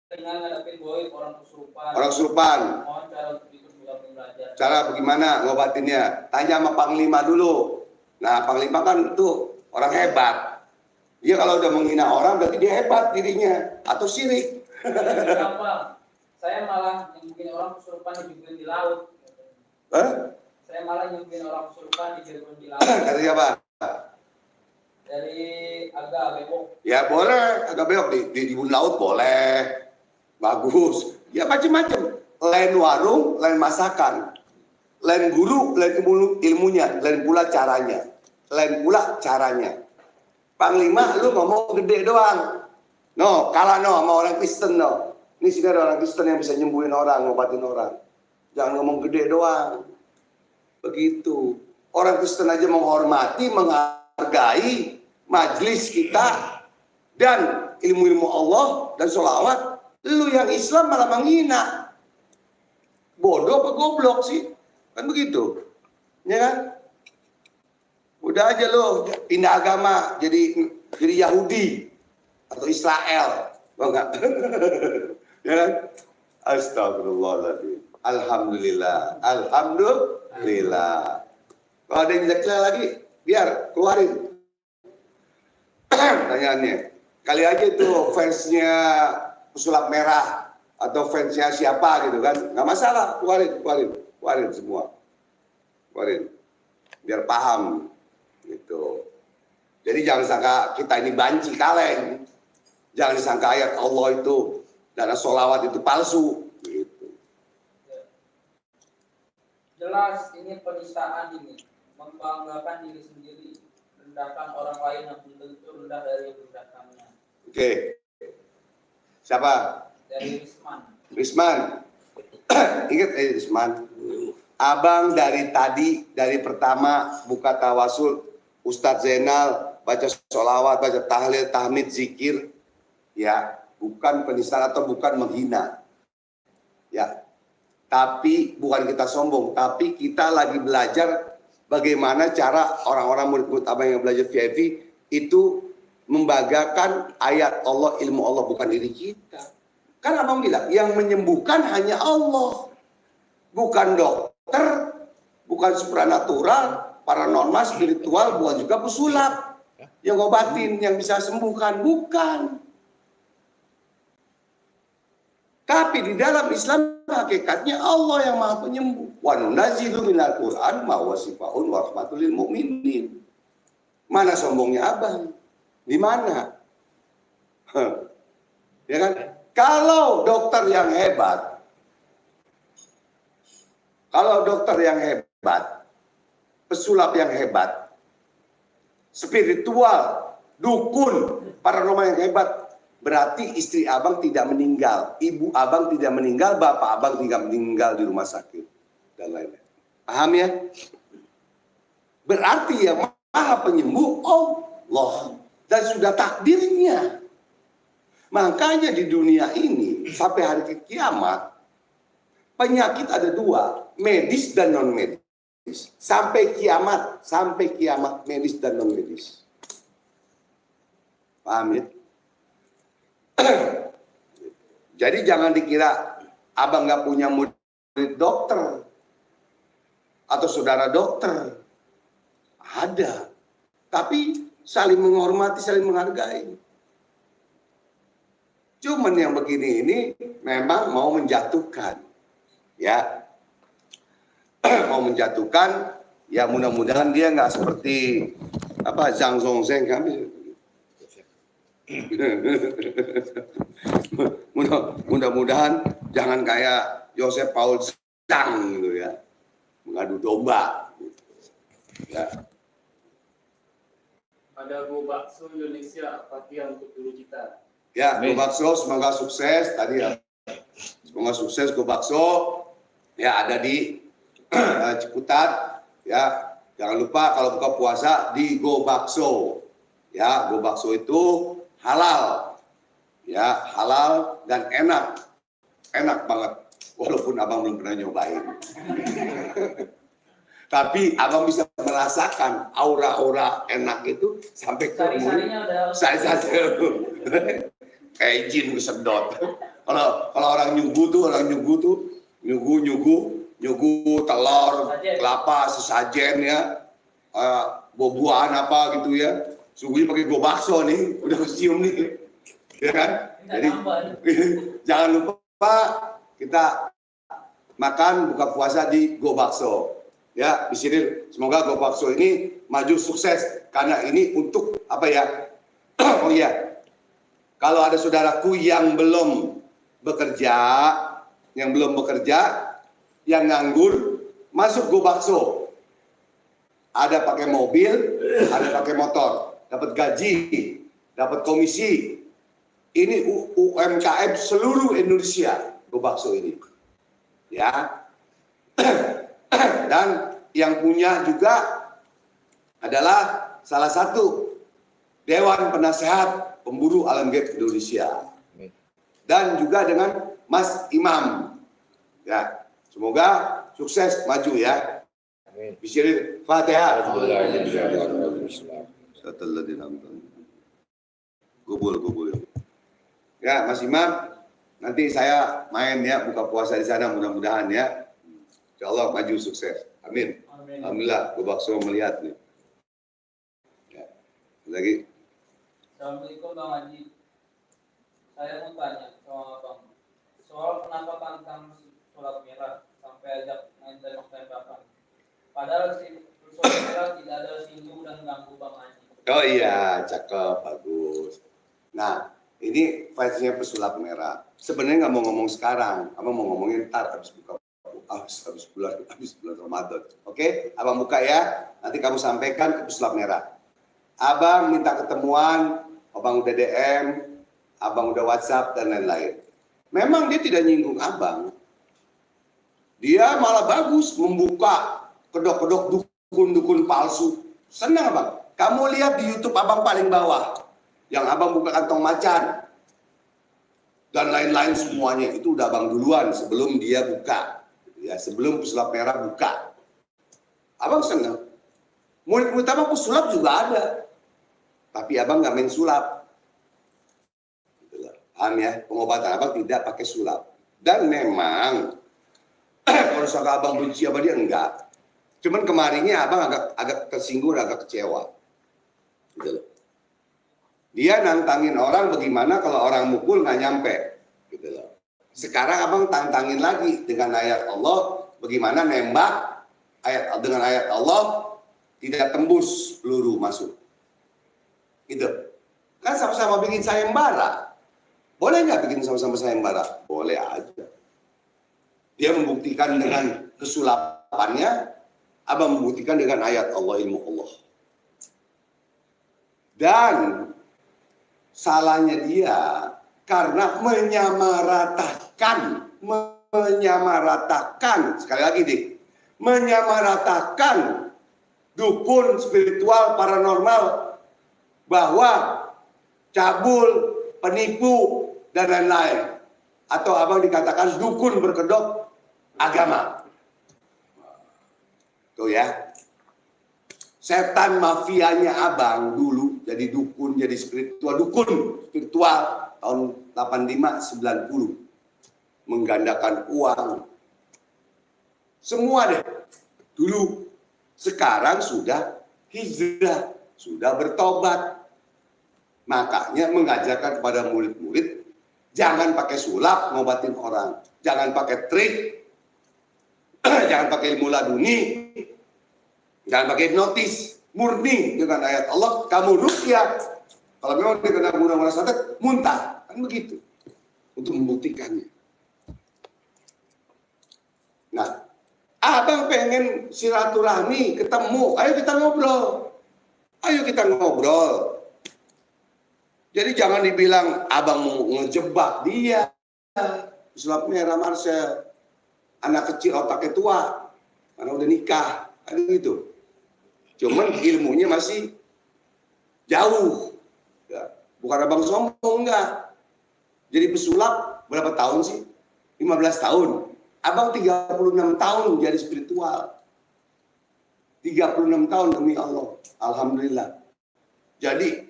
dengan ngadepin gue orang kesurupan. Orang kesurupan. Mohon cara untuk ikut gabung belajar. Cara bagaimana ngobatinnya? Tanya sama Panglima dulu. Nah, Panglima kan tuh orang hebat. Dia kalau udah menghina orang berarti dia hebat dirinya atau syirik. Kenapa? Saya malah nyembuhin orang kesurupan dijeguin di laut. Saya malah nyembuhin orang kesurupan dijeguin di laut. Kata siapa? Dari agak bebok. Ya boleh, agak bewok di bun laut boleh. Bagus. Ya macam-macam. Lain warung, lain masakan. Lain guru, lain ilmunya, lain pula caranya. Panglima lu ngomong gede doang. No, kalah no sama orang Kristen no. Ini sini ada orang Kristen yang bisa nyembuhin orang, ngobatin orang. Jangan ngomong gede doang. Begitu. Orang Kristen aja menghormati, menghargai majelis kita dan ilmu-ilmu Allah dan sholawat. Lu yang Islam malah menghina. Bodoh apa goblok sih? Kan begitu, ya kan? Udah aja lo pindah agama jadi Yahudi atau Israel, enggak? Ya kan? Astagfirullahaladzim. Alhamdulillah. Alhamdulillah. Kalau ada yang tidak jelas lagi, biar keluarin. Pertanyaannya. Kali aja itu fansnya pesulap merah atau fansnya siapa gitu kan. Nggak masalah, keluarin semua. Keluarin. Biar paham gitu. Jadi jangan sangka kita ini banci kaleng. Jangan disangka ayat Allah itu dan sholawat itu palsu. Gitu. Jelas ini penistaan ini, membanggakan diri sendiri, rendahkan orang lain yang belum tentu rendah dari yang merendahkannya. Oke. Siapa? Dari Risman. Risman. Ingat Risman. Abang dari tadi, dari pertama buka tawasul, Ustadz Zainal baca sholawat, baca tahlil, tahmid, zikir, ya bukan penistaan atau bukan menghina, ya. Tapi bukan kita sombong, tapi kita lagi belajar bagaimana cara orang-orang murid-murid abang yang belajar VIP itu membanggakan ayat Allah, ilmu Allah, bukan diri kita. Kan abang bilang yang menyembuhkan hanya Allah, bukan dokter, bukan supranatural, paranormal, spiritual, bukan juga pesulap yang ngobatin, yang bisa sembuhkan, bukan. Tapi di dalam Islam hakikatnya Allah yang Maha Penyembuh. Wa nunazzilu minal Qur'an ma huwa shifaa'un wa rahmatul lil mu'minin. Mana sombongnya abang? Di mana? Ya kan? Kalau dokter yang hebat, pesulap yang hebat, spiritual, dukun, paranormal yang hebat, berarti istri abang tidak meninggal, ibu abang tidak meninggal, bapak abang tidak meninggal di rumah sakit, dan lain-lain. Paham ya? Berarti yang Maha Penyembuh Allah, dan sudah takdirnya. Makanya di dunia ini sampai hari kiamat penyakit ada dua, medis dan non medis. Sampai kiamat medis dan non medis. Paham ya? Jadi jangan dikira abang nggak punya murid dokter atau saudara dokter. Ada, tapi saling menghormati, saling menghargai. Cuman yang begini ini memang mau menjatuhkan, ya, mau menjatuhkan. Ya mudah-mudahan dia nggak seperti apa Zhang Zhongzheng kami. Mudah-mudahan jangan kayak Joseph Paul Zhang gitu ya, mengadu domba. Ya. Ada Go Bakso Indonesia, Fatihah untuk guru kita. Ya, Go Bakso semoga sukses tadi ya. Semoga sukses Go Bakso. Ya ada di Ciputat. Ya, jangan lupa kalau buka puasa di Go Bakso. Ya, Go Bakso itu halal, ya halal dan enak banget. Walaupun abang belum pernah nyobain, tapi abang bisa merasakan aura-aura enak itu sampai ke mulut. Sari-sarinya kayak jin kesedot. Kalau orang nyugu tuh nyugu telur, kelapa, sesajen ya, buah-buahan apa gitu ya. Sungguhnya pakai Go Bakso nih, udah kecium nih, ya kan? Jadi jangan lupa kita makan buka puasa di Go Bakso. Ya, di sini semoga Go Bakso ini maju sukses karena ini untuk apa ya? Oh iya, kalau ada saudaraku yang belum bekerja, yang nganggur, masuk Go Bakso. Ada pakai mobil, ada pakai motor. Dapat gaji, dapat komisi. Ini UMKM seluruh Indonesia, Go Bakso ini. Ya. Dan yang punya juga adalah salah satu Dewan Penasehat Pemburu Alam Gaib Indonesia. Dan juga dengan Mas Imam. Ya. Semoga sukses maju ya. Bismillah. Fatihah. Gubul. Ya, Mas Imam, Nanti saya main ya, buka puasa di sana mudah-mudahan ya. Insya Allah maju sukses. Amin. Amin. Alhamdulillah, Gue Bakso melihat nih. Ya. Lagi. Assalamualaikum Bang Haji. Saya mau tanya sama Bang. Soal kenapa tantang sulap merah sampai ajak main tembak-tembakan. Padahal si sulap merah tidak ada singgung dan ganggu Bang Haji. Oh iya, cakep, bagus. Nah, ini versinya pesulap merah. Sebenarnya nggak mau ngomong sekarang, abang mau ngomongin ntar habis bulan Ramadan. Oke, abang buka ya. Nanti kamu sampaikan ke pesulap merah. Abang minta ketemuan, abang udah DM, abang udah WhatsApp dan lain-lain. Memang dia tidak nyinggung abang. Dia malah bagus membuka kedok-kedok dukun-dukun palsu. Senang abang. Kamu lihat di YouTube abang paling bawah, yang abang buka kantong macan dan lain-lain semuanya itu udah abang duluan sebelum dia buka, ya sebelum pesulap merah buka. Abang senang. Murid-murid abang pesulap juga ada, tapi abang nggak main sulap. Paham ya? Pengobatan abang tidak pakai sulap. Dan memang kalau misalkan abang benci sama dia enggak. Cuman kemarinnya abang agak tersinggung, agak kecewa. Gitu loh. Dia nantangin orang bagaimana kalau orang mukul nggak nyampe. Gitu loh. Sekarang abang tantangin lagi dengan ayat Allah, bagaimana nembak dengan ayat Allah tidak tembus peluru masuk. Gitu. Kan sama-sama bikin sayembara. Boleh nggak bikin sama-sama sayembara? Boleh aja. Dia membuktikan dengan kesulapannya, abang membuktikan dengan ayat Allah, ilmu Allah. Dan salahnya dia karena menyamaratakan, sekali lagi deh, menyamaratakan dukun spiritual paranormal bahwa cabul, penipu, dan lain-lain. Atau abang dikatakan dukun berkedok agama. Tuh ya. Setan mafianya abang dulu jadi dukun, jadi dukun spiritual tahun 85-90. Menggandakan uang. Semua deh. Dulu. Sekarang sudah hijrah. Sudah bertobat. Makanya mengajarkan kepada murid-murid, jangan pakai sulap ngobatin orang. Jangan pakai trik. Jangan pakai ilmu laduni. Jangan pakai hipnotis, murni dengan ayat Allah, kamu ruqyah. Kalau memang dia kena guna santet, muntah. Kan begitu. Untuk membuktikannya. Nah, abang pengen silaturahmi, ketemu, ayo kita ngobrol. Ayo kita ngobrol. Jadi jangan dibilang abang mau ngejebak dia. Sulap merah Marcel. Anak kecil otaknya tua. Karena udah nikah. Kan gitu. Cuman ilmunya masih jauh. Ya. Bukan abang sombong, enggak. Jadi pesulap berapa tahun sih? 15 tahun. Abang 36 tahun jadi spiritual. 36 tahun demi Allah. Alhamdulillah. Jadi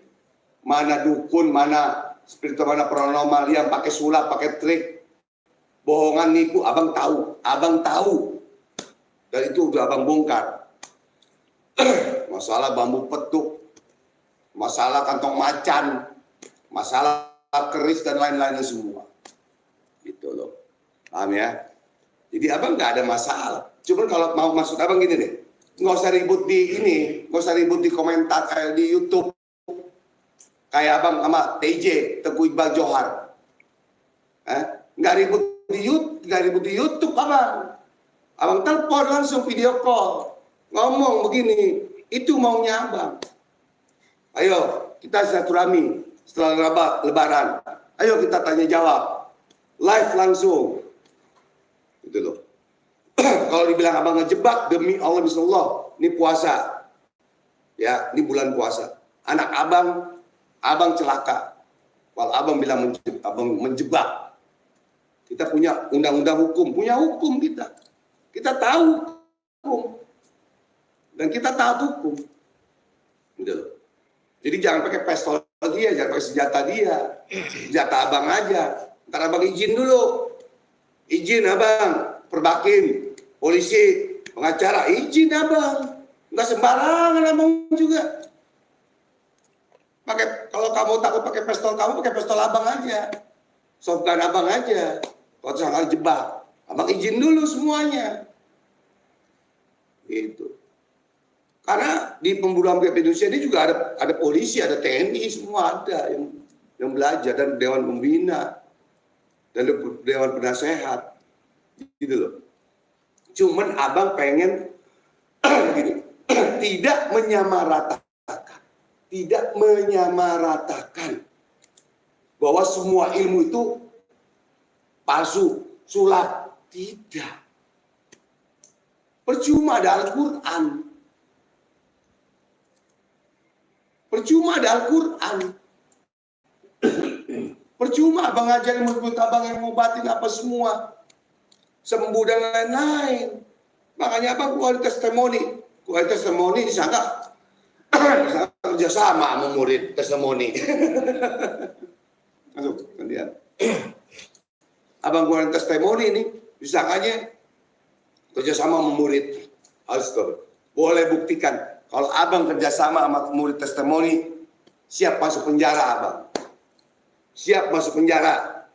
mana dukun, mana spiritual, mana paranormal yang pakai sulap, pakai trik, bohongan, nipu, abang tahu. Abang tahu. Dan itu udah abang bongkar. Masalah bambu petuk, masalah kantong macan, masalah keris dan lain-lainnya semua. Gitu loh. Paham ya? Jadi abang nggak ada masalah. Cuman kalau mau maksud abang gini nih, nggak usah ribut di ini, nggak usah ribut di komentar kayak di YouTube. Kayak abang sama TJ, Teguh Iqbal Johar. Nggak ribut di YouTube abang. Abang telepon langsung video call. Ngomong begini, itu maunya abang. Ayo, kita silaturahmi setelah lebaran. Ayo kita tanya jawab. Live langsung. Gitu loh. Kalau dibilang abang ngejebak, demi Allah, bismillah, ini puasa. Ya, ini bulan puasa. Anak abang celaka. Kalau abang bilang abang menjebak. Kita punya undang-undang hukum, punya hukum kita. Kita tahu hukum. Dan kita taat hukum. Gitu loh. Jadi jangan pakai pistol dia, jangan pakai senjata dia. Senjata abang aja. Ntar abang izin dulu. Izin abang, perbakin, polisi, pengacara, izin abang. Nggak sembarangan abang juga. Kalau kamu takut pakai pistol kamu, pakai pistol abang aja. Softgun abang aja. Kalau salah jebak, abang izin dulu semuanya. Gitu. Karena di pembunuhan di Indonesia ini juga ada polisi, ada TNI, semua ada yang belajar, dan Dewan Pembina dan Dewan Penasehat, gitu loh. Cuman abang pengen gini, tidak menyamaratakan bahwa semua ilmu itu palsu, sulap, tidak. Percuma ada Al-Quran. Percuma ada Al-Quran. Percuma abang ngajarin murid abang yang ngobatin apa semua. Sembuh dan lain-lain. Makanya abang keluar testimoni. Keluar testimoni disangka kerjasama sama murid testimoni. Masuk, kemudian. Abang keluar testimoni ini disangkanya kerjasama sama murid. Astaga. Boleh buktikan. Kalau abang kerjasama sama murid testimoni, siap masuk penjara abang. Siap masuk penjara.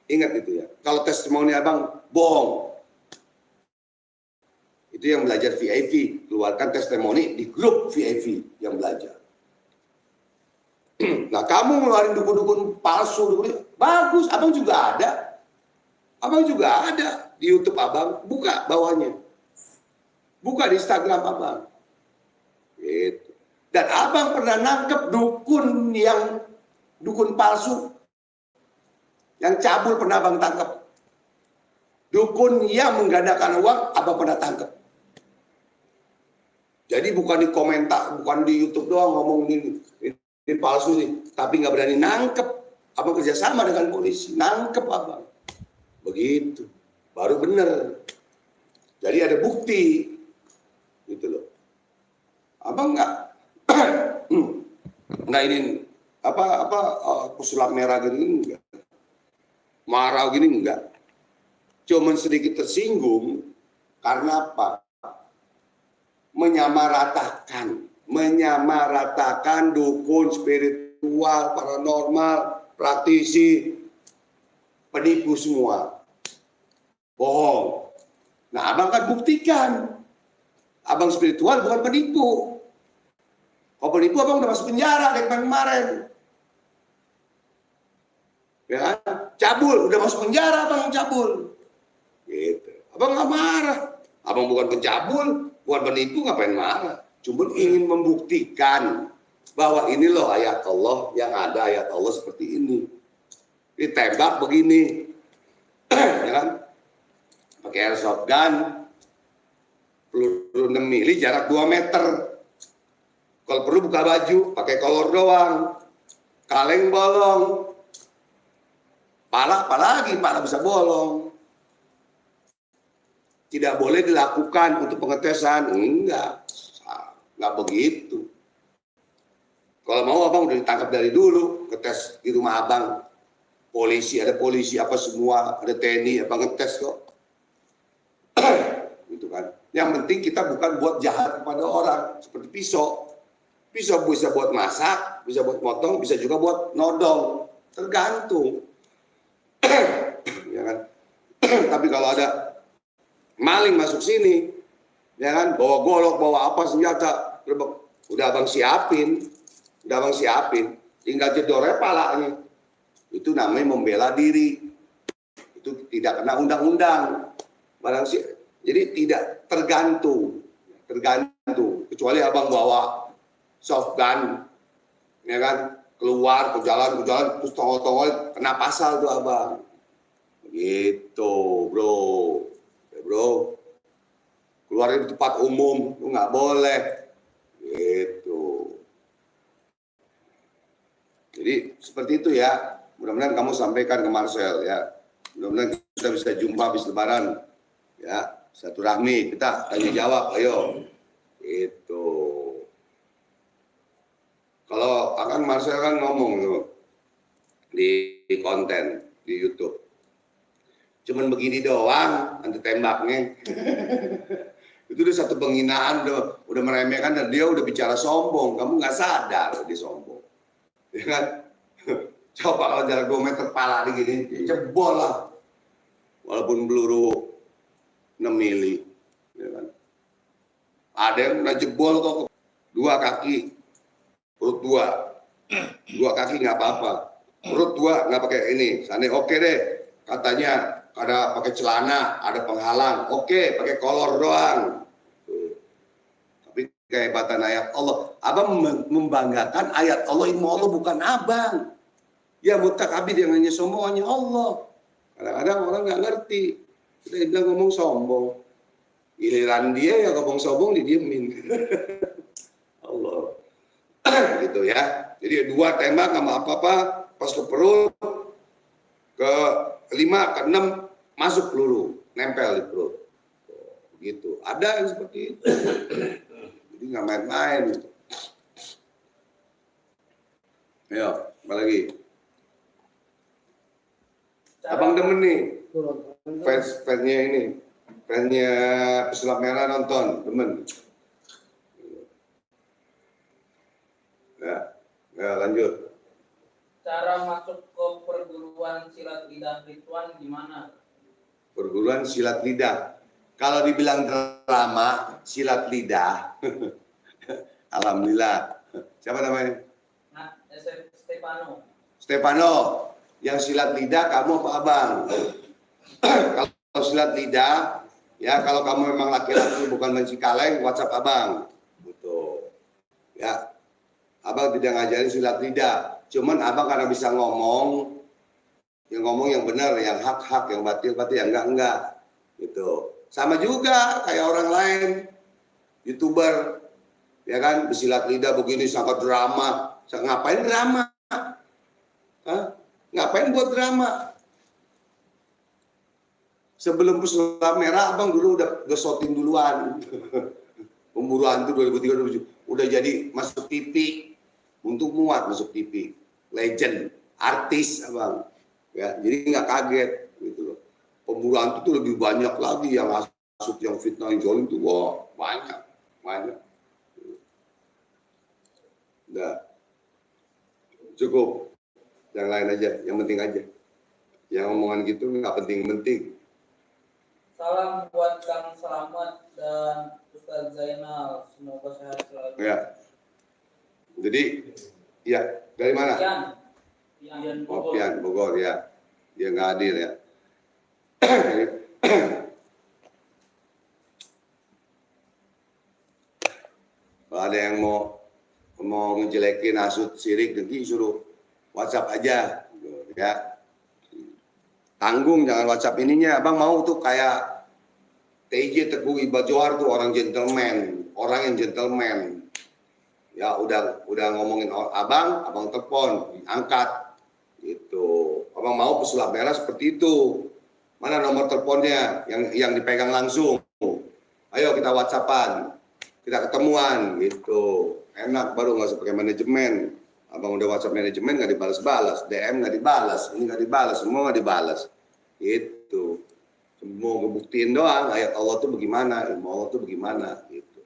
Ingat itu ya. Kalau testimoni abang bohong. Itu yang belajar VIP. Keluarkan testimoni di grup VIP yang belajar. Nah kamu ngeluarin dukun-dukun palsu. Bagus, abang juga ada. Abang juga ada. Di YouTube abang, buka bawahnya. Buka di Instagram abang. Gitu. Dan abang pernah nangkep dukun palsu. Yang cabul pernah abang tangkap. Dukun yang menggandakan uang, abang pernah tangkap. Jadi bukan di komentar, bukan di YouTube doang ngomong ini palsu nih. Tapi nggak berani nangkep. Abang kerjasama dengan polisi, nangkep abang. Begitu. Baru bener. Jadi ada bukti. Gitu loh. Abang nggak ini pesulap merah gini enggak. Marah gini enggak. Cuman sedikit tersinggung karena apa? Menyamaratakan dukun spiritual, paranormal, praktisi, penipu semua. Bohong. Nah, abang kan buktikan. Abang spiritual bukan penipu. Kalau penipu abang udah masuk penjara dari kemarin. Ya kan? Cabul, udah masuk penjara abang cabul. Gitu. Abang nggak marah. Abang bukan pencabul, bukan penipu, ngapain marah. Cuma ingin membuktikan bahwa ini loh ayat Allah, yang ada ayat Allah seperti ini. Ditembak begini. Ya kan? Pakai airsoft gun, peluru 6 mili jarak 2 meter. Kalau perlu buka baju, pakai kolor doang. Kaleng bolong. Pala bisa bolong. Tidak boleh dilakukan untuk pengetesan. Enggak begitu. Kalau mau abang udah ditangkap dari dulu, ngetes di rumah abang. Ada polisi apa semua, ada TNI, abang ngetes kok. Gitu kan. Yang penting kita bukan buat jahat kepada orang, seperti pisau. Pisau bisa buat masak, bisa buat potong, bisa juga buat nodong. Tergantung. Ya kan? Tapi kalau ada maling masuk sini, ya kan, bawa golok, bawa apa senjata, udah abang siapin, tinggal jedornya palanya. Itu namanya membela diri. Itu tidak kena undang-undang. Jadi tidak tergantung, kecuali abang bawa soft gun, ya kan, keluar ke jalan, terus tongol-tongol, kena pasal tuh abang. Gitu, bro. Ya, bro. Keluar di tempat umum, lu nggak boleh. Gitu. Jadi seperti itu ya. Mudah-mudahan kamu sampaikan ke Marcel ya. Mudah-mudahan kita bisa jumpa habis lebaran. Ya, satu rahmi, kita tanya jawab, ayo. Itu. Kalau akan Marcel kan ngomong tuh di konten, di YouTube. Cuman begini doang, nanti tembaknya. Itu udah satu penghinaan, udah meremehkan, dan dia udah bicara sombong. Kamu nggak sadar dia sombong, ya kan? Coba kalau jarak 2 meter pala digini, jebol lah. Walaupun peluru 6 mili, ya kan? Ada yang udah jebol kok, 2 kaki, perut 2 kaki nggak apa-apa, perut 2 nggak pakai ini. Sana oke deh, katanya ada pakai celana, ada penghalang, oke, pakai kolor doang. Tapi kehebatan ayat Allah, abang membanggakan ayat Allah, ilmu Allah bukan abang. Ya mutakabir yang hanya sombong hanya Allah. Kadang-kadang orang nggak ngerti, kita bilang ngomong sombong, giliran dia ya ngomong sombong didiemin. Allah. Gitu ya. Jadi 2 tembak nggak apa-apa, pas ke perut, ke 5, ke 6 masuk peluru, nempel di perut. Gitu. Ada yang seperti itu. Jadi nggak main-main. Ayo, apa lagi? Abang demen nih, fansnya ini, fansnya pesulap merah nonton, demen. Ya, lanjut. Cara masuk ke perguruan silat lidah Ridwan gimana? Perguruan silat lidah. Kalau dibilang drama, silat lidah. Alhamdulillah. Siapa namanya? Nah, Stefano. Stefano. Yang silat lidah kamu apa abang? Kalau silat lidah, ya kalau kamu memang laki-laki bukan mencikaleng, WhatsApp abang. Betul. Ya, abang tidak ngajarin silat lidah. Cuman abang karena bisa ngomong yang benar, yang hak-hak, yang batil-batil, yang enggak. Gitu. Sama juga kayak orang lain, YouTuber, ya kan, bersilat lidah begini sangat drama. Ngapain drama? Hah? Ngapain buat drama? Sebelum pesulap merah, abang dulu udah shooting duluan. Pemburu hantu 2003-2007. Udah jadi masuk TV. Untuk muat masuk TV. Legend. Artis abang. Ya, jadi nggak kaget. Gitu loh. Pemburu hantu tuh lebih banyak lagi yang hasut, yang fitnah, yang jolim tuh. Wah, banyak. Udah. Cukup. Yang lain aja, yang penting aja. Yang omongan gitu nggak penting-penting. Salam buat Kang Selamat dan Ustaz Zainal. Semoga sehat selalu. Ya. Jadi, ya dari mana? Pian. Oh, Pian, Bogor ya. Dia nggak hadir ya. Kalau ada yang mau ngejelekin, hasut, sirik, nanti suruh WhatsApp aja, ya. Tanggung, jangan WhatsApp ininya. Abang mau tuh kayak TJ Teguh Iba Johar tuh orang gentleman, orang yang gentleman. Ya udah ngomongin abang telepon, angkat, gitu. Abang mau pesulap merah seperti itu. Mana nomor teleponnya yang dipegang langsung? Ayo kita WhatsAppan, kita ketemuan, gitu. Enak, baru nggak usah pakai manajemen. Abang udah WhatsApp manajemen nggak dibalas-balas, DM nggak dibalas, ini nggak dibalas, semua nggak dibalas. Itu mau ngebuktiin doang ayat Allah tuh bagaimana, ilmu Allah tuh bagaimana, gitu.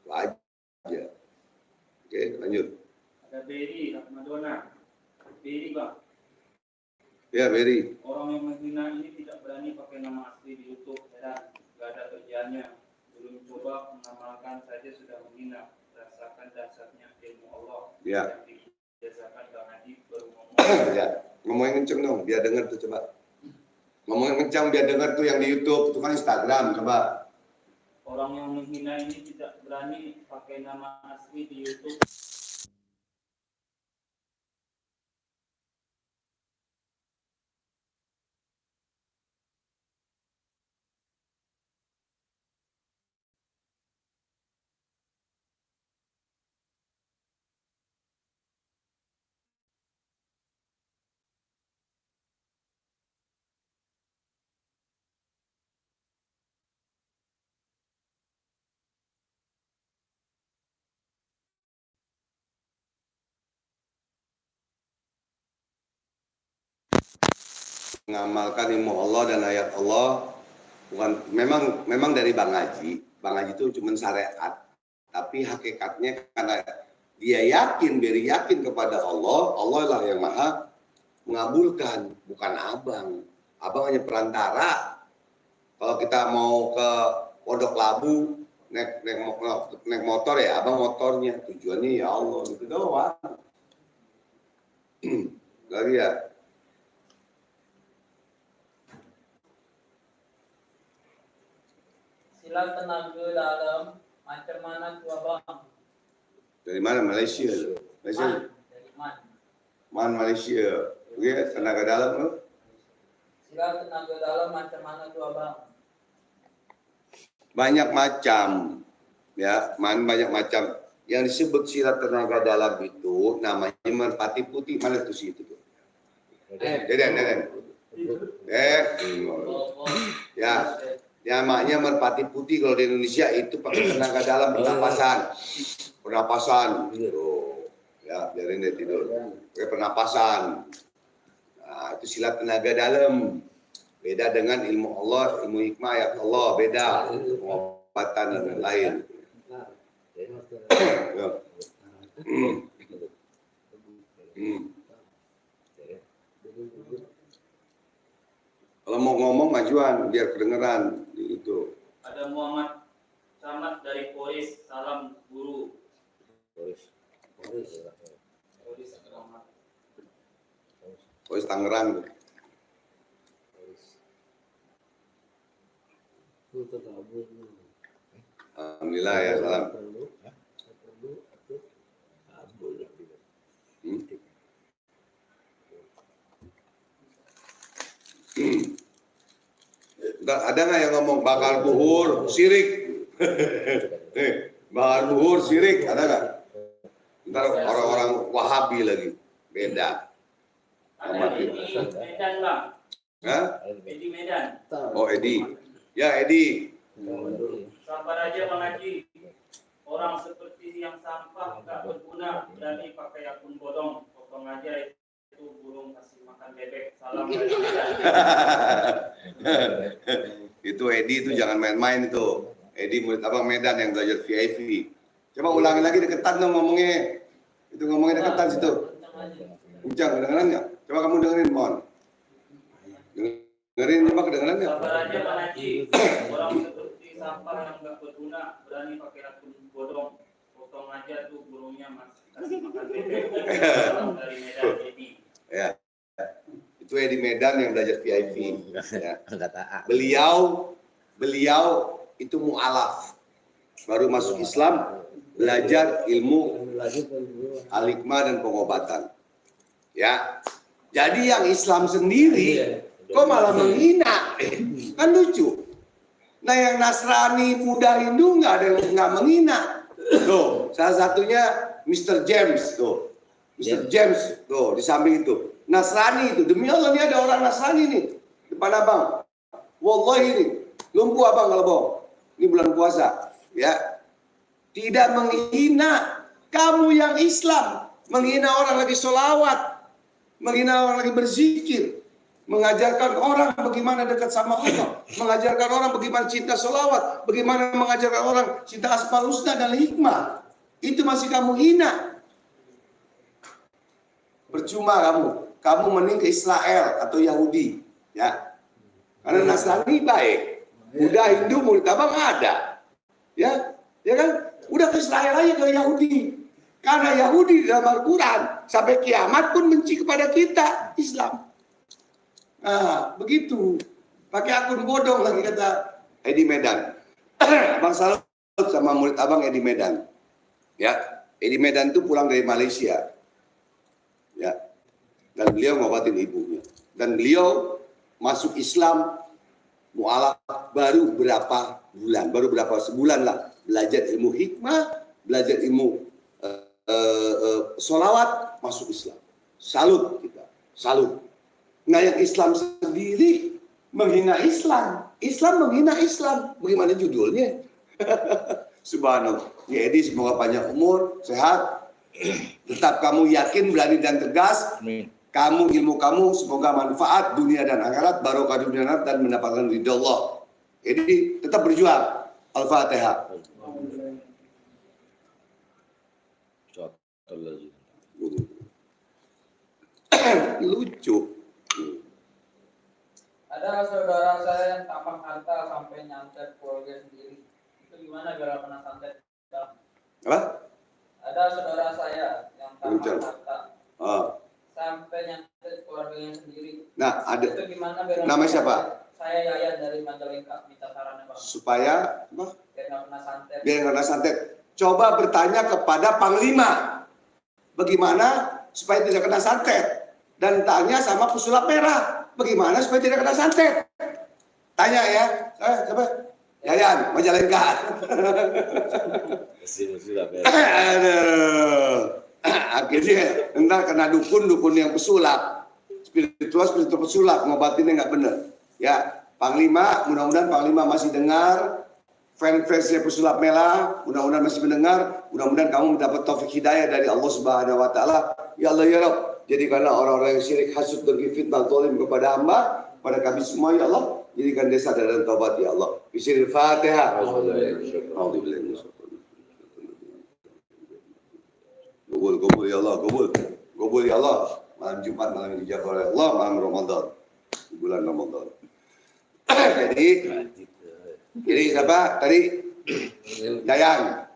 Itu aja. Oke, lanjut. Ada Beri, Madonna. Beri bang. Ya, Beri. Orang yang menghina ini tidak berani pakai nama asli di YouTube, heran, gak ada kerjaannya. Belum coba mengamalkan saja sudah menghina. Rasakan dasarnya ilmu Allah. Ya. Yang dibiasakan Bang Haji baru ngomong. Ya, ngomongin kenceng dong, biar denger tuh coba. Ngomongin kencang biar denger tuh yang di YouTube, itu kan Instagram, coba. Orang yang menghina ini tidak berani pakai nama asli di YouTube. mengamalkan ilmu Allah dan ayat Allah bukan memang dari Bang Haji. Bang Haji itu cuma syariat, tapi hakikatnya karena dia beri yakin kepada Allah, Allah lah yang maha mengabulkan, bukan abang. Abang hanya perantara. Kalau kita mau ke Pondok Labu, naik motor ya, abang motornya. Tujuannya ya Allah, itu doang. Lagi ya. Silat tenaga dalam macam mana tuh abang? Dari mana? Malaysia. Malaysia. Dari mana? Man Malaysia. Oke, tenaga dalam lo. Silat tenaga dalam macam mana tuh abang? Banyak macam. Ya, banyak macam. Yang disebut silat tenaga dalam itu namanya merpati putih. Mana tuh sih itu? Deden. Ya, namanya merpati putih kalau di Indonesia itu pakai tenaga dalam pernapasan. Gitu. Ya, biarin dia tidur. Pakai pernapasan. Nah, itu silat tenaga dalam. Beda dengan ilmu Allah, ilmu hikmah ayat Allah, beda. Pengobatan dan lain-lain. Kalau mau ngomong majuan biar kedengeran itu. Ada Muhammad Samad dari Polis, salam guru. Polis Muhammad. Polis Tangerang. Alhamdulillah ya, salam. Ada nggak yang ngomong bakal buhur sirik? Bakal buhur sirik ada nggak? Ntar orang-orang Wahabi lagi beda. Ada di Medan bang. Hah? Di Medan. Oh Edi, ya Edi. Sabar aja Bang Haji. Orang seperti yang sampah nggak berguna berani pakai akun bodong. Potong aja itu burung kasih makan bebek. Salam dari Medan. Itu Edi itu jangan main-main itu. Edi murid abang Medan yang belajar VIP. Coba ulangi lagi deketan dong ngomongnya. Itu ngomongnya deketan situ. Kencang kedengeran nggak? Coba kamu dengerin mohon. Dengerin coba kedengeran nggak? Sabar aja Bang Haji. Orang seperti sampah yang nggak berguna berani pakai akun bodong. Potong aja tuh burungnya mas kasih makan bebek. Salam dari Medan Edi. Ya. Itu Edi Medan yang belajar VIP. Ya. Beliau itu mu'alaf. Baru masuk Islam, belajar ilmu al-hikmah dan pengobatan. Ya. Jadi yang Islam sendiri kok malah menghina. Kan lucu. Nah yang Nasrani, Buddha, Hindu nggak ada yang nggak menghina. Tuh, salah satunya Mr. James tuh. Mr. James tuh di samping itu. Nasrani itu, demi Allah ini ada orang Nasrani nih depan abang. Wallahi ini lumpuh abang kalau bohong. Ini bulan puasa, ya. Tidak menghina kamu yang Islam, menghina orang lagi sholawat, menghina orang lagi berzikir, mengajarkan orang bagaimana dekat sama Allah, mengajarkan orang bagaimana cinta sholawat, bagaimana mengajarkan orang cinta asmaul husna dan hikmah. Itu masih kamu hina. Percuma kamu mending ke Israel atau Yahudi, ya. Karena Nasrani baik, Buddha, Hindu, murid abang ada, ya kan? Udah ke Israel aja ke Yahudi. Karena Yahudi dalam Al-Quran sampai kiamat pun benci kepada kita Islam. Nah, begitu. Pakai akun bodong lagi kata Edi Medan. Abang salut sama murid abang Edi Medan. Ya, Edi Medan itu pulang dari Malaysia. Ya. Dan beliau ngobatin ibunya. Dan beliau masuk Islam mu'alaf baru berapa sebulan lah. Belajar ilmu hikmah, belajar ilmu sholawat, masuk Islam. Salut kita, salut. Nah yang Islam sendiri menghina Islam. Islam menghina Islam. Bagaimana judulnya? Subhanallah. Jadi semoga panjang umur, sehat. Tetap kamu yakin, berani dan tegas. ilmu kamu semoga manfaat dunia dan akhirat, barokah dunia dan akhirat, dan mendapatkan ridha Allah. Jadi tetap berjuang. Al-Fatihah. Lucu. Ada saudara saya yang tamak harta sampai nyantet keluarga sendiri. Itu gimana biar kena santet? Apa? Ada saudara saya yang tamak harta sampai nyantet keluarganya sendiri. Nah, ada. Itu gimana biar? Nama siapa? Saya Yayan dari Majalengka, minta sarannya Bang. Supaya apa? Biar nggak kena santet. Biar nggak kena santet. Coba bertanya kepada Panglima. Bagaimana supaya tidak kena santet? Dan tanya sama pesulap merah. Bagaimana supaya tidak kena santet? Tanya ya. Coba. Yayan, Majalengka. Aduh. Akhirnya entar kena dukun yang pesulap. Spiritual pesulap, ngobatinnya nggak bener. Ya, Panglima, mudah-mudahan Panglima masih dengar. Fans-fansnya pesulap merah, mudah-mudahan masih mendengar. Mudah-mudahan kamu mendapat taufik hidayah dari Allah Subhanahu Wa Taala. Ya Allah ya Rabb, jadikanlah orang-orang yang syirik, hasud, dengki, fitnah, zalim kepada hamba, pada kami semua ya Allah. Jadikan desa dan taubat ya Allah. Bismillahirrahmanirrahim. Fatihah. Gobul ya Allah, gobul ya Allah. Malam Jumat, malam yang dijabah oleh Allah, malam Ramadan, bulan Ramadan. Jadi siapa tadi? Yayan.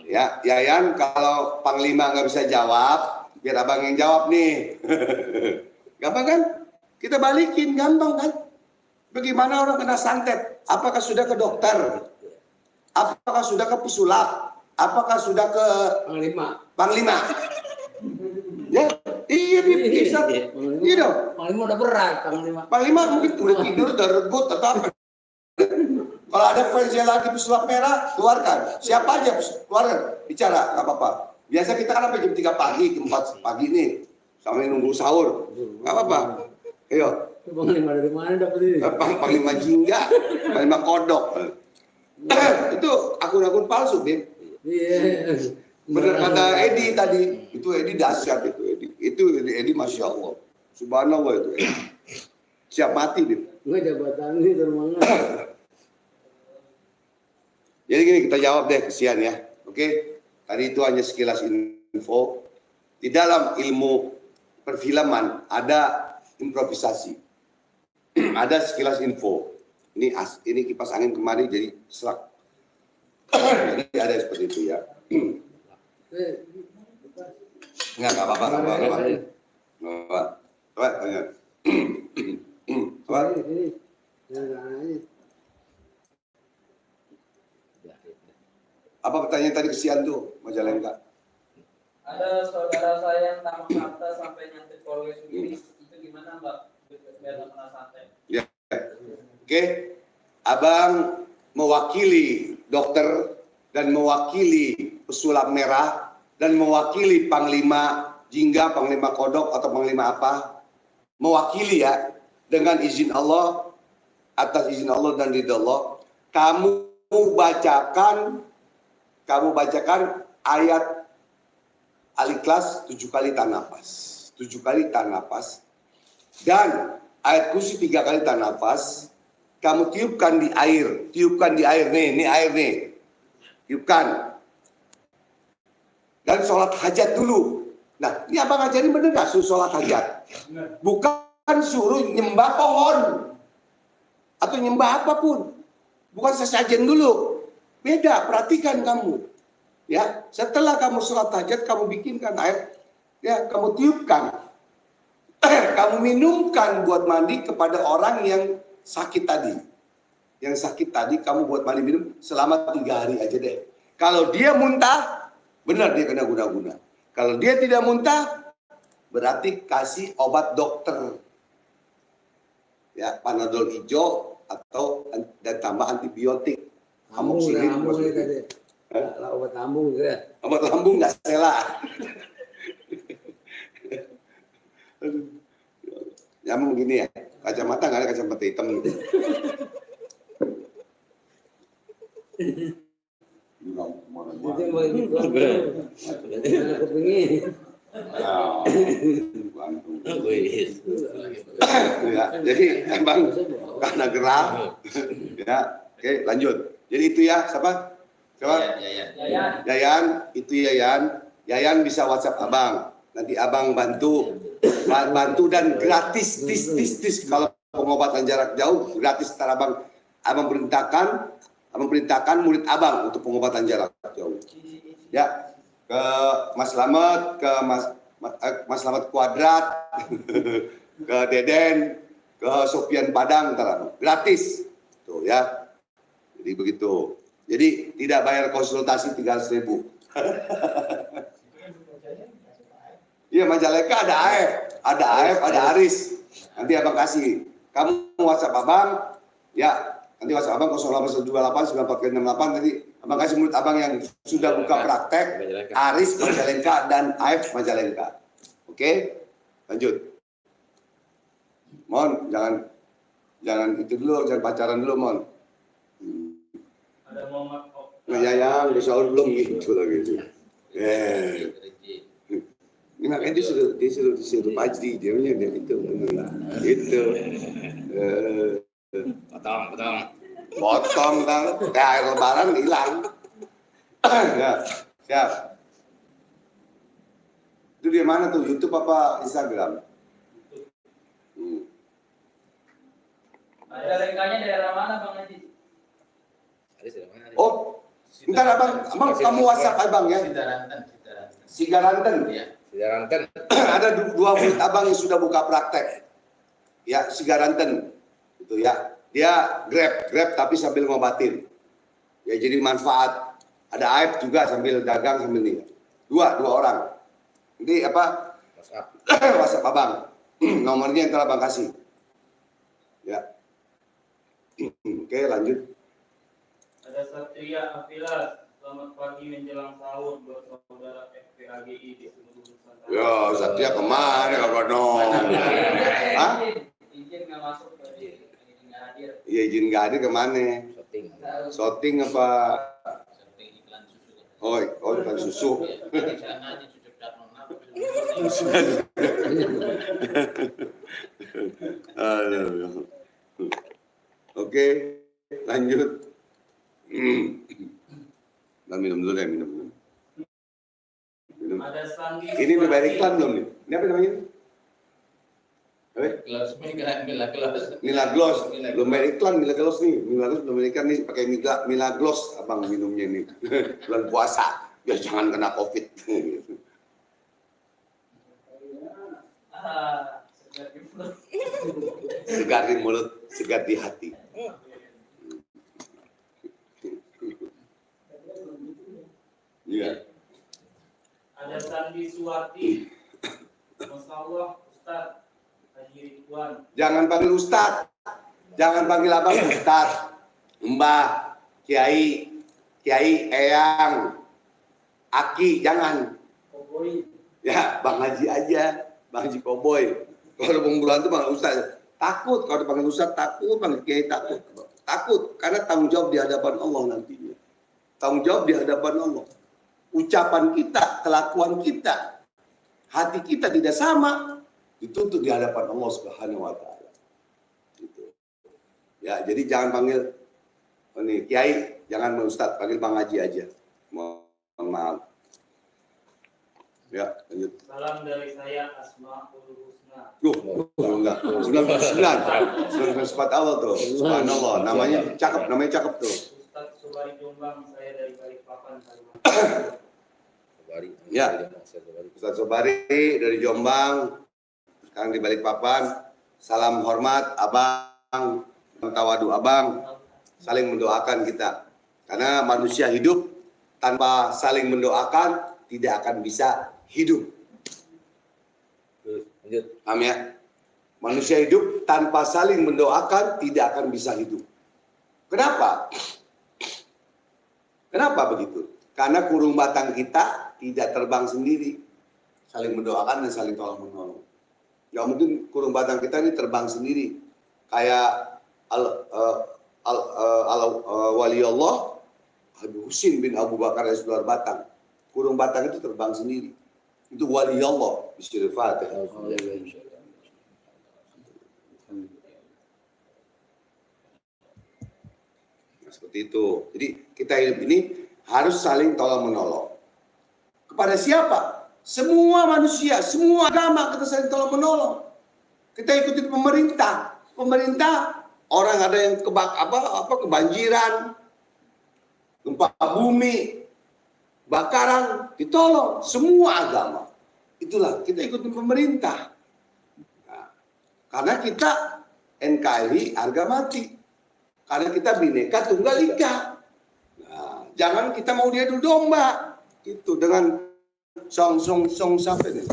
Ya, Yayan, kalau Panglima nggak bisa jawab, biar abang yang jawab nih. Gampang kan? Kita balikin, gampang kan? Bagaimana orang kena santet? Apakah sudah ke dokter? Apakah sudah ke pesulap? Apakah sudah ke Panglima? Ya, iya bisa. Iya dong. Panglima udah berat, Panglima mungkin udah tidur, udah regut, tetap. Kalau ada fansnya lagi pesulap merah, keluarkan. Siapa aja keluarkan, bicara, nggak apa-apa. Biasa kita kan sampai jam 3 pagi, jam 4 pagi nih, sampai nunggu sahur, nggak apa-apa. Ayo. Panglima dari mana dapat ini? Panglima jingga, Panglima kodok. Itu akun-akun palsu, Bim. Iya. Benar kata Edi tadi, itu Edi dahsyat itu Edi Masya Allah, Subhanallah itu Edi. Siap mati, Bim. Nggak jabatan ini termangat. Jadi gini, kita jawab deh, kesian ya. Oke, tadi itu hanya sekilas info. Di dalam ilmu perfilman ada improvisasi, ada sekilas info. Ini kipas angin kemari jadi serak. Jadi ada seperti itu ya. Nggak apa-apa. Coba tanya. Coba. Apa pertanyaan tadi kesian tuh, Majalengka? Ada saudara saya yang tamak harta sampai nyantet keluarga sendiri. Itu gimana Mbak? Biar nggak kena santet. Ya. Oke. Abang mewakili dokter dan mewakili pesulap merah dan mewakili Panglima jingga, Panglima kodok atau Panglima apa, mewakili ya, dengan izin Allah, atas izin Allah dan ridha Allah, kamu bacakan ayat Al-Ikhlas 7 kali tahan nafas, 7 kali tahan nafas, dan ayat kursi 3 kali tahan nafas. Kamu tiupkan di air nih, ini air nih, tiupkan. Dan sholat hajat dulu. Nah, ini abang ajarin bener gak suruh sholat hajat? Bukan suruh nyembah pohon atau nyembah apapun. Bukan sesajen dulu. Beda, perhatikan kamu. Ya, setelah kamu sholat hajat, kamu bikinkan air, ya, kamu tiupkan. Kamu minumkan buat mandi kepada orang yang sakit tadi. Yang sakit tadi kamu buat mandi minum selama 3 hari aja deh. Kalau dia muntah, benar dia kena guna-guna. Kalau dia tidak muntah, berarti kasih obat dokter. Ya, Panadol hijau atau dan tambah antibiotik. Amoxicillin tadi. Obat lambung gitu ya. Obat lambung nggak salah. Ya begini ya, kacamata nggak ada kacamata hitam gitu. Bantu. Wih. Ya, jadi emang karena gerah. Ya, oke lanjut. Jadi itu ya, siapa? Yayan, itu Yayan. Yayan bisa WhatsApp abang. Nanti abang bantu dan gratis, tis. Kalau pengobatan jarak jauh gratis. Ntar abang perintahkan murid abang untuk pengobatan jarak jauh. Ya, ke Mas Slamet, ke Mas Slamet Kuadrat, ke Deden, ke Sofian Padang, ntar gratis. Tuh ya. Jadi begitu. Jadi tidak bayar konsultasi 300.000. Iya, Majalengka ada AF, ada Aris. Nanti abang kasih. Kamu WhatsApp abang, ya. Nanti WhatsApp abang 0812894368. Nanti abang kasih murid abang yang sudah buka praktek. Aris Majalengka dan AF Majalengka. Oke, lanjut. Mon, jangan itu dulu, jangan pacaran dulu, Mon. Ada Muhammad Nah, yang sahur belum gitu lagi. Ini makanya disuruh pajdi, dia punya itu. Potong kan, air lebaran hilang. Ya, siap. Itu di mana tuh? YouTube apa Instagram? Majalengkanya daerah mana Bang Haji? Oh, bentar abang kamu WhatsApp abang ya. Sigaranten. Ada dua murid abang yang sudah buka praktek. Ya, Sigaranten. Itu ya. Dia grab tapi sambil ngobatin. Ya, jadi manfaat. Ada AF juga sambil dagang sambil nih. Dua orang. Ini apa? WhatsApp abang. Nomornya yang telah abang kasih. Ya. Oke, lanjut. Ada Satria Afilas, selamat pagi menjelang sahur buat saudara FPAGI di seluruh Nusantara. Ya, Satria kemana kawan? Hah? Izin nggak masuk dari izin nggak hadir. Iya, izin nggak hadir kemana? Shooting apa? Oh, iklan susu. Oke, lanjut. Nah, minum dulu ya, minum. Ada Sandi. Ini udah bayar iklan belum nih? Ini apa namanya? Mila Gloss. Belum bayar iklan Mila Gloss nih. Mila Gloss belum bayar iklan nih, pakai Mila Gloss abang minumnya nih. Bulan puasa, biar jangan kena COVID. Segar di mulut, segar di hati. Iya. Ada Sandi Suwati. Masya Allah, Ustaz Haji Ridwan. Jangan panggil Ustaz. Jangan panggil abang Ustaz. Mbah, Kiai, Eyang, Aki, jangan. Ya, Bang Haji aja. Bang Haji Koboy. Kalau pembulan itu Bang Ustaz. Takut. Kalau dipanggil Ustaz, takut. Panggil Kiai, takut. Takut. Karena tanggung jawab di hadapan Allah nantinya. Tanggung jawab di hadapan Allah. Ucapan kita, kelakuan kita, hati kita tidak sama, dituntut di hadapan Allah Subhanahu wa Ta'ala. Gitu. Ya, jadi jangan panggil ini Kiai, jangan Ustaz, panggil Bang Haji aja. Mohon maaf. Ya, lanjut. Salam dari saya Asmaul Husna. Enggak. 99 Allah tuh. Subhanallah, namanya cakep tuh. Ustaz Sobari Jombang, saya dari Balikpapan, Kalimantan. Ya, Ustaz Sobari dari Jombang, sekarang di Balikpapan. Salam hormat abang, tawadu abang, saling mendoakan kita. Karena manusia hidup tanpa saling mendoakan tidak akan bisa hidup. Paham ya? Manusia hidup tanpa saling mendoakan tidak akan bisa hidup. Kenapa? Kenapa begitu? Karena kurung batang kita tidak terbang sendiri. Saling mendoakan dan saling tolong menolong. Ya mungkin kurung batang kita ini terbang sendiri. Kayak wali Allah Habib Husin bin Abu Bakar yang seluar batang. Kurung batang itu terbang sendiri. Itu wali Allah. Bismillahirrahmanirrahim. Nah, seperti itu. Jadi kita hidup ini harus saling tolong menolong. Kepada siapa? Semua manusia, semua agama kita saling tolong menolong. Kita ikuti pemerintah. Pemerintah orang ada yang kebanjiran, gempa bumi, bakaran, ditolong semua agama. Itulah kita ikuti pemerintah. Nah, karena kita NKRI harga mati. Karena kita Bhinneka Tunggal Ika. Nah, jangan kita mau dia dulu domba. Itu dengan song sampai nih.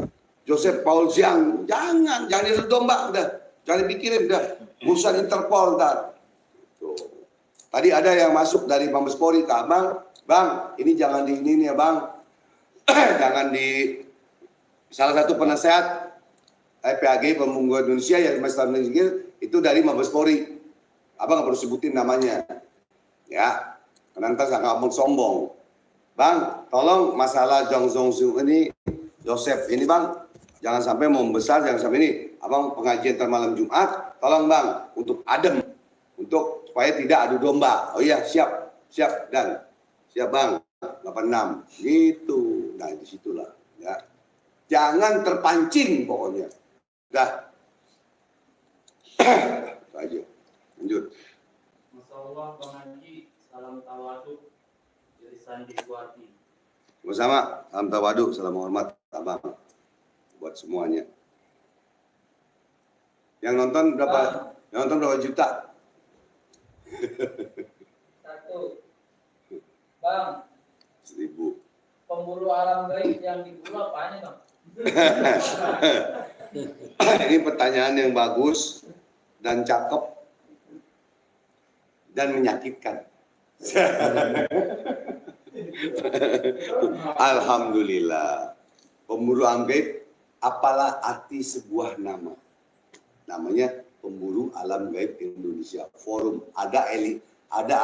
Joseph Paul Jiang, jangan dia domba udah. Jangan dipikirin udah. Urusan Interpol ntar. Tuh. Tadi ada yang masuk dari Mabespori ke Abang, Bang, ini jangan di ini nih ya Bang. Jangan di salah satu penasehat PAG Pemuda Indonesia yang Masyarakat Indonesia itu dari Mabespori. Abang nggak perlu sebutin namanya, ya. Karena ntar sangat ngomong sombong. Bang, tolong masalah Jong Zong Su ini, Joseph ini Bang, jangan sampai membesar, jangan sampai ini. Abang pengajian malam Jumat, tolong Bang untuk adem, untuk supaya tidak adu domba. Oh iya, siap dan siap Bang. 86 gitu. Nah, disitulah ya. Jangan terpancing pokoknya. Dah. Itu aja. Lanjut. Masyaallah Bang Haji, salam tawaduk dari Sandi Suwati. Sama-sama, salam tawaduk, salam hormat Abang buat semuanya. Yang nonton berapa? Yang nonton berapa juta? 1. Bang, 1000. pemburu alam gaib yang diburu apanya Bang? Ini pertanyaan yang bagus dan cakep dan menyakitkan. Alhamdulillah. Pemburu alam gaib, apalah arti sebuah nama? Namanya Pemburu Alam Gaib Indonesia Forum. Ada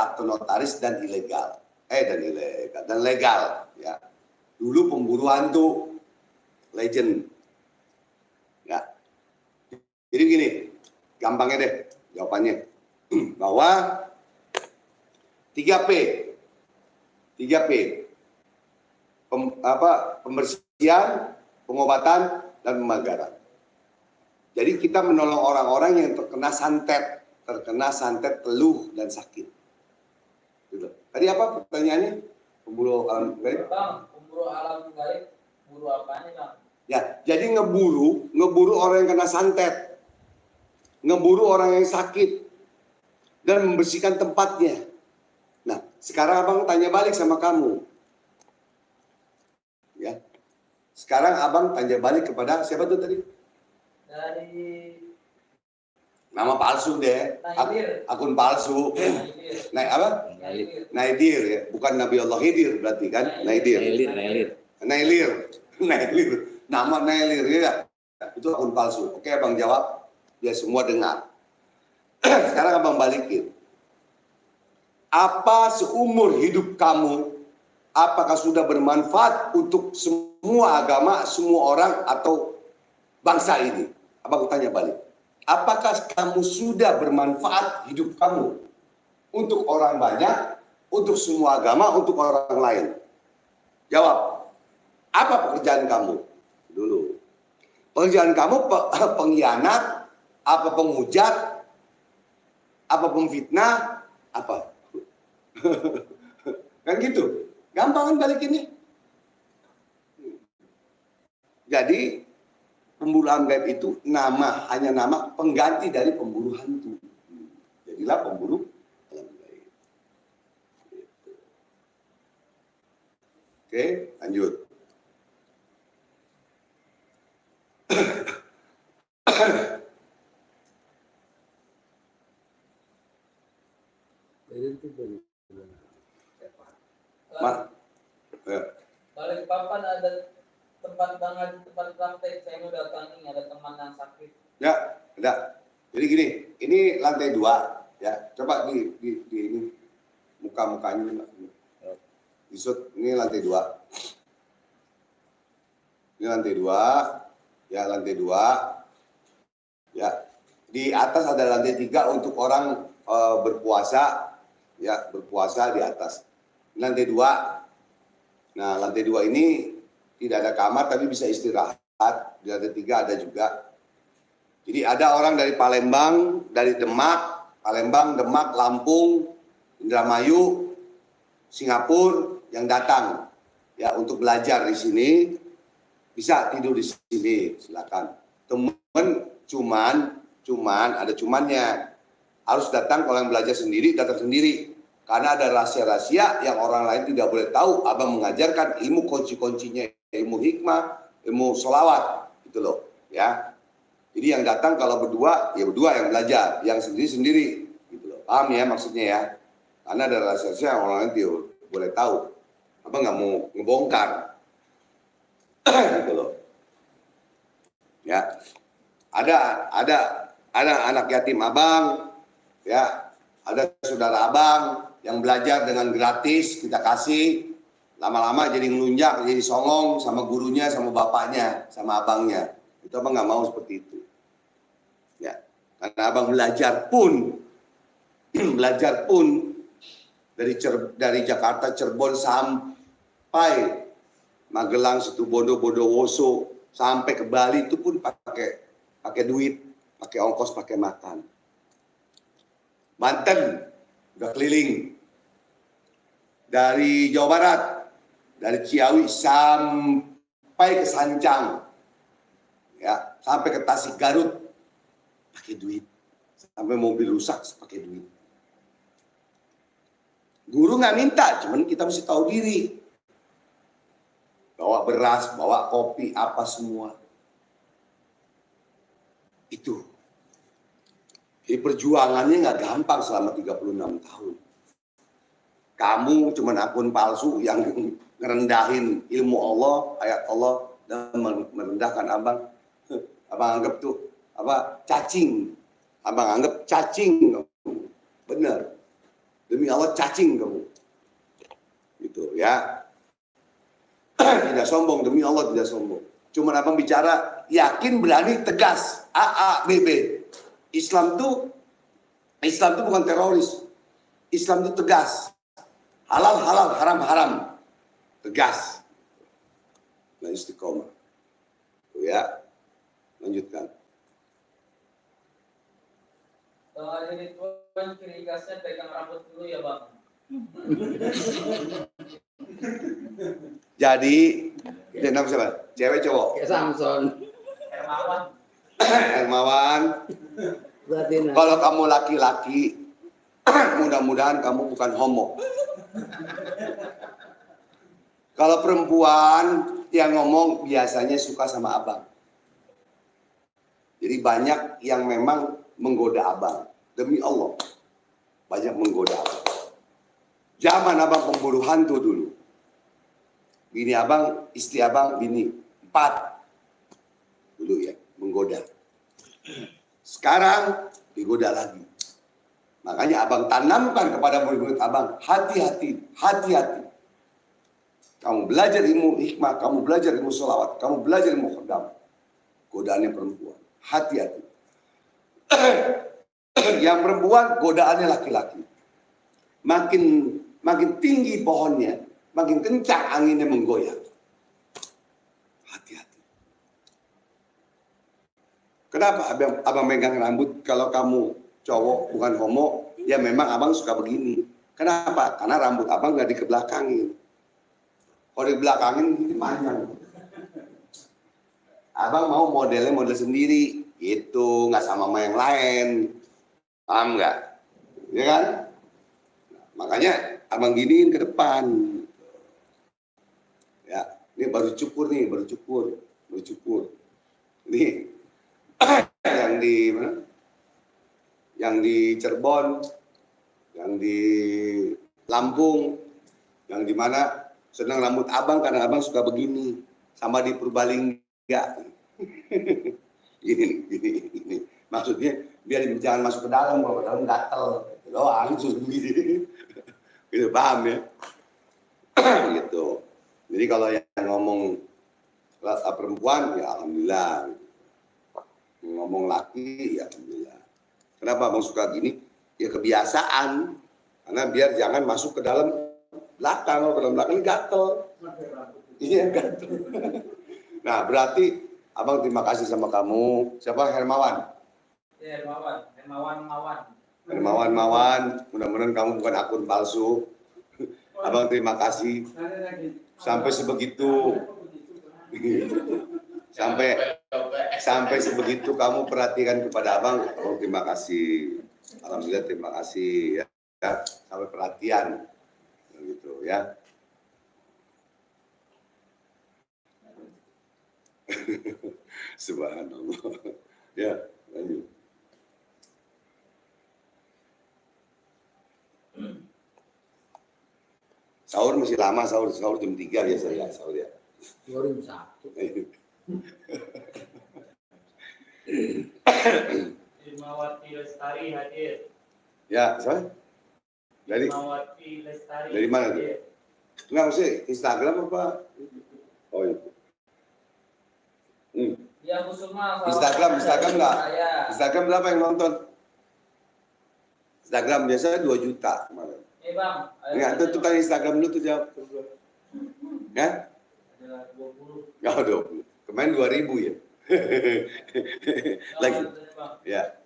akte notaris dan ilegal. Dan legal ya. Dulu pemburu hantu legend. Ya. Jadi gini, gampangnya deh jawabannya. Bahwa 3P. Pembersihan, pengobatan, dan pemagaran. Jadi kita menolong orang-orang yang terkena santet, teluh, dan sakit. Gitu. Tadi apa pertanyaannya? Pemburu alam gaib? Bang, pemburu alam gaib, buru apanya Bang? Ya, jadi ngeburu orang yang kena santet, ngeburu orang yang sakit, dan membersihkan tempatnya. Nah, sekarang Abang tanya balik sama kamu. Ya. Sekarang Abang tanya balik kepada siapa tuh tadi? Dari Nama palsu deh. Naidir. Akun palsu. Apa? Naidir ya. Bukan Nabi Allah Hidir berarti kan? Naidir. Nama Nailir ya. Itu akun palsu. Oke, Abang jawab. Biar semua dengar. Sekarang Abang balikin. Apa seumur hidup kamu, apakah sudah bermanfaat untuk semua agama, semua orang, atau bangsa ini? Abang tanya balik. Apakah kamu sudah bermanfaat hidup kamu untuk orang banyak, untuk semua agama, untuk orang lain? Jawab. Apa pekerjaan kamu? Dulu. Pekerjaan kamu pengkhianat, apa penghujat, apa pemfitnah, apa? Kan gitu. Gampang kan balik ini. Jadi pemburu alam gaib itu hanya nama pengganti dari pemburu hantu. Jadilah pemburu alam gaib. Oke, lanjut. Balik papan ada tempat banget, tempat praktek saya mau datangi, ada teman yang sakit. Ya, ada. Jadi gini, ini lantai 2 ya. Coba di ini muka-mukanya. Disut, ini lantai 2. Ini lantai 2, ya lantai 2, ya. Di atas ada lantai 3 untuk orang berpuasa, ya berpuasa di atas. Ini lantai 2. Nah lantai 2 ini tidak ada kamar tapi bisa istirahat. Di lantai 3 ada juga. Jadi ada orang dari Palembang, dari Demak, Palembang, Demak, Lampung, Indramayu, Singapura yang datang ya untuk belajar di sini, bisa tidur di sini, silakan. Teman cuman ada cumannya. Harus datang kalau yang belajar sendiri, datang sendiri. Karena ada rahasia-rahasia yang orang lain tidak boleh tahu. Abang mengajarkan ilmu kunci-kuncinya, ilmu hikmah, ilmu sholawat, gitu loh, ya. Jadi yang datang kalau berdua, ya berdua yang belajar, yang sendiri-sendiri, gitu loh. Paham ya maksudnya ya? Karena ada rahasia yang orang lain tidak boleh tahu. Apa nggak mau ngebongkar, gitu loh. Ya, ada anak yatim abang, ya, ada saudara abang yang belajar dengan gratis kita kasih, lama-lama jadi ngelunjak, jadi songong sama gurunya, sama bapaknya, sama abangnya. Itu abang nggak mau seperti itu. Ya, karena abang belajar pun dari Jakarta, Cirebon sampai Magelang, Situbondo, Bondowoso, sampai ke Bali itu pun pakai duit, pakai ongkos, pakai makan. Banten udah keliling dari Jawa Barat, dari Ciawi sampai ke Sancang, ya sampai ke Tasik Garut pakai duit, sampai mobil rusak pakai duit. Guru nggak minta, cuman kita mesti tahu diri. Bawa beras, bawa kopi, apa semua. Itu. Jadi perjuangannya nggak gampang selama 36 tahun. Kamu cuman akun palsu yang ngerendahin ilmu Allah, ayat Allah, dan merendahkan abang. Abang anggap tuh apa cacing. Abang anggap cacing kamu. Benar. Demi Allah cacing kamu. Gitu ya. Tidak sombong, demi Allah tidak sombong. Cuma abang bicara yakin, berani, tegas. A, B, B. Islam tuh bukan teroris. Islam itu tegas. Halal, halal, haram, haram. Tegas. Nah, istiqomah. Tuh ya. Lanjutkan. Kalau ada Ridwan, ciri khasnya pegang rambut dulu ya Bang. Jadi, dia nama siapa? Cewek cowok? Kayak Samson. Hermawan. Hermawan. Kalau kamu laki-laki, mudah-mudahan kamu bukan homo. Kalau perempuan yang ngomong biasanya suka sama abang. Jadi banyak yang memang menggoda abang. Demi Allah, banyak menggoda abang. Zaman abang pemburu hantu dulu. Bini abang, istri abang, bini 4 dulu ya, menggoda. Sekarang digoda lagi. Makanya abang tanamkan kepada murid-murid abang, hati-hati, hati-hati. Kamu belajar ilmu hikmah, kamu belajar ilmu sholawat, kamu belajar ilmu khadam. Godaannya perempuan, hati-hati. Yang perempuan, godaannya laki-laki. Makin tinggi pohonnya, makin kencang anginnya menggoyang. Hati-hati. Kenapa abang megang rambut? Kalau kamu cowok bukan homo, ya memang abang suka begini. Kenapa? Karena rambut abang nggak dikebelakangin. Kalau dibelakangin ini panjang. Abang mau modelnya model sendiri, itu nggak sama yang lain. Paham nggak? Ya kan? Nah, makanya abang giniin ke depan. Ya, ini baru cukur nih, baru cukur. Ini yang di mana? Yang di Cirebon, yang di Lampung, yang di mana senang rambut abang karena abang suka begini, sama di Purbalingga. Gini. Maksudnya biar jangan masuk ke dalam, kalau ke dalam gatel. Doang, begini. Gitu, paham ya? Gitu. Jadi kalau yang ngomong perempuan ya alhamdulillah. Ngomong laki ya alhamdulillah. Kenapa abang suka gini? Ya kebiasaan. Karena biar jangan masuk ke dalam belakang. Kalau ke dalam belakang ini gatel. Iya gatel. Nah berarti abang terima kasih sama kamu. Siapa? Hermawan. Ya, Hermawan. Hermawan. Mudah-mudahan kamu bukan akun palsu. Abang terima kasih. Sampai sebegitu. Sampai sebegitu kamu perhatikan kepada abang. Oh terima kasih. Alhamdulillah terima kasih ya. Sampai perhatian gitu ya. Subhanallah. Ya, lanjut. Sahur masih lama, sahur jam 3 biasanya sahur ya. 2001. Irmawati Lestari hadir. Ya, sorry. Irmawati Lestari. Dari mana tuh? hadir. Enggak mesti Instagram apa? Oh itu. Ya Kusuma. Instagram enggak? Saya. Instagram berapa yang nonton? Instagram biasanya 2 juta kemarin. Bang. Enggak, tuh kan Instagram dulu tuh jawab. Ya? Ada 20. Ya 20. Kemarin 2000 ya. Lagi. Ya.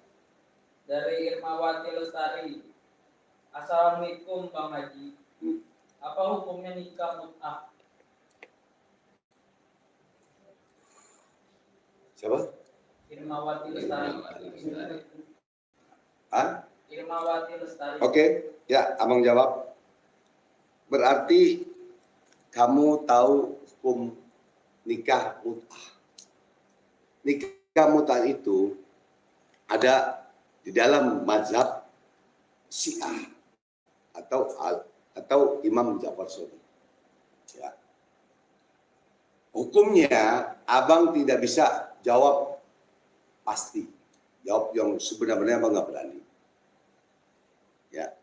Dari Irmawati Lestari. Assalamualaikum Bang Haji. Apa hukumnya nikah mut'ah? Siapa? Irmawati Lestari. Hah? Irmawati Lestari. Oke, ya abang jawab. Berarti kamu tahu hukum nikah mut'ah. Nikah mut'ah itu ada di dalam mazhab Syiah atau Imam Ja'far Shadiq. Ya. Hukumnya abang tidak bisa jawab pasti. Jawab yang sebenarnya abang nggak berani. Ya.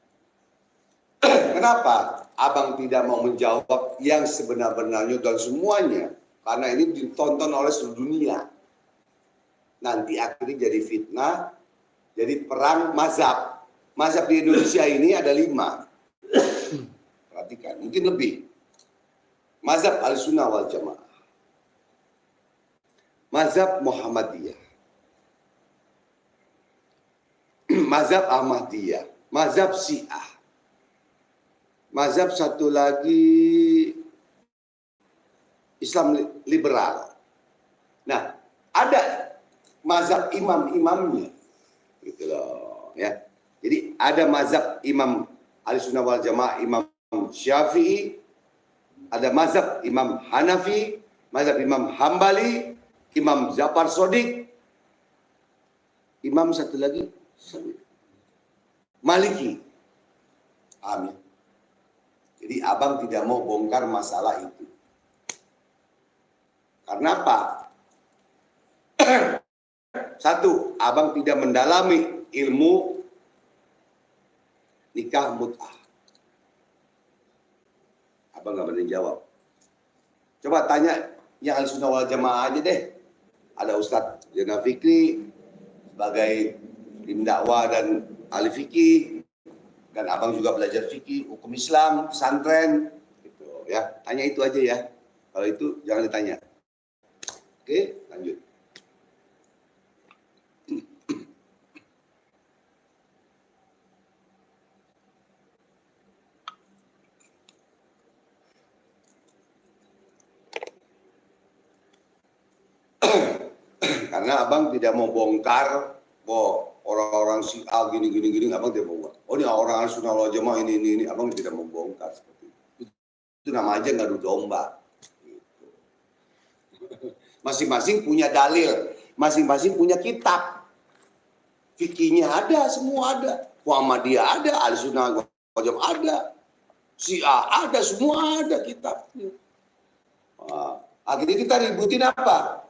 Kenapa abang tidak mau menjawab yang sebenar-benarnya dan semuanya? Karena ini ditonton oleh seluruh dunia. Nanti akhirnya jadi fitnah, jadi perang mazhab. Mazhab di Indonesia ini ada 5. Perhatikan, mungkin lebih. Mazhab Ahlussunnah wal Jamaah. Mazhab Muhammadiyah. Mazhab Ahmadiyah. Mazhab Syiah. Mazhab satu lagi Islam liberal. Nah, ada mazhab imam-imamnya. Gitu loh, ya. Jadi ada mazhab Imam Ahlussunnah wal Jamaah, Imam Syafi'i, ada mazhab Imam Hanafi, mazhab Imam Hambali, Imam Ja'far Shadiq, Imam satu lagi Maliki. Amin. Jadi abang tidak mau bongkar masalah itu. Karena apa? Satu, abang tidak mendalami ilmu nikah mut'ah. Abang nggak berani jawab. Coba tanya yang Ahlussunnah wal Jamaah aja deh. Ada Ustadz Zainal Fikri sebagai tim dakwah dan ahli fikih, dan abang juga belajar fikih, hukum Islam, pesantren, gitu ya. Tanya itu aja ya. Kalau itu jangan ditanya. Oke, lanjut. Karena abang tidak mau bongkar, orang-orang Syiah gini, abang tidak mau bongkar. Oh ini orang Ahlussunnah wal Jamaah ini, abang tidak mau bongkar seperti itu. Itu nama aja ngadu domba. Gitu. Masing-masing punya dalil, masing-masing punya kitab. Fikihnya ada, semua ada. Muhammadiyah ada, Ahlussunnah wal Jamaah ada, Syiah ada, semua ada kitabnya. Nah, akhirnya kita ributin apa?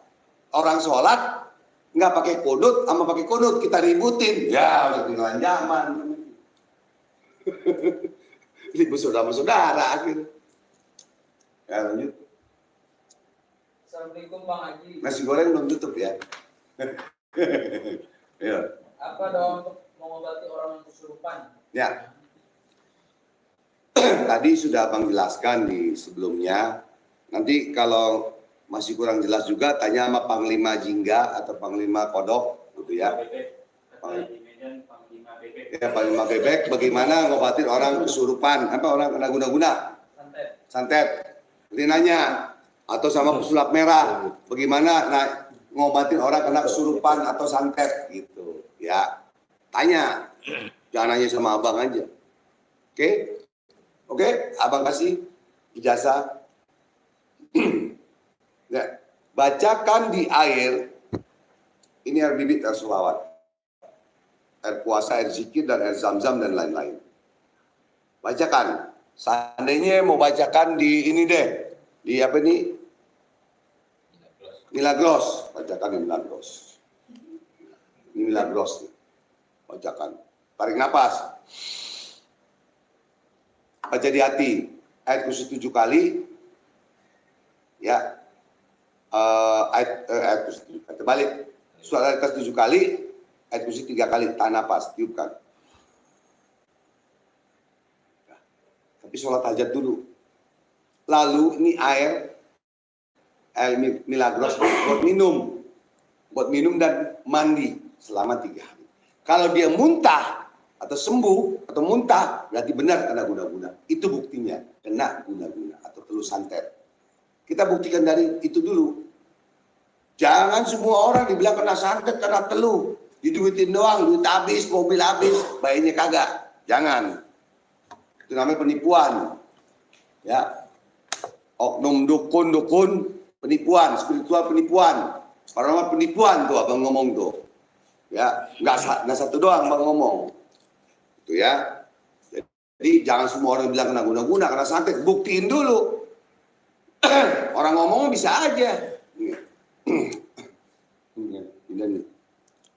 Orang sholat nggak pakai kunut sama pakai kunut kita ributin, ya udah tinggalan zaman. Ribut saudara-saudara akhirnya. Ya lanjut. Assalamualaikum Bang Haji. Nasi goreng belum tutup ya. Ya. Apa doa untuk mengobati orang yang kesurupan? Ya. Tadi sudah Abang jelaskan di sebelumnya. Nanti kalau masih kurang jelas juga tanya sama Panglima Jingga atau Panglima Kodok gitu ya. Di Medan Panglima Bebek. Ya, Panglima Bebek bagaimana ngobatin orang kesurupan, apa orang kena guna-guna? Santet. Santet. Nanti nanya atau sama pesulap merah, bagaimana ngobatin orang kena kesurupan atau santet gitu. Ya. Tanya. Jangan nanya sama Abang aja. Oke? Oke, Abang kasih ijazah. Ya, bacakan di air. Ini air bibit, air selawat. Air puasa, air zikir, dan air zam-zam, dan lain-lain. Bacakan. Seandainya mau bacakan di ini deh. Di apa ini? Milagros. Bacakan di Milagros. Ini Milagros. Bacakan. Tarik napas. Baca di hati. Ayat kursi 7 kali. Ya. Ayat kursi 7 kali. Terbalik. Surat ayat 7 kali. Ayat kursi 3 kali. Tahan napas. Tiupkan. Ya. Tapi sholat hajat dulu. Lalu ini air Milagros buat minum. Buat minum dan mandi selama 3 hari. Kalau dia muntah atau sembuh atau muntah, berarti benar kena guna-guna. Itu buktinya, kena guna-guna atau telur santet. Kita buktikan dari itu dulu. Jangan semua orang dibilang kena santet, kena telu. Diduitin doang, duit habis, mobil habis, bayinya kagak. Jangan. Itu namanya penipuan. Ya. Oknum dukun-dukun, penipuan, spiritual penipuan. Paranormal penipuan tuh Abang ngomong tuh. Ya, nggak satu doang Abang ngomong. Itu ya. Jadi jangan semua orang bilang kena guna-guna, kena santet. Buktiin dulu. Orang ngomong bisa aja.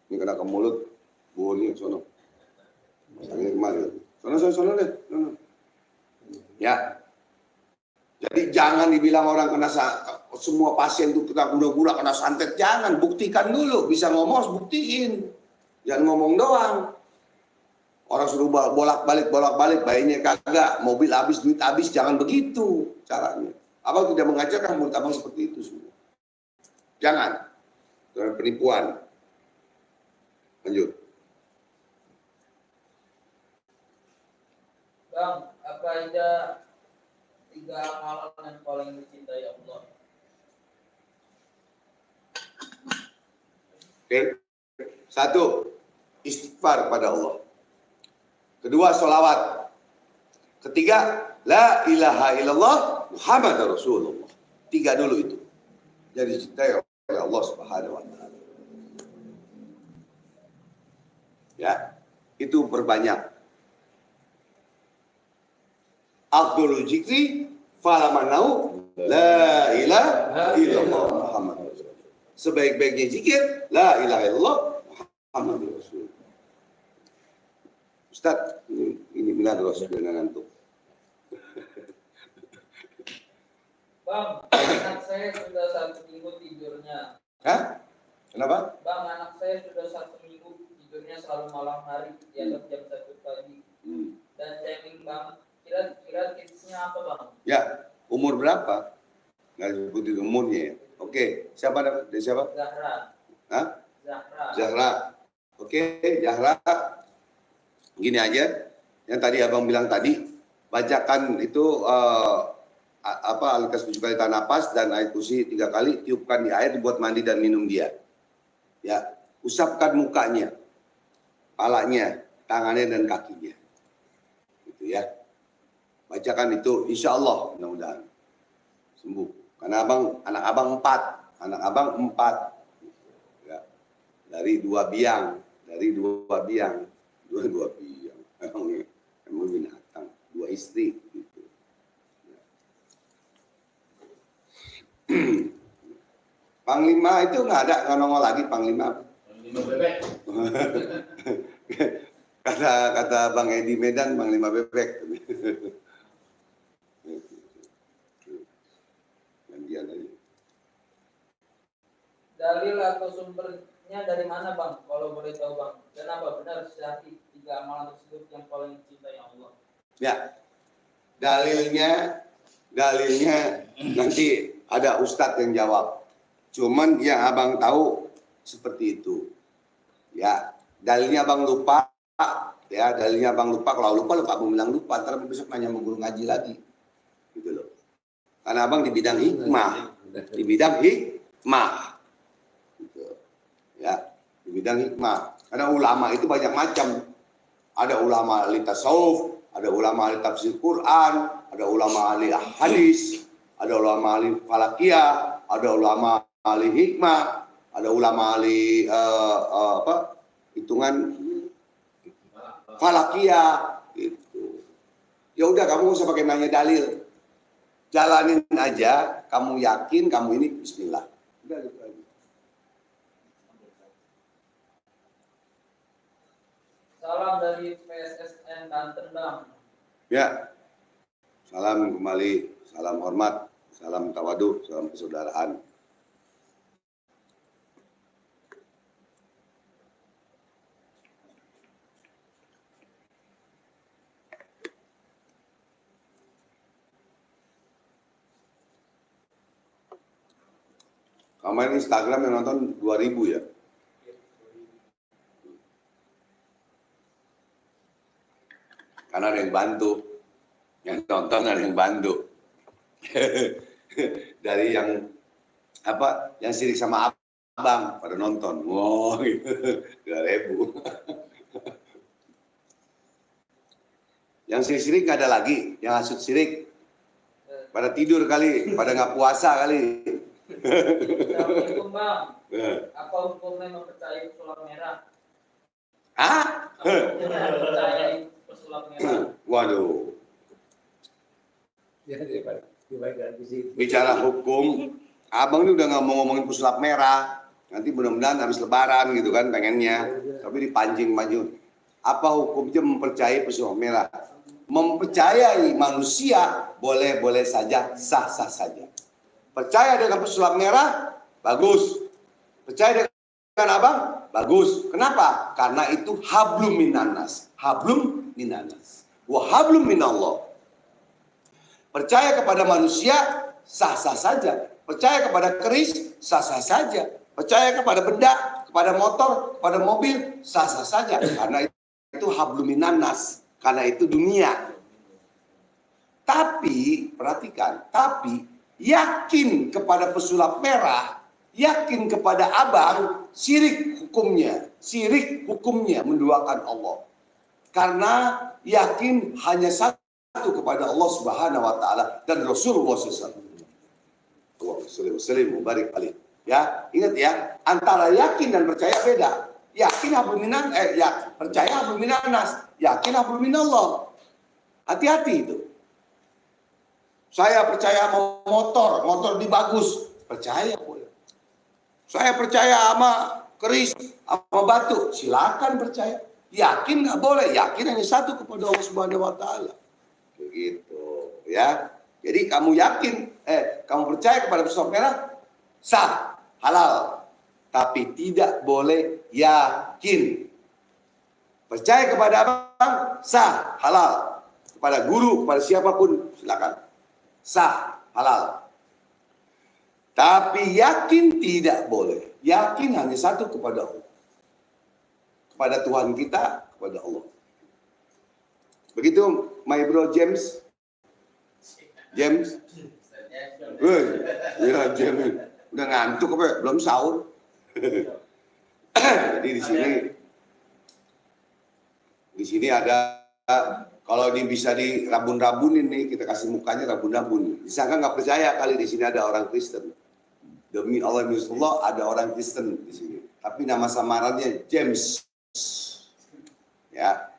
Ini kena ke mulut. Ini sono. Masangnya kemarin. Sono deh. Sono. Ya. Jadi jangan dibilang orang kena semua pasien itu kena guna-guna, kena santet. Jangan. Buktikan dulu. Bisa ngomong harus buktiin. Jangan ngomong doang. Orang suruh bolak-balik, bayinya kagak, mobil habis, duit habis, jangan begitu caranya. Abang tidak mengajarkan mulut Abang seperti itu semua. Jangan. Itu penipuan. Lanjut. Bang, apa aja 3 amalan yang paling dicintai Allah? Oke. 1, istighfar pada Allah. 2, sholawat. 3, la ilaha illallah Muhammad Rasulullah. 3 dulu itu. Jadi dicintai oleh Allah Subhanahu wa taala. Ya, itu berbanyak. Afdhalul zikri falamanau la ilaha illallah Muhammad Rasulullah. Sebaik-baiknya zikir la ilaha illallah Muhammad Rasulullah. Ustaz, ini Milagros dengan ngantuk. Bang, anak saya sudah 1 minggu tidurnya. Hah? Kenapa? Bang, anak saya sudah 1 minggu tidurnya selalu malam hari di atas jam 1 pagi. Dan saya ingin Bang, kira-kira tipsnya apa Bang? Ya, umur berapa? Nggak sebutin umurnya ya. Oke, siapa namanya? Siapa? Zahra. Hah? Zahra. Zahra. Oke, Zahra. Gini aja, yang tadi Abang bilang tadi, bacakan itu Al-Ikhlas 7 kali tahan napas dan ayat kursi 3 kali, tiupkan di air dibuat mandi dan minum dia. Ya, usapkan mukanya, kepalanya, tangannya dan kakinya. Gitu ya. Bacakan itu, insya Allah mudah-mudahan sembuh. Karena anak abang 4, ya. Dari 2 biang, dua biang, emang binatang, 2 istri. Gitu. Panglima itu nggak nongol lagi Panglima. Panglima Bebek. kata Bang Edi Medan Panglima Bebek. Gantian aja. dari mana bang? Kalau boleh tahu bang. Dan apa benar syahid 3 amalan tersebut yang paling dicintai Allah? Ya, dalilnya nanti ada ustadz yang jawab. Cuman yang abang tahu seperti itu. Ya, dalilnya abang lupa. Ya, dalilnya abang lupa. Kalau lupa abang bilang lupa. Ntar besok nanya sama guru ngaji lagi. Gitu loh. Karena abang di bidang hikmah. Di bidang hikmah. Gitu. Ya, di bidang hikmah. Karena ulama itu banyak macam. Ada ulama ahli tasawuf, ada ulama ahli tafsir Quran, ada ulama ahli hadis, ada ulama ahli falakiyah, ada ulama ahli hikmah, ada ulama ahli hitungan falakiyah gitu. Ya udah, kamu nggak usah pakai nanya dalil, jalanin aja. Kamu yakin kamu ini Bismillah. Udah gitu aja. Salam dari PSSN Banten bang. Ya, salam kembali, salam hormat, salam tawadu, salam persaudaraan. Kemarin Instagram yang nonton 2000 ya. Karena ada yang bantu, yang nonton ada yang bantu. Dari yang yang sirik sama abang pada nonton, wow, gitu. 2000. Yang sirik nggak ada lagi, yang hasut sirik pada tidur kali, pada nggak puasa kali. Assalamualaikum bang. Apa hukumnya mempercayai pesulap merah? Hah? Apa hukumnya mempercayai pesulap merah? Waduh. Bicara hukum, abang ini udah nggak mau ngomongin pesulap merah. Nanti mudah-mudahan habis lebaran gitu kan pengennya. Tapi dipancing-pancing. Apa hukumnya mempercayai pesulap merah? Mempercayai manusia boleh-boleh saja, sah-sah saja. Percaya dengan pesulap merah, bagus. Percaya dengan abang, bagus. Kenapa? Karena itu hablum minanas. Hablum minanas. Wa hablum minallah. Percaya kepada manusia, sah-sah saja. Percaya kepada keris, sah-sah saja. Percaya kepada benda, kepada motor, kepada mobil, sah-sah saja. Karena itu hablum minanas. Karena itu dunia. Tapi, perhatikan, yakin kepada pesulap merah, yakin kepada abang, syirik hukumnya menduakan Allah. Karena yakin hanya satu kepada Allah Subhanahu wa taala dan Rasulullah SAW. Allahumma shalli mubarik alaihi. Ya, ingat ya, antara yakin dan percaya beda. Yakin hablum minan percaya hablum minanas, yakin hablum minallah. Hati-hati itu. Saya percaya sama motor ini bagus, percaya boleh. Saya percaya sama keris, sama batu, silakan percaya. Yakin nggak boleh, yakin hanya satu kepada Allah Subhanahu wa taala. Begitu, ya. Jadi kamu yakin, kamu percaya kepada pesulap merah, sah, halal. Tapi tidak boleh yakin. Percaya kepada abang, sah, halal. Kepada guru, kepada siapapun, silakan. Sah, halal. Tapi yakin tidak boleh. Yakin hanya satu kepada Allah. Kepada Tuhan kita, kepada Allah. Begitu, my bro James. James. Ya, James. Udah ngantuk apa? Belum sahur. Jadi di sini ada, kalau ini bisa dirabun-rabunin nih, kita kasih mukanya rabun-rabun. Disangka nggak percaya kali di sini ada orang Kristen. Demi Allah, ada orang Kristen di sini. Tapi nama samarannya James. Ya,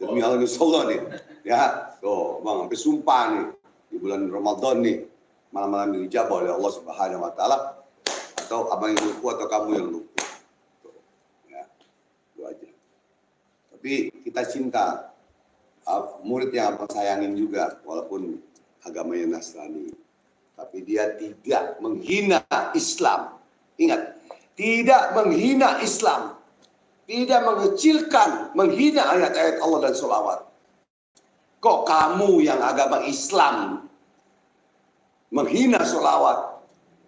demi Allah nih. Ya, tuh bang, sampai sumpah nih di bulan Ramadan nih, malam-malam dijabah oleh Allah Subhanahu Wa Taala. Atau abang yang lupa atau kamu yang lupa. Tuh. Ya, itu aja. Tapi kita cinta murid yang abang sayangin juga, walaupun agamanya Nasrani. Tapi dia tidak menghina Islam. Ingat, tidak menghina Islam, tidak mengecilkan, menghina ayat-ayat Allah dan sholawat. Kok kamu yang agama Islam menghina sholawat,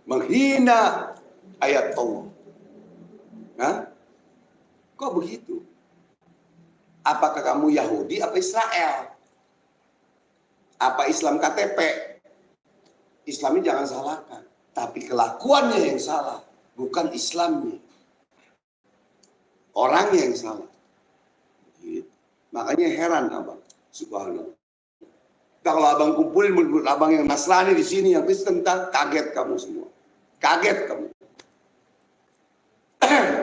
menghina ayat Allah? Hah? Kok begitu? Apakah kamu Yahudi apa Israel? Apa Islam KTP? Islamnya jangan salahkan, tapi kelakuannya yang salah, bukan Islamnya. Orangnya yang salah. Gitu. Makanya heran abang, subhanallah. Kalau abang kumpulin murid-murid abang yang Nasrani di sini, yang Kristen, kaget kamu semua. Kaget kamu.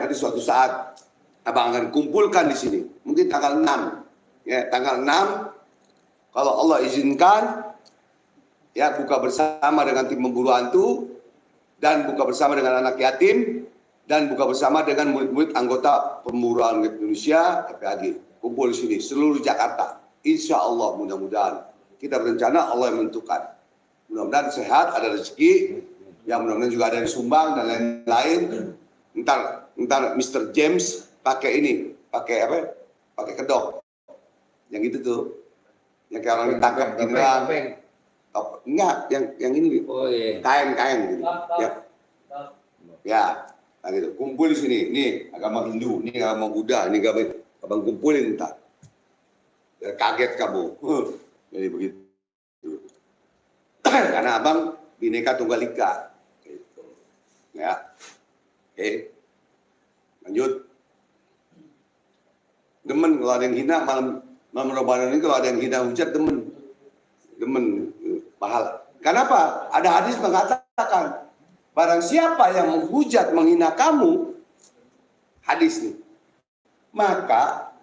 Nanti suatu saat abang akan kumpulkan di sini, mungkin tanggal 6. Ya, tanggal 6 kalau Allah izinkan, ya buka bersama dengan tim memburu hantu, dan buka bersama dengan anak yatim, dan buka bersama dengan murid-murid anggota pemburu hantu Indonesia, KPAG. Kumpul di sini, seluruh Jakarta. Insya Allah mudah-mudahan. Kita berencana, Allah yang menentukan. Mudah-mudahan sehat, ada rezeki, yang mudah-mudahan juga ada yang sumbang, dan lain-lain. Ntar Mr. James pakai ini, pakai apa? Pakai kedok. Yang gitu tuh. Yang kayak orang ditangkap gini kan. Enggak, yang ini. Oh iya. Kain gitu. Ya. Ya, nah gitu. Kumpul di sini. Nih agama Hindu, ini agama Buddha, ini agama abang kumpulin entar. Biar kaget kamu. Jadi begitu. Karena abang Bhinneka Tunggal Ika. Gitu. Ya. Oke. Lanjut. Demen kalau ada yang hina malam Ramadan ini, kalau ada yang hina hujat, demen pahala. Kenapa? Ada hadis mengatakan, barang siapa yang menghujat, menghina kamu, hadis nih, maka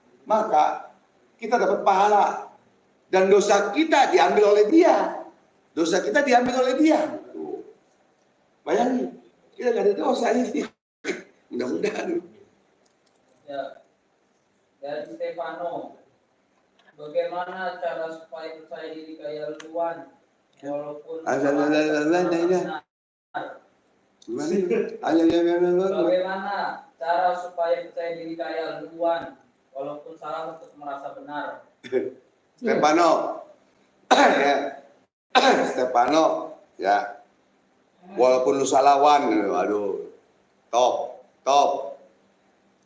kita dapat pahala dan dosa kita diambil oleh dia. Dosa kita diambil oleh dia. Bayangin, kita gak ada dosa ini. Mudah-mudahan. Ya, dari Stefano, bagaimana cara supaya percaya diri kayak Luan walaupun bagaimana cara supaya percaya diri kayak Luan walaupun salah tetap merasa benar? Stefano, ya, Stefano, ya, walaupun lu salawan, aduh, top.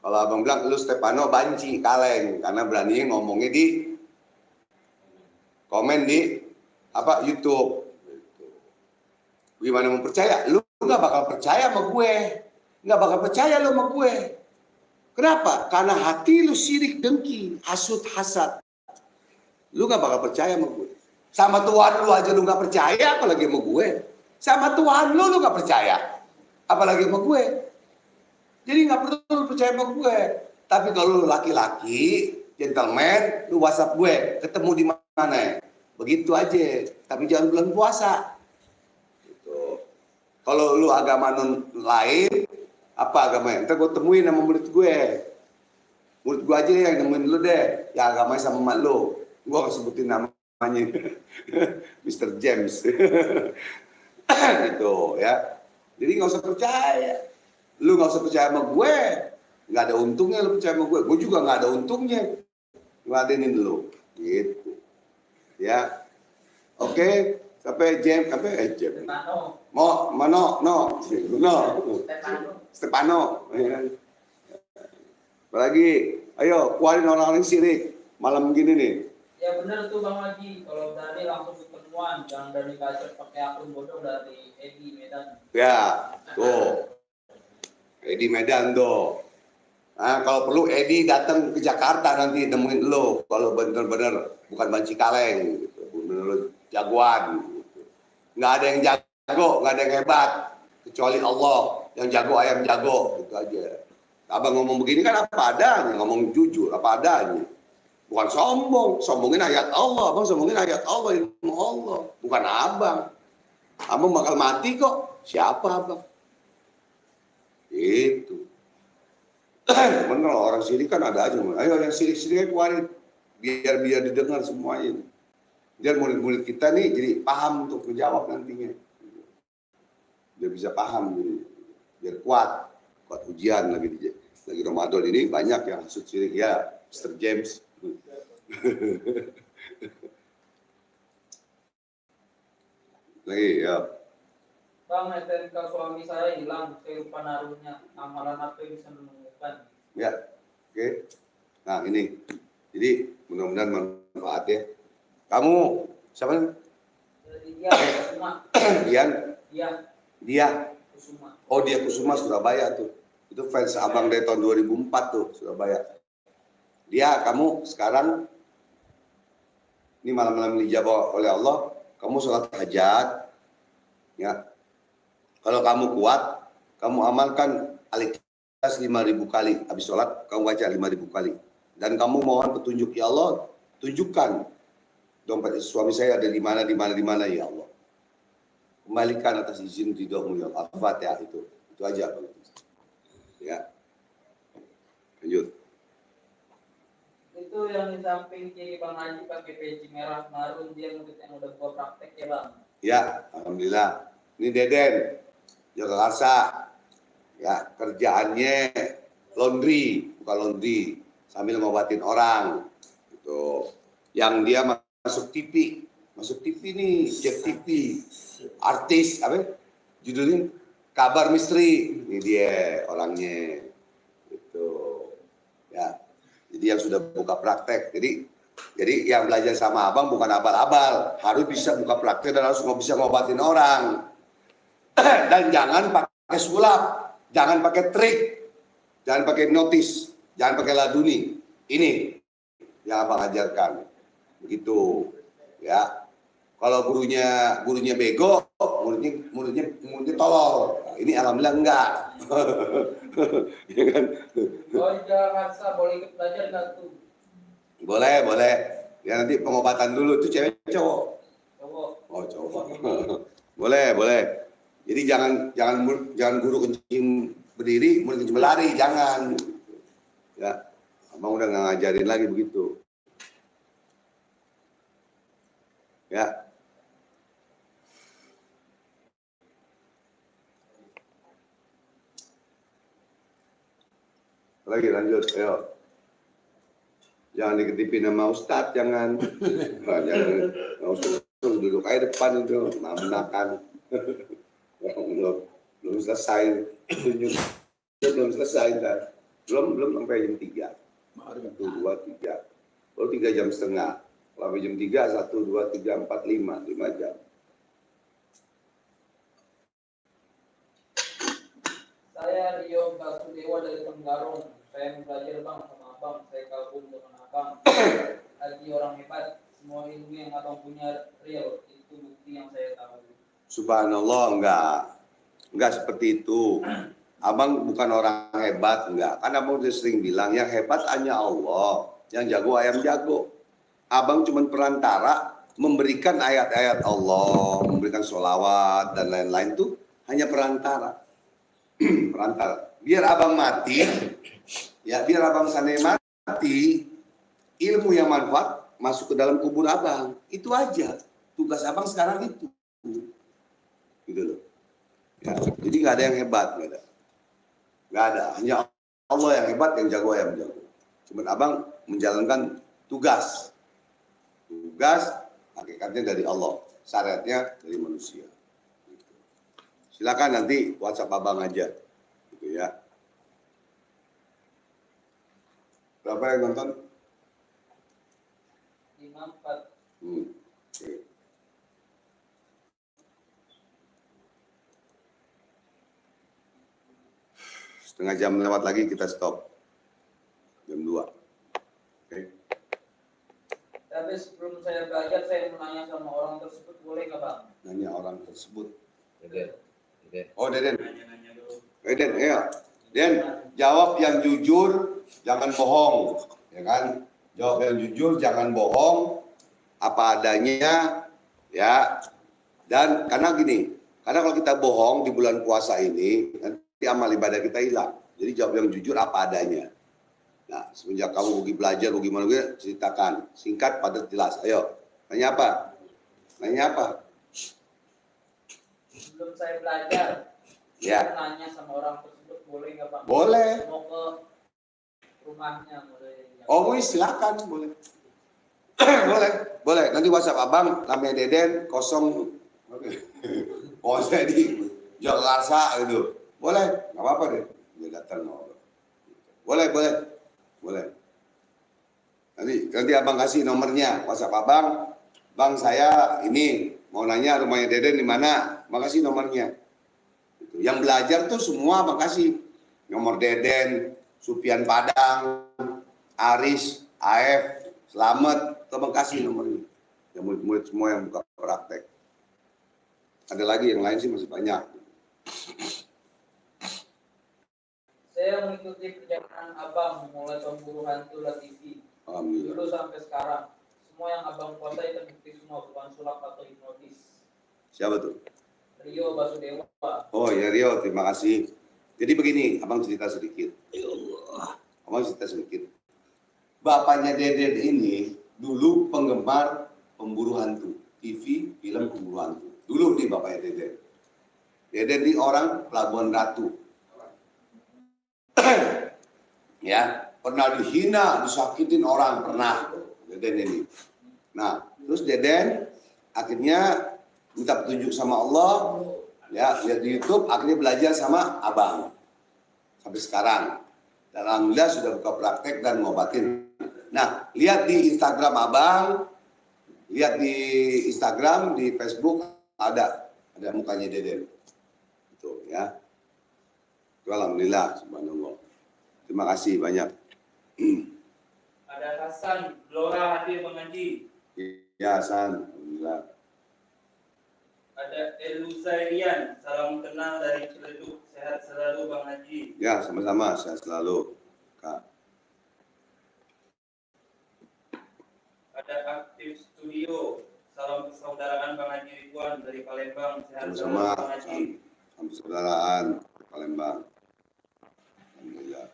Kalau abang bilang lu Stefano banci kaleng karena berani ngomongnya di komen di YouTube. Gimana mau percaya? Lu nggak bakal percaya sama gue, nggak bakal percaya lu sama gue. Kenapa? Karena hati lu sirik, dengki, hasut, hasad. Lu nggak bakal percaya sama gue. Sama Tuhan lu aja lu nggak percaya, apalagi sama gue. Sama Tuhan lu nggak percaya, apalagi sama gue. Jadi nggak perlu percaya sama gue. Tapi kalau lu laki-laki, gentleman, lu WhatsApp gue, ketemu di mana ya? Begitu aja. Tapi jangan bulan puasa. Gitu. Kalau lu agama non lain, apa agamanya? Ntar gue temuin sama murid gue. Murid gue aja yang nemuin lu deh. Ya agamanya sama emak lu. Gue gak sebutin namanya. Mr. James. Gitu ya. Jadi nggak usah percaya. Lu nggak usah percaya sama gue, nggak ada untungnya lu percaya sama gue juga nggak ada untungnya ngeladenin lu, gitu, ya, oke, sampai James, Stefano, ya. Apalagi, ayo keluarin orang-orang sirik malam gini nih. Ya benar tuh Bang Haji, kalau berani langsung ketemuan, jangan berani gacor pakai akun bodong dari Edi Medan. Ya, tuh. Edi Medan tuh. Nah, kalau perlu Edi datang ke Jakarta nanti nemuin lo. Kalau bener-bener bukan banci kaleng, gitu. Bener-bener jagoan. Gitu. Nggak ada yang jago, nggak ada yang hebat. Kecuali Allah. Yang jago ayam jago. Gitu aja. Abang ngomong begini kan apa adanya. Ngomong jujur, apa adanya. Bukan sombong. Sombongin ayat Allah. Abang sombongin ayat Allah, ilmu Allah. Bukan abang. Abang bakal mati kok. Siapa abang? Itu bener orang sirik kan ada aja. Ayo yang sirik-siriknya keluarin biar didengar semuanya. Biar murid-murid kita nih jadi paham untuk menjawab nantinya. Biar bisa paham, biar kuat. kuat ujian lagi Ramadan ini banyak yang hasut sirik ya, Mr. James. Lagi ya. Bang, STNK suami saya hilang, saya lupa naruhnya. Amalan apa yang bisa menemukan? Ya, oke. Nah ini, jadi mudah-mudahan manfaat ya. Kamu siapa? Dia Kusuma. Dia. Kusuma. Oh dia Kusuma Surabaya tuh. Itu fans abang dari tahun 2004 tuh Surabaya. Dia, kamu sekarang ini malam-malam dijabah oleh Allah. Kamu sholat hajat, ya. Kalau kamu kuat, kamu amalkan Al-Ikhlas 5.000 kali. Habis sholat, kamu baca 5.000 kali. Dan kamu mohon petunjuk, ya Allah, tunjukkan dompet suami saya ada di mana ya Allah. Kembalikan atas izin ridhomu ya Allah. Al-Fatihah itu aja. Ya, lanjut. Itu yang di samping kiri Bang Haji pakai peci merah marun, dia murid yang udah gua praktek ya Bang. Ya, alhamdulillah. Ini Deden, Jakarta. Ya, kerjaannya laundry, sambil ngobatin orang. Gitu. Yang dia masuk TV nih, Jack TV, artis apa? Judulnya Kabar Misteri. Ini dia orangnya. Gitu. Ya. Jadi yang sudah buka praktek. Jadi yang belajar sama abang bukan abal-abal, harus bisa buka praktek dan harus bisa ngobatin orang. Dan jangan pakai sulap, jangan pakai trik, jangan pakai notis, jangan pakai laduni. Ini yang abang ajarkan. Begitu, ya. Kalau gurunya bego, muridnya tolol. Nah, ini alhamdulillah enggak. Ya kan? Oh, Jakarta boleh ikut belajar nggak tuh? Boleh. Ya nanti pengobatan dulu. Itu cewek cowok? Cowok. Oh, cowok. Boleh. Jadi jangan guru kencing berdiri, murid kencing berlari, jangan. Ya, abang udah nggak ngajarin lagi begitu. Ya. Lagi lanjut, ayo. Jangan diketipin sama Ustadz, jangan. Nah, jangan. Ustadz duduk aja depan itu, menakan. belum selesai. Belum selesai, ntar. Belum sampai jam 3. 1, 2, 3. Baru 3 jam setengah. Kalau jam 3, 1, 2, 3, 4, 5 jam. Saya Rio Basudewa dari Tenggarong. Saya belajar Bang sama Abang. Saya kagum dengan Abang. Lagi orang hebat. Semua ilmu yang Abang punya Rio. Itu bukti yang saya tahu. Subhanallah, enggak seperti itu. Abang bukan orang hebat, enggak. Kan abang udah sering bilang, yang hebat hanya Allah. Yang jago ayam jago. Abang cuma perantara memberikan ayat-ayat Allah, memberikan sholawat dan lain-lain itu hanya perantara. Perantara. Biar abang mati, ya biar abang sana mati, ilmu yang manfaat masuk ke dalam kubur abang. Itu aja. Tugas abang sekarang itu. Gitu loh. Ya, jadi nggak ada yang hebat, nggak ada. Hanya Allah yang hebat, yang jago ayam jago. Cuman abang menjalankan tugas. Tugas hakikatnya dari Allah, syariatnya dari manusia. Gitu. Silakan nanti WhatsApp abang aja, gitu ya. Berapa yang nonton? 54. Okay. Setengah jam lewat lagi kita stop. Jam 2. Oke. Tapi sebelum saya belajar, saya mau nanya sama orang tersebut, boleh nggak Bang? Nanya orang tersebut. Deden. Oh, Deden. Nanya-nanya dulu. Den, ya. Den, jawab yang jujur, jangan bohong. Ya kan? Jawab yang jujur, jangan bohong. Apa adanya, ya. Dan karena gini, karena kalau kita bohong di bulan puasa ini, nanti amal ibadah kita hilang. Jadi jawab yang jujur apa adanya. Nah, semenjak kamu pergi belajar, gimana ceritakan. Singkat, padat, jelas. Ayo, nanya apa? Sebelum saya belajar, Ya. saya nanya sama orang tersebut, boleh nggak Pak? Boleh. Mau ke rumahnya boleh. Oh, silakan, boleh. boleh. Nanti WhatsApp abang, namanya Deden, 0. Oh, saya di Jakarta gitu. Boleh, nggak apa-apa deh. Dia datang ngobrol. Boleh. Nanti abang kasih nomornya, WhatsApp abang. Bang, saya ini mau nanya rumahnya Deden di mana? Makasih nomornya. Yang belajar tuh semua makasih. Nomor Deden, Supian Padang, Aris, AF, Slamet, terima kasih nomornya. Yang murid-murid semua yang buka praktek. Ada lagi yang lain sih masih banyak. Saya mengikuti perjalanan abang mulai pemburu hantu TV. Alhamdulillah. Dulu sampai sekarang. Semua yang abang kuasai terbukti semua bukan sulap atau hipnotis. Siapa tuh? Rio Basudewa. Oh ya Rio, terima kasih. Jadi begini, abang cerita sedikit. Ya Allah. Abang cerita sedikit. Bapaknya Deden ini dulu penggemar pemburu hantu. TV, film pemburu hantu. Dulu nih bapaknya Deden. Deden ini orang Pelabuhan Ratu. Ya, pernah dihina, disakitin orang, pernah. Deden ini. Nah, terus Deden akhirnya minta petunjuk sama Allah, ya lihat di YouTube, akhirnya belajar sama abang sampai sekarang. Dan alhamdulillah sudah buka praktek dan ngobatin. Nah, lihat di Instagram abang, lihat di Instagram, di Facebook ada mukanya Deden. Itu ya. Itu alhamdulillah, subhanallah. Terima kasih banyak. Ada Hasan, Blora hadir mengaji. Ya Hasan, alhamdulillah. Ada Elusairian, salam kenal dari Ciledug. Sehat selalu Bang Haji. Ya, sama-sama, sehat selalu. Kak. Ada Aktif Studio, salam persaudaraan Bang Haji Ridwan dari Palembang. Sehat Sama-sama, selalu Bang Haji. salam persaudaraan Palembang. Alhamdulillah.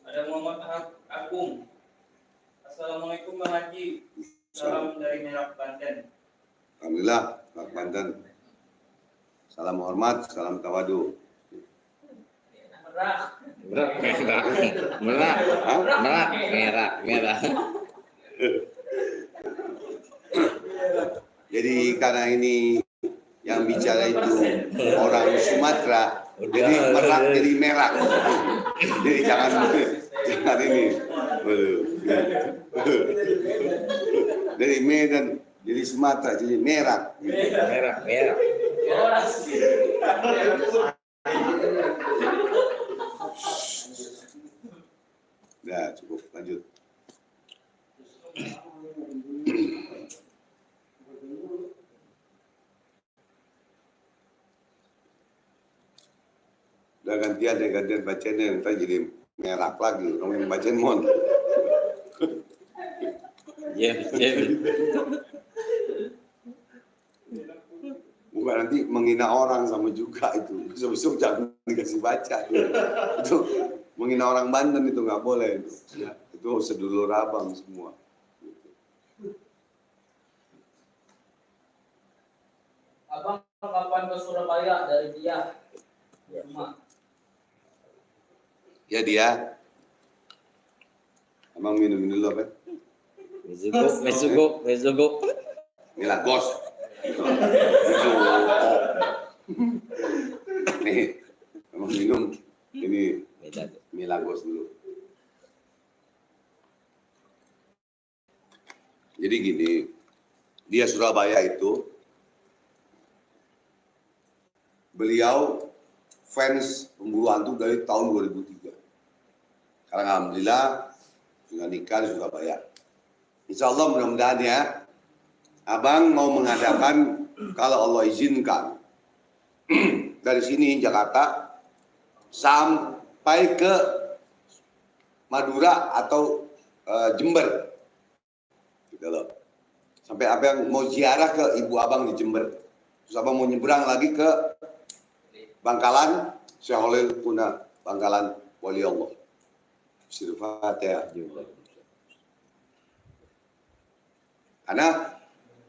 Ada Muhammad Agung. Assalamualaikum Bang Haji. Salam dari Merak Banten. Alhamdulillah, Pak Banten. Salam hormat, salam tawadu. Merah. Jadi karena ini yang bicara itu orang Sumatera, jadi merak jadi merah. Jadi jangan ini. Dari Medan jadi Sumatera jadi merah. Merah. Nah, cukup lanjut. Udah gantian bacanya, ntar jadi merah lagi. Kamu yang bacain mon. Bukan nanti menghina orang sama juga itu. Besok jangan dikasih baca. Itu menghina orang Banten itu nggak boleh. Itu sedulur abang semua. Abang kapan ke Surabaya dari dia? Ya dia. Abang minum dulu apa? Mesugo. Milagos. Nih, abang minum ini Milagos dulu. Jadi gini, dia Surabaya itu, beliau fans pemburu hantu dari tahun 2003. Sekarang alhamdulillah sudah nikah di Surabaya. Insya Allah mudah-mudahan ya, abang mau mengadakan kalau Allah izinkan dari sini Jakarta sampai ke Madura atau Jember. Gitu loh. Sampai abang mau ziarah ke ibu abang di Jember. Terus abang mau nyebrang lagi ke Bangkalan, Syekh Holil Puna, Bangkalan Wali Allah. Fatihah. Karena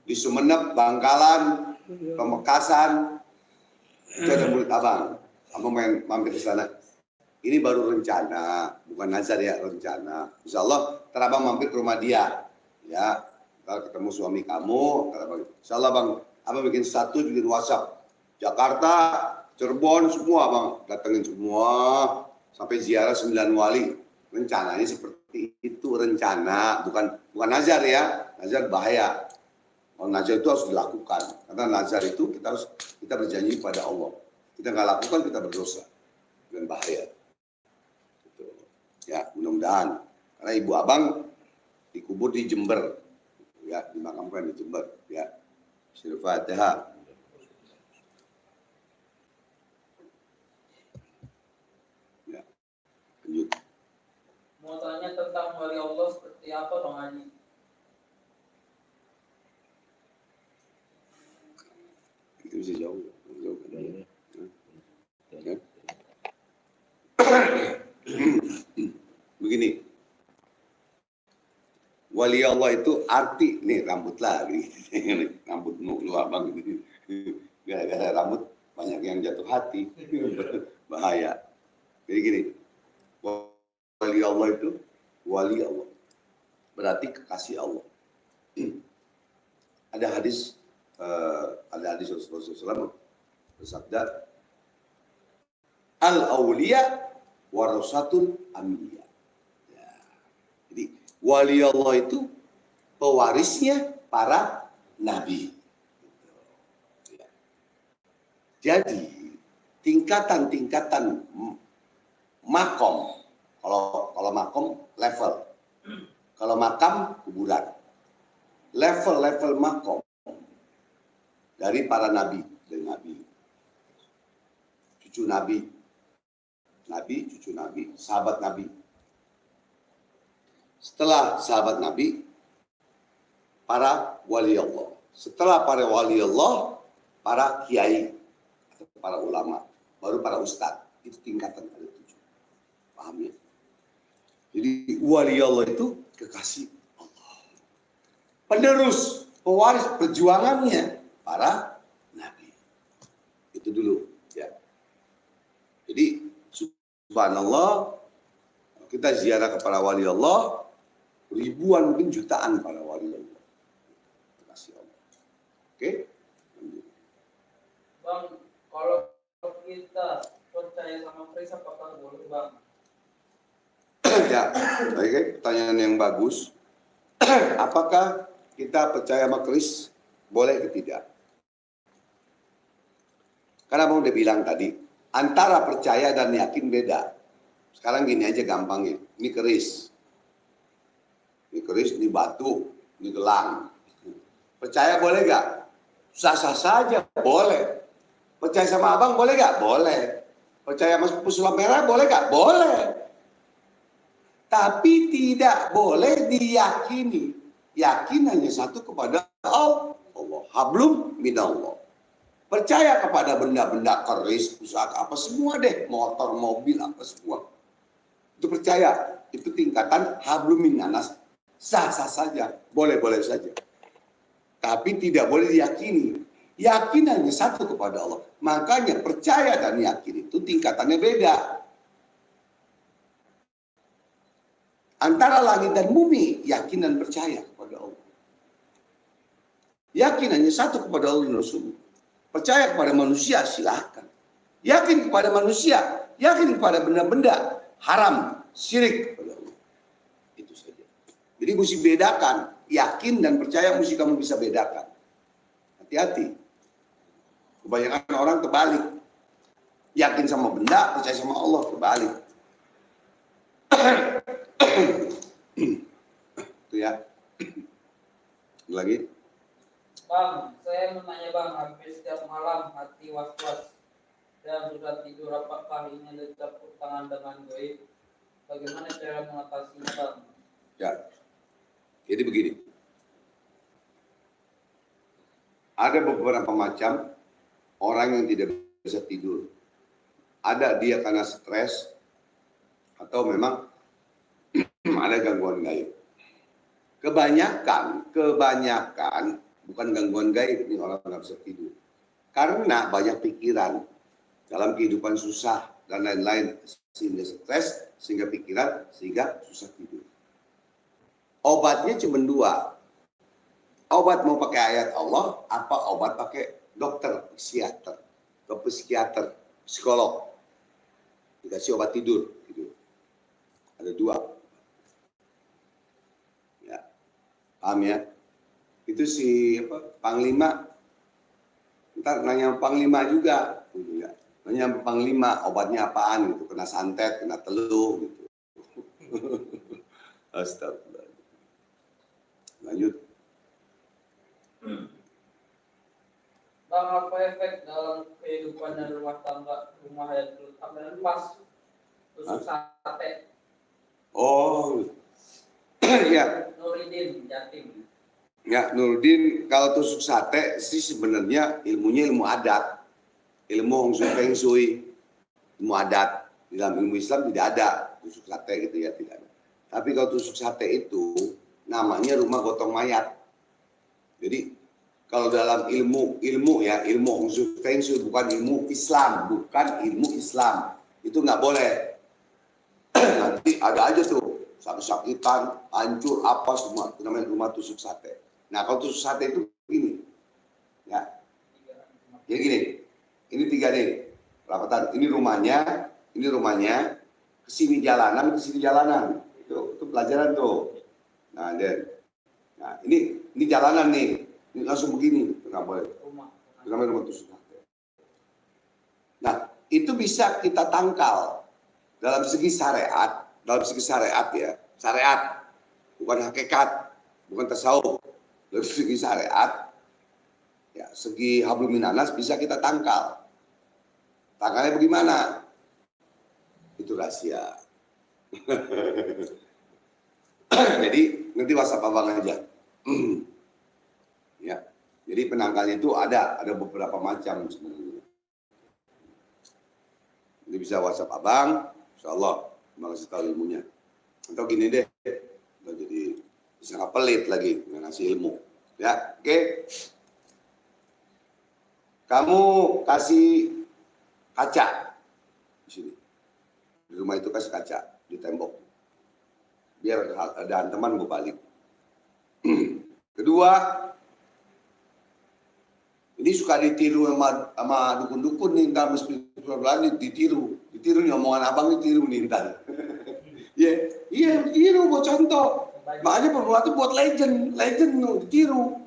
di Sumeneb, Bangkalan, Pamekasan, itu ada murid abang. Abang main mampir ke sana. Ini baru rencana, bukan nazar ya, rencana. Insya Allah, ntar abang mampir ke rumah dia. Ya, kalau ketemu suami kamu, insya Allah bang, abang bikin status, bikin WhatsApp. Jakarta, Cirebon, semua abang datengin semua. Sampai ziarah 9 wali. Rencananya seperti itu, rencana, bukan nazar ya. Nazar bahaya. Kalau nazar itu harus dilakukan. Karena nazar itu kita berjanji pada Allah. Kita nggak lakukan, kita berdosa. Dan bahaya. Gitu. Ya, mudah-mudahan. Karena ibu abang dikubur di Jember. Ya, dimakamkan di Jember. Ya. Al-Fatihah. Ya. Lanjut. Mau tanya tentang wali Allah seperti apa Bang Haji? Itu bisa jauh. Ya. Begini. Wali Allah itu arti, nih rambut lagi. Rambut lu abang ini. Gara-gara rambut banyak yang jatuh hati. Bahaya. Jadi gini. Wali Allah itu wali Allah. Berarti kekasih Allah. Ada hadis Rasulullah SAW bersabda, al-auliya warasatul anbiya. Ya. Jadi wali Allah itu pewarisnya para nabi. Ya. Jadi tingkatan-tingkatan makom, kalau makom level, kalau makam kuburan, level makom dari para nabi dan nabi, cucu nabi, cucu nabi, sahabat nabi. Setelah sahabat nabi, para wali Allah. Setelah para wali Allah, para kiai, para ulama, baru para ustadz. Itu tingkatan ada 7. Paham ya? Jadi wali Allah itu kekasih Allah. Penerus, pewaris perjuangannya para nabi. Itu dulu ya. Jadi subhanallah, kita ziarah kepada wali Allah, ribuan mungkin jutaan para wali Allah. Kekasih Allah. Oke? Bang, kalau kita percaya sama Kris apakah boleh Bang? Ya, baik, pertanyaan yang bagus. Apakah kita percaya sama Kris? Boleh atau tidak? Karena Bang udah bilang tadi, antara percaya dan yakin beda. Sekarang gini aja gampangnya, ini keris. Ini keris, ini batu, ini gelang. Percaya boleh gak? Sah-sah saja, boleh. Percaya sama abang boleh gak? Boleh. Percaya sama pesulap merah boleh gak? Boleh. Tapi tidak boleh diyakini. Yakin hanya satu kepada Allah. Hablum minallah. Percaya kepada benda-benda keris, pusaka, apa semua deh. Motor, mobil, apa semua. Itu percaya. Itu tingkatan hablum minanas. Sah-sah saja. Boleh-boleh saja. Tapi tidak boleh diyakini. Yakin hanya satu kepada Allah. Makanya percaya dan yakin itu tingkatannya beda. Antara langit dan bumi, yakin dan percaya kepada Allah. Yakin hanya satu kepada Allah dan Rasul. Percaya kepada manusia, silahkan. Yakin kepada manusia, yakin kepada benda-benda haram, syirik kepada Allah. Itu saja. Jadi mesti bedakan. Yakin dan percaya mesti kamu bisa bedakan. Hati-hati. Kebanyakan orang terbalik. Yakin sama benda, percaya sama Allah, terbalik. Itu ya. Lagi. Bang, saya mau tanya Bang, hampir setiap malam hati was-was dan susah tidur, apakah ini ada campur tangan dengan gaib? Bagaimana cara mengatasinya Bang? Ya. Jadi begini. Ada beberapa macam orang yang tidak bisa tidur. Ada dia karena stres atau memang ada gangguan gaib. Kebanyakan bukan gangguan gaib, ini orang nggak bisa tidur. Karena banyak pikiran dalam kehidupan susah dan lain-lain, sehingga stres, sehingga pikiran, sehingga susah tidur. Obatnya cuma dua. Obat mau pakai ayat Allah, apa obat pakai dokter, psikiater, psikolog. Dikasih obat tidur. Gitu. Ada dua. Ya. Paham ya? Itu si Panglima. Ntar nanya Panglima juga. Gitu ya. Nanya Panglima, obatnya apaan gitu. Kena santet, kena teluh gitu. Astagfirullah. Lanjut. Bang, apa efek dalam kehidupan dan rumah tangga rumah yang pas tusuk sate? Oh, ya. Nuridin Jatim. Ya, Nurdin, kalau tusuk sate sih sebenarnya ilmunya ilmu adat, ilmu Hong Shui Feng Shui, ilmu adat. Di dalam ilmu Islam tidak ada tusuk sate gitu ya, tidak ada. Tapi kalau tusuk sate itu namanya rumah gotong mayat. Jadi kalau dalam ilmu ya, ilmu Hong Shui Feng Shui, bukan ilmu Islam, itu nggak boleh. Nanti ada aja tuh sakit-sakitan, hancur apa semua, itu namanya rumah tusuk sate. Nah kalau tusuk sate itu begini, ya gini, ini tiga nih, perapatan, ini rumahnya, kesini jalanan, itu pelajaran tuh. Nah ini jalanan nih, ini langsung begini, nggak boleh. Itu namanya rumah tusuk sate. Nah itu bisa kita tangkal dalam segi syariat, ya, syariat, bukan hakikat, bukan tasawuf. Dari segi syariat, ya, segi hablum minanas bisa kita tangkal. Tangkalnya bagaimana? Itu rahasia. Jadi nanti WhatsApp abang aja. Ya, jadi penangkalnya itu ada beberapa macam sebenarnya. Nanti bisa WhatsApp abang, insya Allah kasih tahu ilmunya. Atau gini deh, jadi bisa pelit lagi ngasih ilmu. Ya, oke. Kamu kasih kaca di sini. Di rumah itu kasih kaca di tembok. Biar ada hantaman gue balik. Kedua, ini suka ditiru sama dukun-dukun nih, ntar mesti ditiru nih omongan abang, ditiru nih ntar. Iya, ditiru buat contoh. Makanya perbuatan itu buat legend ditiru.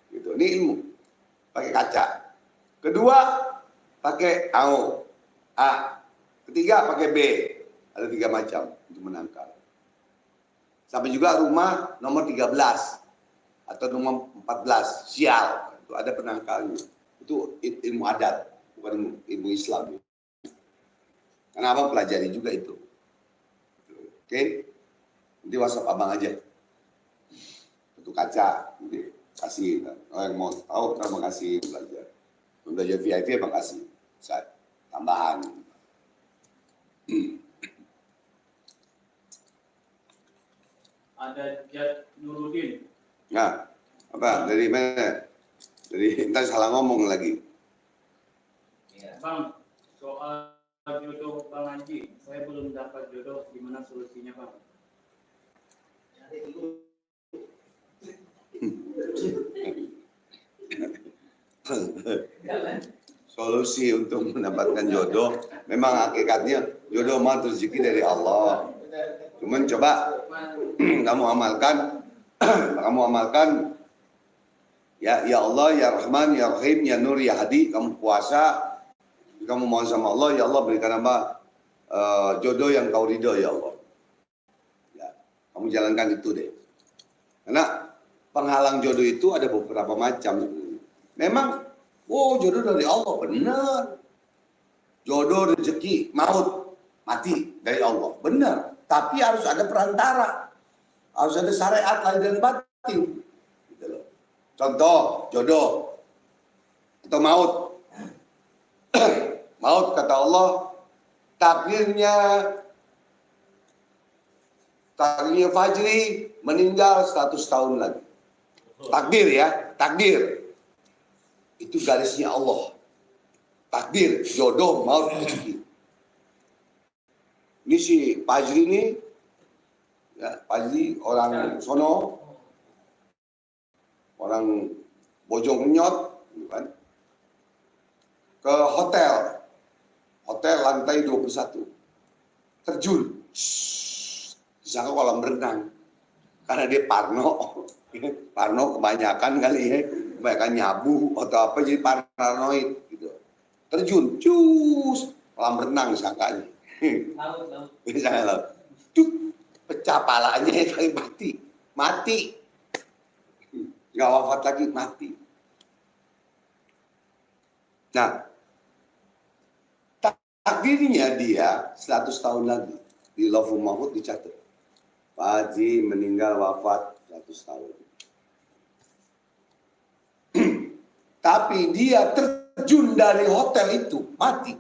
Gitu, ini ilmu. Pakai kaca. Kedua, pakai A. Ketiga, pakai B. Ada 3 macam untuk menangkal. Sampai juga rumah nomor 13 atau nomor 14, sial. Itu ada penangkalnya. Itu ilmu adat, bukan ilmu Islam. Karena abang pelajari juga itu. Oke? Nanti WhatsApp abang aja. Itu kaca, nanti kasih. Kalau yang mau tahu, abang kasih belajar. Belajar VIP abang kasih. Tambahan. Ada Jad Nuruddin. Nah, apa? Dari mana? Dari entar salah ngomong lagi. Bang, soal jodoh Bang Haji, saya belum dapat jodoh, gimana solusinya Bang? Solusi untuk mendapatkan jodoh, memang hakikatnya jodoh mah rezeki dari Allah. Cuman coba kamu amalkan, ya Allah, ya Rahman, ya Rahim, ya Nur, ya Hadi. Kamu puasa, kamu mohon sama Allah, ya Allah berikan apa jodoh yang kau ridho, ya Allah. Ya, kamu jalankan itu deh. Karena penghalang jodoh itu ada beberapa macam. Memang, jodoh dari Allah, benar. Jodoh, rezeki, maut, mati dari Allah, benar. Tapi harus ada perantara, harus ada syariat lahir dan batin. Gitu loh. Contoh, jodoh atau maut. Maut kata Allah, takdirnya Fajri meninggal 100 tahun lagi. Takdir ya, takdir. Itu garisnya Allah. Takdir, jodoh, maut, rezeki. Ini si Fajri ini, ya, Fajri orang sono, orang Bojong Kenyot, kan? Ke hotel lantai 21, terjun, disangka kolam renang, karena dia parno kebanyakan kali ya, kebanyakan nyabu atau apa, jadi paranoid gitu, terjun, cus, kolam renang sangkanya. Laut. Pecah palanya kali mati, nggak wafat lagi, mati. Nah, takdirnya dia 100 tahun lagi di Lauhul Mahfuz dicatat. Pak Haji meninggal wafat 100 tahun. Tapi dia terjun dari hotel itu mati.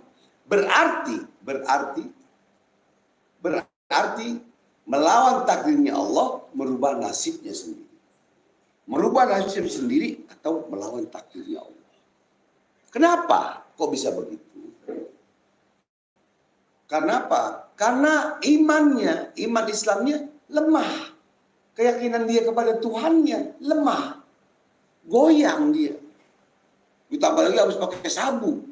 Berarti melawan takdirnya Allah, merubah nasibnya sendiri. Merubah nasib sendiri atau melawan takdirnya Allah. Kenapa kok bisa begitu? Karena apa? Karena iman Islamnya lemah. Keyakinan dia kepada Tuhannya lemah. Goyang dia. Ditambah lagi harus pakai sabu.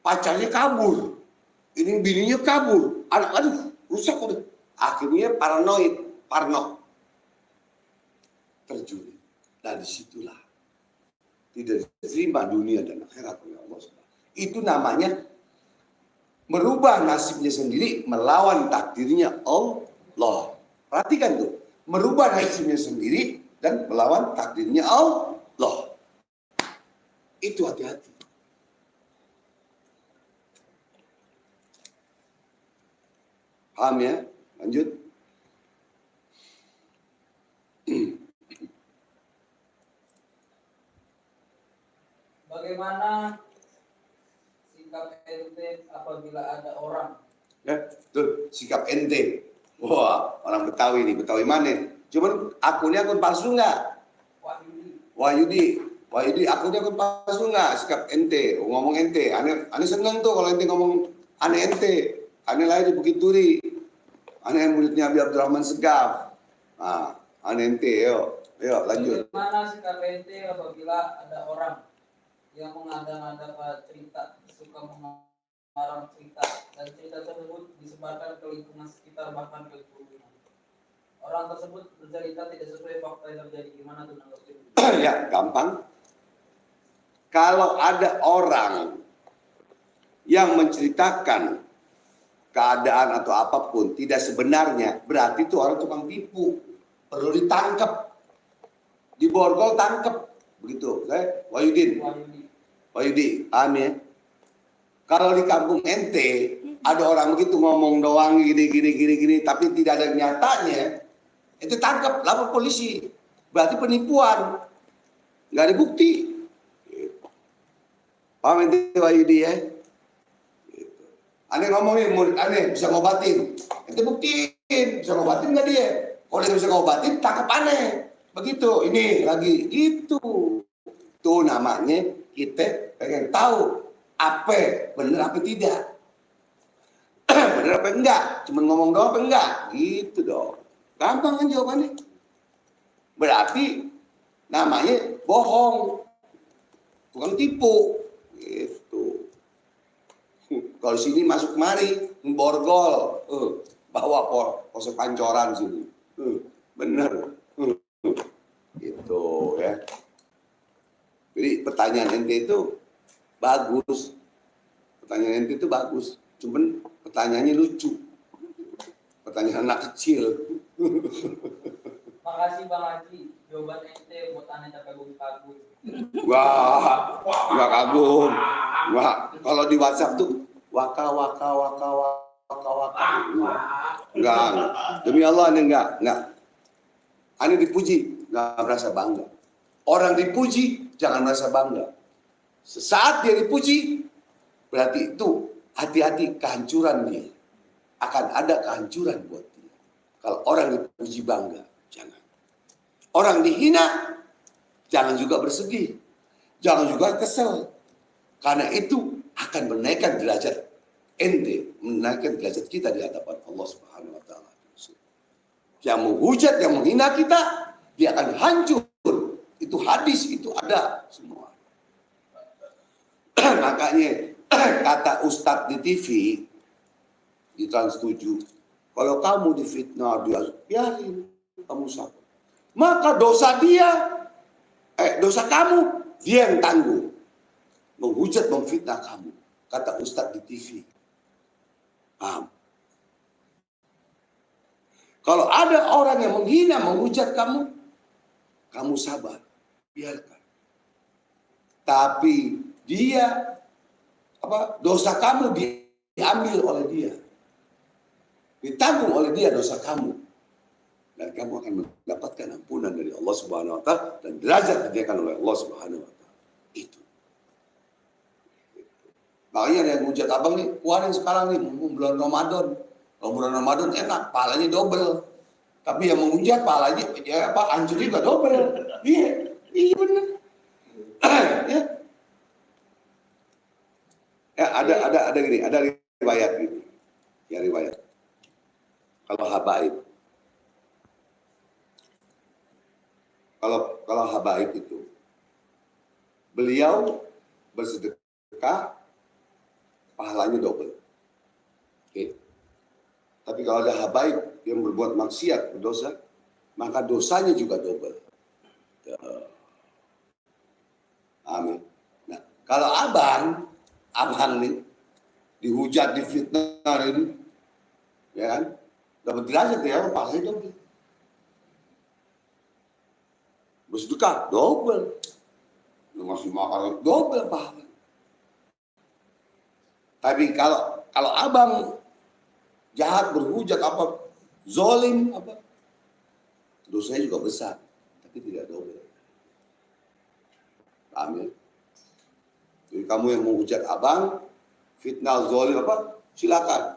Pacarnya kabur. Ini bininya kabur. Aduh, rusak udah. Akhirnya parno. Terjun. Nah disitulah tidak diterima dunia dan akhirat oleh Allah. Itu namanya merubah nasibnya sendiri melawan takdirnya Allah. Perhatikan tuh, merubah nasibnya sendiri dan melawan takdirnya Allah. Itu hati-hati. Paham ya? Lanjut. Bagaimana sikap ente apabila ada orang? Ya, tuh sikap ente. Wah, orang Betawi nih, Betawi mana? Cuman akunnya akun palsu nggak? Wahyudi, akunnya akun palsu nggak? Sikap ente, ngomong ente. Aneh seneng tuh kalau ente ngomong aneh ente. Aneh lahir di Bukit Duri. Aneh muridnya Abi Abdurrahman Segaf. Nah, aneh ente, yuk lanjut. Bagaimana sikap ente apabila ada orang yang mengada-ngada cerita, suka mengarang cerita, dan cerita tersebut disebarkan ke lingkungan sekitar bahkan ke kerumunan. Orang tersebut bercerita tidak sesuai fakta yang terjadi. Gimana tuh nanggapin? Ya, gampang. Kalau ada orang yang menceritakan keadaan atau apapun tidak sebenarnya, berarti itu orang tukang tipu. Perlu ditangkap. Di borgol tangkap. Begitu. Wahyudi, paham ya? Kalau di kampung ente ada orang begitu ngomong doang gini, tapi tidak ada nyatanya, itu tangkap, lapor polisi. Berarti penipuan, nggak ada bukti. Paham ente Wahyudi ya? Aneh ngomongin murid aneh bisa ngobatin, ente buktiin bisa ngobatin nggak dia? Kalau dia bisa ngobatin, tangkap aneh. Begitu, ini lagi itu. Tuh namanya kita pengen tahu apa benar apa tidak. Benar apa enggak? Cuma ngomong doang apa enggak? Gitu dong. Gampang kan jawabannya. Berarti namanya bohong. Tukang tipu. Gitu. Kalau sini masuk kemari, borgol. Bawa pos pancoran sini. Bener. Gitu ya. Jadi pertanyaan ente itu bagus. Pertanyaan ente itu bagus. Cuman pertanyaannya lucu. Pertanyaan anak kecil. Makasih Bang Haji. Jawaban ente buat aneh tak kagum-kagum. Wah, nggak kagum. Wah, kalau di WhatsApp tuh waka. Enggak. Demi Allah aneh enggak. Aneh dipuji, nggak merasa bangga. Orang dipuji, jangan merasa bangga. Saat dia dipuji, berarti itu hati-hati kehancuran dia. Akan ada kehancuran buat dia. Kalau orang dipuji bangga, jangan. Orang dihina, Jangan juga bersedih. Jangan juga kesel. Karena itu akan menaikkan derajat ente, menaikkan derajat kita di hadapan Allah Subhanahu wa taala. Yang menghujat, yang menghina kita, dia akan hancur. Itu hadis, itu ada semua. Makanya kata Ustadz di TV di Trans 7, kalau kamu difitnah dia, biarin kamu sabar. Maka dosa kamu dia yang tanggung. Menghujat, memfitnah kamu, kata Ustadz di TV. Paham? Kalau ada orang yang menghina, menghujat kamu, kamu sabar, biarkan. Tapi dia dosa kamu diambil oleh dia, ditanggung oleh dia dosa kamu, dan kamu akan mendapatkan ampunan dari Allah Subhanahu wa taala dan derajat dinaikkan oleh Allah Subhanahu wa taala. Itu. Makanya ada yang hujat abang nih, keluarin sekarang nih, bulan Ramadan. Kalau bulan Ramadan enak, pahalanya double. Tapi yang menghujat pahalanya hancur juga double. Iya benar. Ya, ada gini, ada riwayat gitu. Ya riwayat. Kalau habaib. Kalau habaib itu beliau bersedekah pahalanya double. Oke. Tapi kalau ada habaib yang berbuat maksiat, berdosa, maka dosanya juga double. Amin. Nah, kalau abang nih dihujat, difitnah ini, ya kan, dapat derajat ya, pahalanya double. Bersedekah double, ngasih makan double pahala. Tapi kalau abang jahat, berhujat, zolim, dosanya juga besar, tapi tidak double. Amin. Jadi kamu yang menghujat abang, fitnah, zolim, silakan.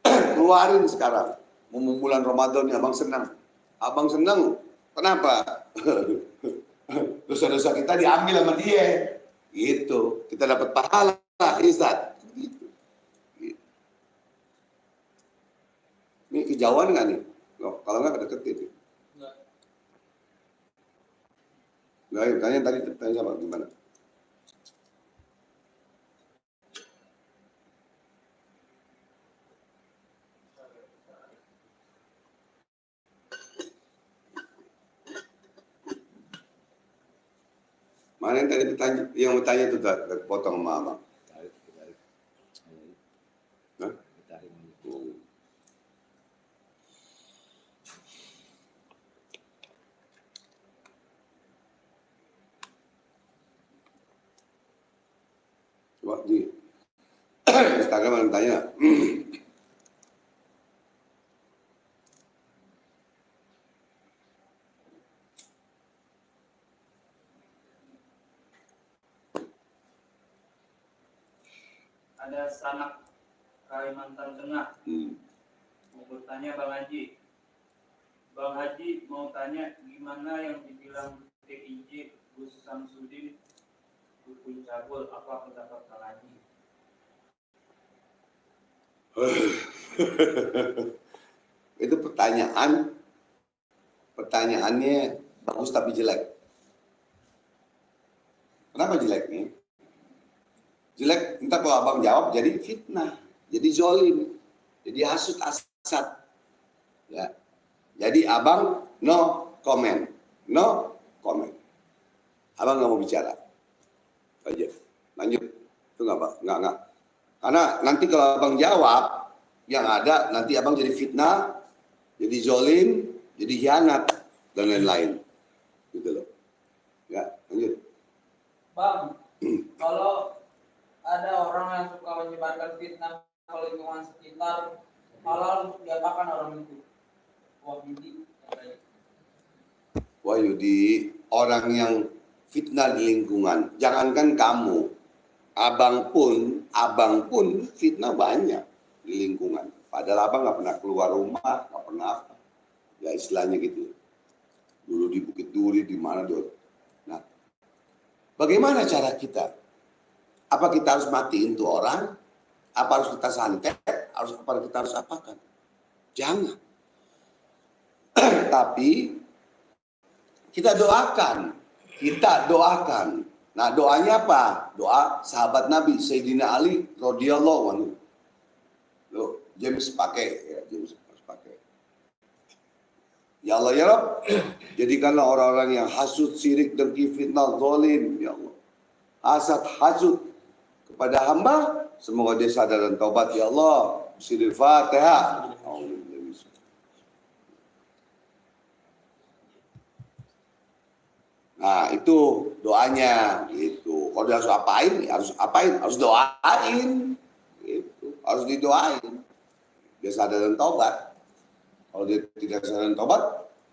Keluarin sekarang. Mau bulan Ramadan ini abang senang. Abang senang, kenapa? Dosa-dosa kita diambil sama dia. Gitu. Kita dapat pahala, Ustaz. Gitu. Ini kejauhan nggak nih? Loh, kalau nggak kedeketin. Nggak, tanya sama gimana? Mana yang tadi bertanya itu potong sama abang? Hah? Coba di Instagram ada yang tanya. Ada sanak Kalimantan Tengah mau bertanya Bang Haji. Bang Haji mau tanya gimana yang dibilang TIJ Gus Samsudin dukun cabul, apa pendapat Bang Haji? Itu pertanyaannya bagus tapi jelek. Kenapa jeleknya? Jelek, entah kalau abang jawab jadi fitnah, jadi zolim, jadi hasut asat. Ya. Jadi abang no comment. Abang nggak mau bicara. Aja. Lanjut. Itu nggak. Karena nanti kalau abang jawab, yang ada nanti abang jadi fitnah, jadi zolim, jadi hianat dan lain-lain. Gitu loh. Ya, lanjut. Bang, kalau ada orang yang suka menyebarkan fitnah ke lingkungan sekitar, halal untuk diapakan orang itu? Wahyudi, orang yang fitnah di lingkungan, jangankan kamu, abang pun fitnah banyak di lingkungan. Padahal abang nggak pernah keluar rumah, nggak pernah apa. Ya istilahnya gitu. Dulu di Bukit Duri, di mana Nah, bagaimana cara kita? Apa kita harus matiin tuh orang? Apa harus kita santet? Apa kita harus apakan? Jangan. Tapi kita doakan. Nah, doanya apa? Doa sahabat Nabi Sayyidina Ali radhiyallahu anhu. Loh, James pakai, ya, James harus pakai. Ya Allah ya Rabb, jadikanlah orang-orang yang hasud, sirik, dengki, fitnah, zalim, ya Allah. Hasad, hasud kepada hamba, semoga dia sadar dan taubat ya Allah. Bismillahirrahmanirrahim. Fatihah. Nah, itu doanya gitu. Kalau dia harus apain, ya harus apain, harus doain. Gitu. Harus didoain. Dia sadar dan taubat. Kalau dia tidak sadar dan taubat,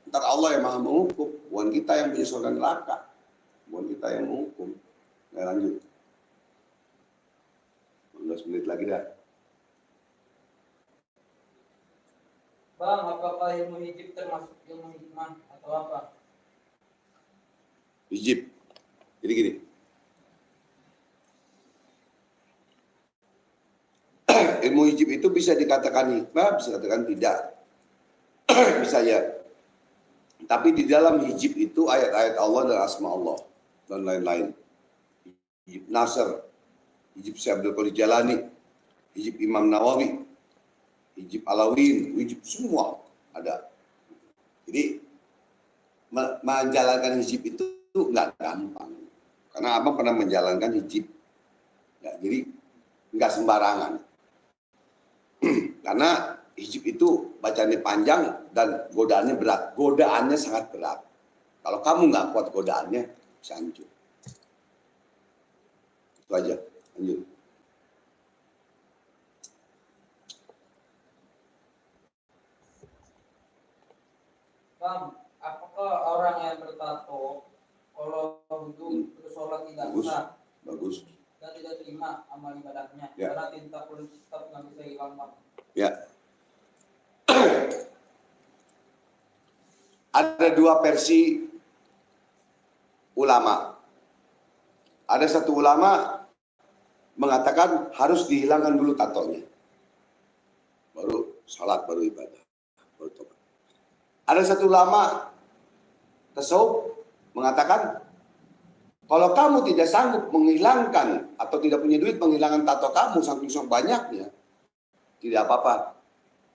ntar Allah yang Maha menghukum. Bukan kita yang punya surga neraka. Bukan kita yang menghukum. Nah, lanjut. 15 menit lagi dah. Bang, apakah ilmu hijab termasuk ilmu hikmah atau apa? Hijab. Jadi gini. Ilmu hijab itu bisa dikatakan hikmah, bisa dikatakan tidak. Bisa ya. Tapi di dalam hijab itu ayat-ayat Allah dan asma Allah dan lain-lain. Hijab Nasr, hijab Syekh Abdul Qadir Jalani, hijab Imam Nawawi, hijab Alawin, hijab semua ada. Jadi menjalankan hijab itu nggak gampang. Karena abang pernah menjalankan hijab. Ya, jadi nggak sembarangan. Karena hijab itu bacaannya panjang dan godaannya berat. Godaannya sangat berat. Kalau kamu nggak kuat godaannya, bisa hancur. Itu aja. Lanjut. Bang, apakah orang yang bertato kalau untuk bersolat tidak Bagus. sah Bagus. dan tidak terima amal ibadahnya Ya. karena tinta kulit tetap nggak bisa hilang, Bang? Ya. Ada dua versi ulama. Ada satu ulama mengatakan harus dihilangkan dulu tatonya. Baru salat, baru ibadah, baru tobat. Ada satu ulama tasawuf mengatakan kalau kamu tidak sanggup menghilangkan atau tidak punya duit menghilangkan tato kamu saking banyaknya, tidak apa-apa.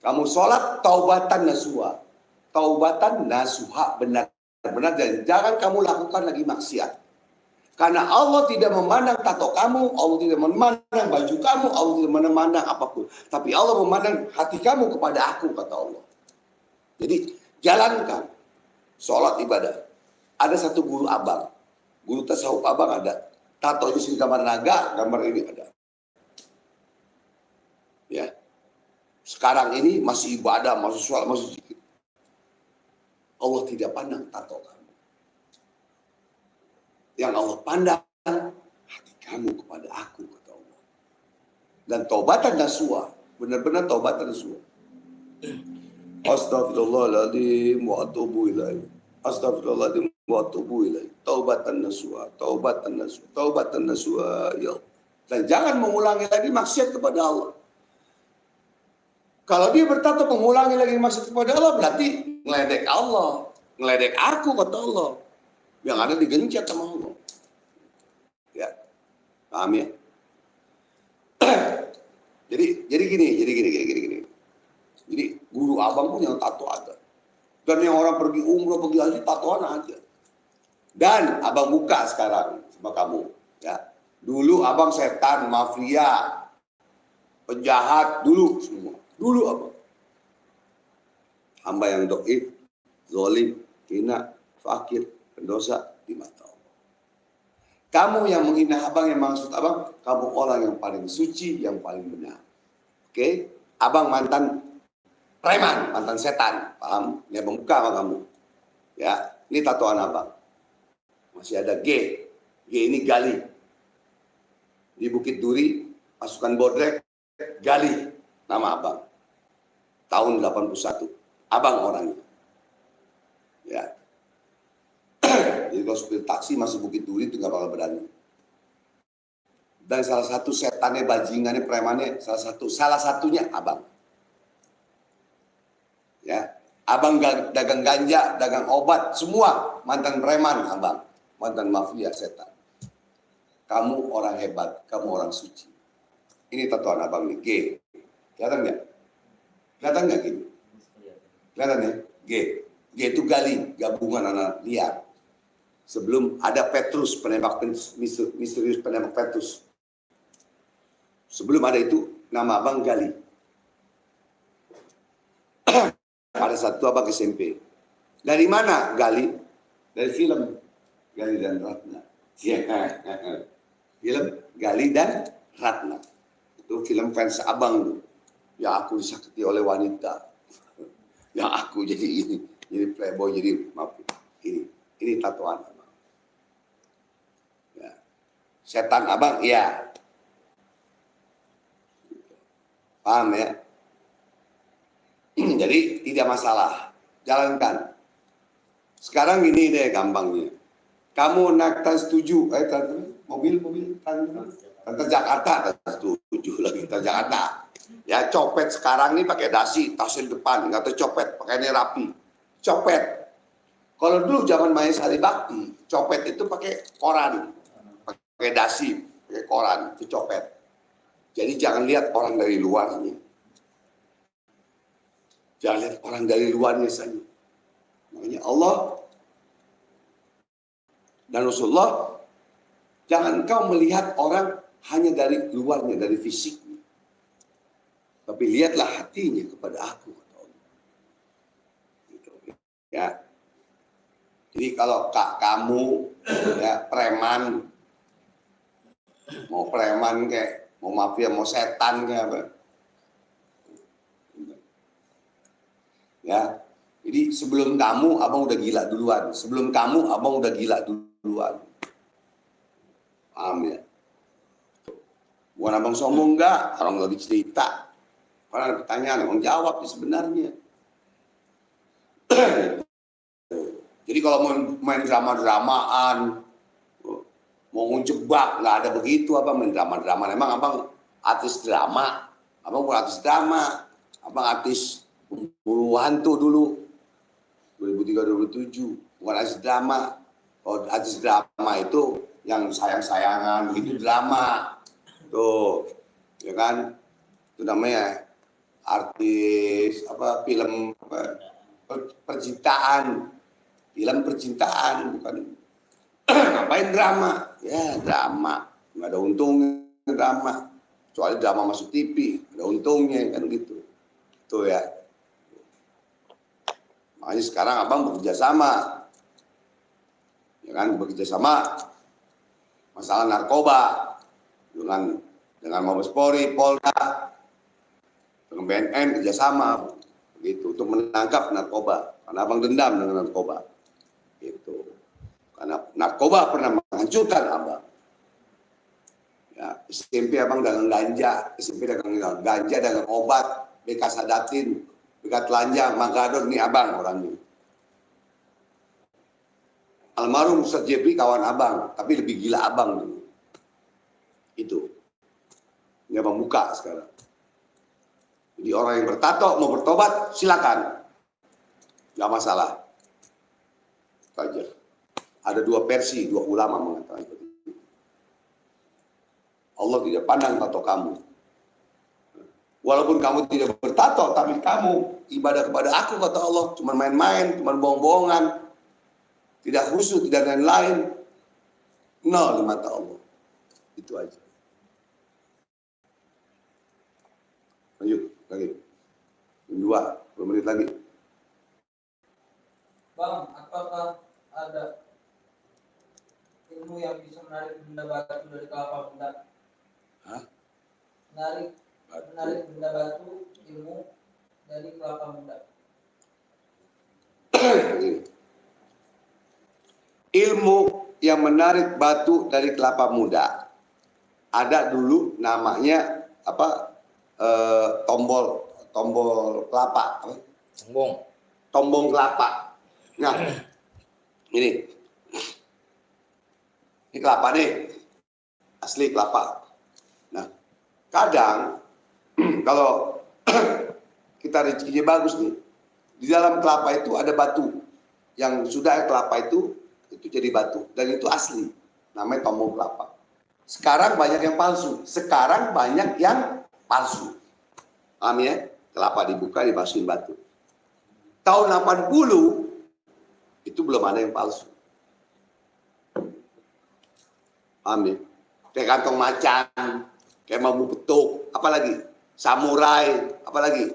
Kamu sholat taubatan nasuha. Taubatan nasuha, benar-benar, dan jangan kamu lakukan lagi maksiat. Karena Allah tidak memandang tato kamu, Allah tidak memandang baju kamu, Allah tidak memandang apapun. Tapi Allah memandang hati kamu kepada aku, kata Allah. Jadi jalankan sholat ibadah. Ada satu guru abang, guru tasawuf abang ada. Tato di sini gambar naga, gambar ini ada. Ya. Sekarang ini masih ibadah, masih sholat, masih zikir. Allah tidak pandang tato kamu. Yang Allah pandang hati kamu kepada aku, kata Allah. Dan taubatan nasuha, benar-benar taubatan nasuha. Astaghfirullahaladzim wa atubu ilaih. Astaghfirullahaladzim wa atubu ilaih. Taubatan nasuha, taubatan nasuha, taubatan nasuha. Ya. Dan jangan mengulangi lagi maksiat kepada Allah. Kalau dia bertato mengulangi lagi maksud kepada Allah, berarti ngeledek Allah. Ngeledek aku, kata Allah. Yang ada digencet sama Allah. Ya, paham ya? jadi gini. Jadi guru abang pun yang tato ada. Dan yang orang pergi umroh, pergi haji, tatoan ada. Dan abang buka sekarang sama kamu. Ya, dulu abang setan, mafia, penjahat, dulu semua. Dulu apa? Hamba yang doif, zalim, hina, fakir, pendosa di mata Allah. Kamu yang menghina abang, yang maksud abang, kamu orang yang paling suci, yang paling benar. Oke? Abang mantan preman, mantan setan. Paham? Ini abang buka sama kamu. Ya, ini tatoan abang. Masih ada G. G ini gali. Di Bukit Duri, pasukan Bodrek, gali. Nama abang. Tahun 81. Abang orangnya. Ya. Jadi kalau supir taksi masih Bukit Duri itu nggak bakal berani. Dan salah satu setannya, bajingannya, premannya, salah satunya abang. Ya, abang dagang ganja, dagang obat, semua mantan preman abang, mantan mafia setan. Kamu orang hebat, kamu orang suci. Ini tatoan abang nih, G. Kelihatan nggak? Kelihatan nggak gini? Kelihatan ya? G. G itu gali, gabungan anak liar. Sebelum ada Petrus, penembak misterius penembak Petrus. Sebelum ada itu, nama abang Gali. Pada satu abang SMP. Dari mana Gali? Dari film Gali dan Ratna. Film Gali dan Ratna. Itu film fans abang. Ya aku disakiti oleh wanita. Ya aku jadi ini, jadi playboy, jadi maaf. Ini tatoan abang. Ya. Setan abang, iya. Paham ya? Jadi tidak masalah. Jalankan. Sekarang gini deh gampangnya. Kamu naik trans 7, mobil Trans Jakarta, trans 7 lagi Trans Jakarta. Ya copet sekarang nih pakai dasi, tasnya di depan, nggak tahu copet, pakainya rapi. Copet. Kalau dulu zaman Maya Sari Bakti, copet itu pakai koran, pakai dasi, pakai koran, itu copet. Jadi jangan lihat orang dari luarnya. Jangan lihat orang dari luarnya saja. Makanya Allah dan Rasulullah, jangan kau melihat orang hanya dari luarnya, dari fisiknya. Tapi lihatlah hatinya kepada aku. Gitu. Ya. Jadi kalau kamu ya preman, mau preman kayak, mau mafia, mau setan kayak apa. Ya. Jadi sebelum kamu, abang udah gila duluan. Sebelum kamu, abang udah gila duluan. Paham ya? Bukan abang sombong enggak, orang lagi cerita. Kalau ada pertanyaan, abang jawab sebenarnya. Jadi kalau mau main drama-dramaan, mau ngejebak, nggak ada begitu abang main drama-drama. Emang abang artis drama, abang bukan artis drama, abang artis pemburu hantu dulu. 2003-2007, bukan artis drama. Kalau artis drama itu yang sayang-sayangan, begitu drama. Tuh, ya kan? Itu namanya artis apa film percintaan. Film percintaan, bukan ngapain drama? Ya drama, nggak ada untungnya drama. Kecuali drama masuk TV, ada untungnya kan gitu. Tuh ya. Makanya sekarang abang bekerja sama, ya kan, bekerja sama masalah narkoba dengan Mabes Polri, Polda, dengan BNN kerjasama, begitu untuk menangkap narkoba. Karena abang dendam dengan narkoba, gitu. Karena narkoba pernah menghancurkan abang. Ya, SMP abang dagang ganja, SMP dagang ganja, dagang obat, BK Sadatin, BK Telanjang, Magadon, ini abang orangnya. Almarhum Ustaz Jepri kawan abang, tapi lebih gila abang dulu. Itu. Ini abang buka sekarang. Jadi orang yang bertato mau bertobat, silakan. Nggak masalah. Itu aja. Ada dua versi, dua ulama mengatakan itu. Allah tidak pandang tato kamu. Walaupun kamu tidak bertato, tapi kamu ibadah kepada aku, kata Allah. Cuma main-main, cuma bohong-bohongan. Tidak khusyuk, tidak lain-lain. Nol di mata Allah. Itu aja. Lanjut, lagi. 2 menit lagi. Bang, apakah ada ilmu yang bisa menarik benda batu dari kelapa muda? Hah? Menarik benda batu ilmu dari kelapa muda. Ilmu yang menarik batu dari kelapa muda. Ada dulu namanya apa? Tombol kelapa. Tombong kelapa. Nah, ini Ini kelapa nih, asli kelapa. Nah, kadang kalau kita rezekinya bagus nih, di dalam kelapa itu ada batu. Yang sudah kelapa itu jadi batu. Dan itu asli, namanya tombol kelapa. Sekarang banyak yang palsu. Paham ya? Kelapa dibuka, dimasukin batu. Tahun 80, itu belum ada yang palsu. Paham ya? Kayak kantong macan, kayak bambu petuk, apalagi? Samurai, apalagi?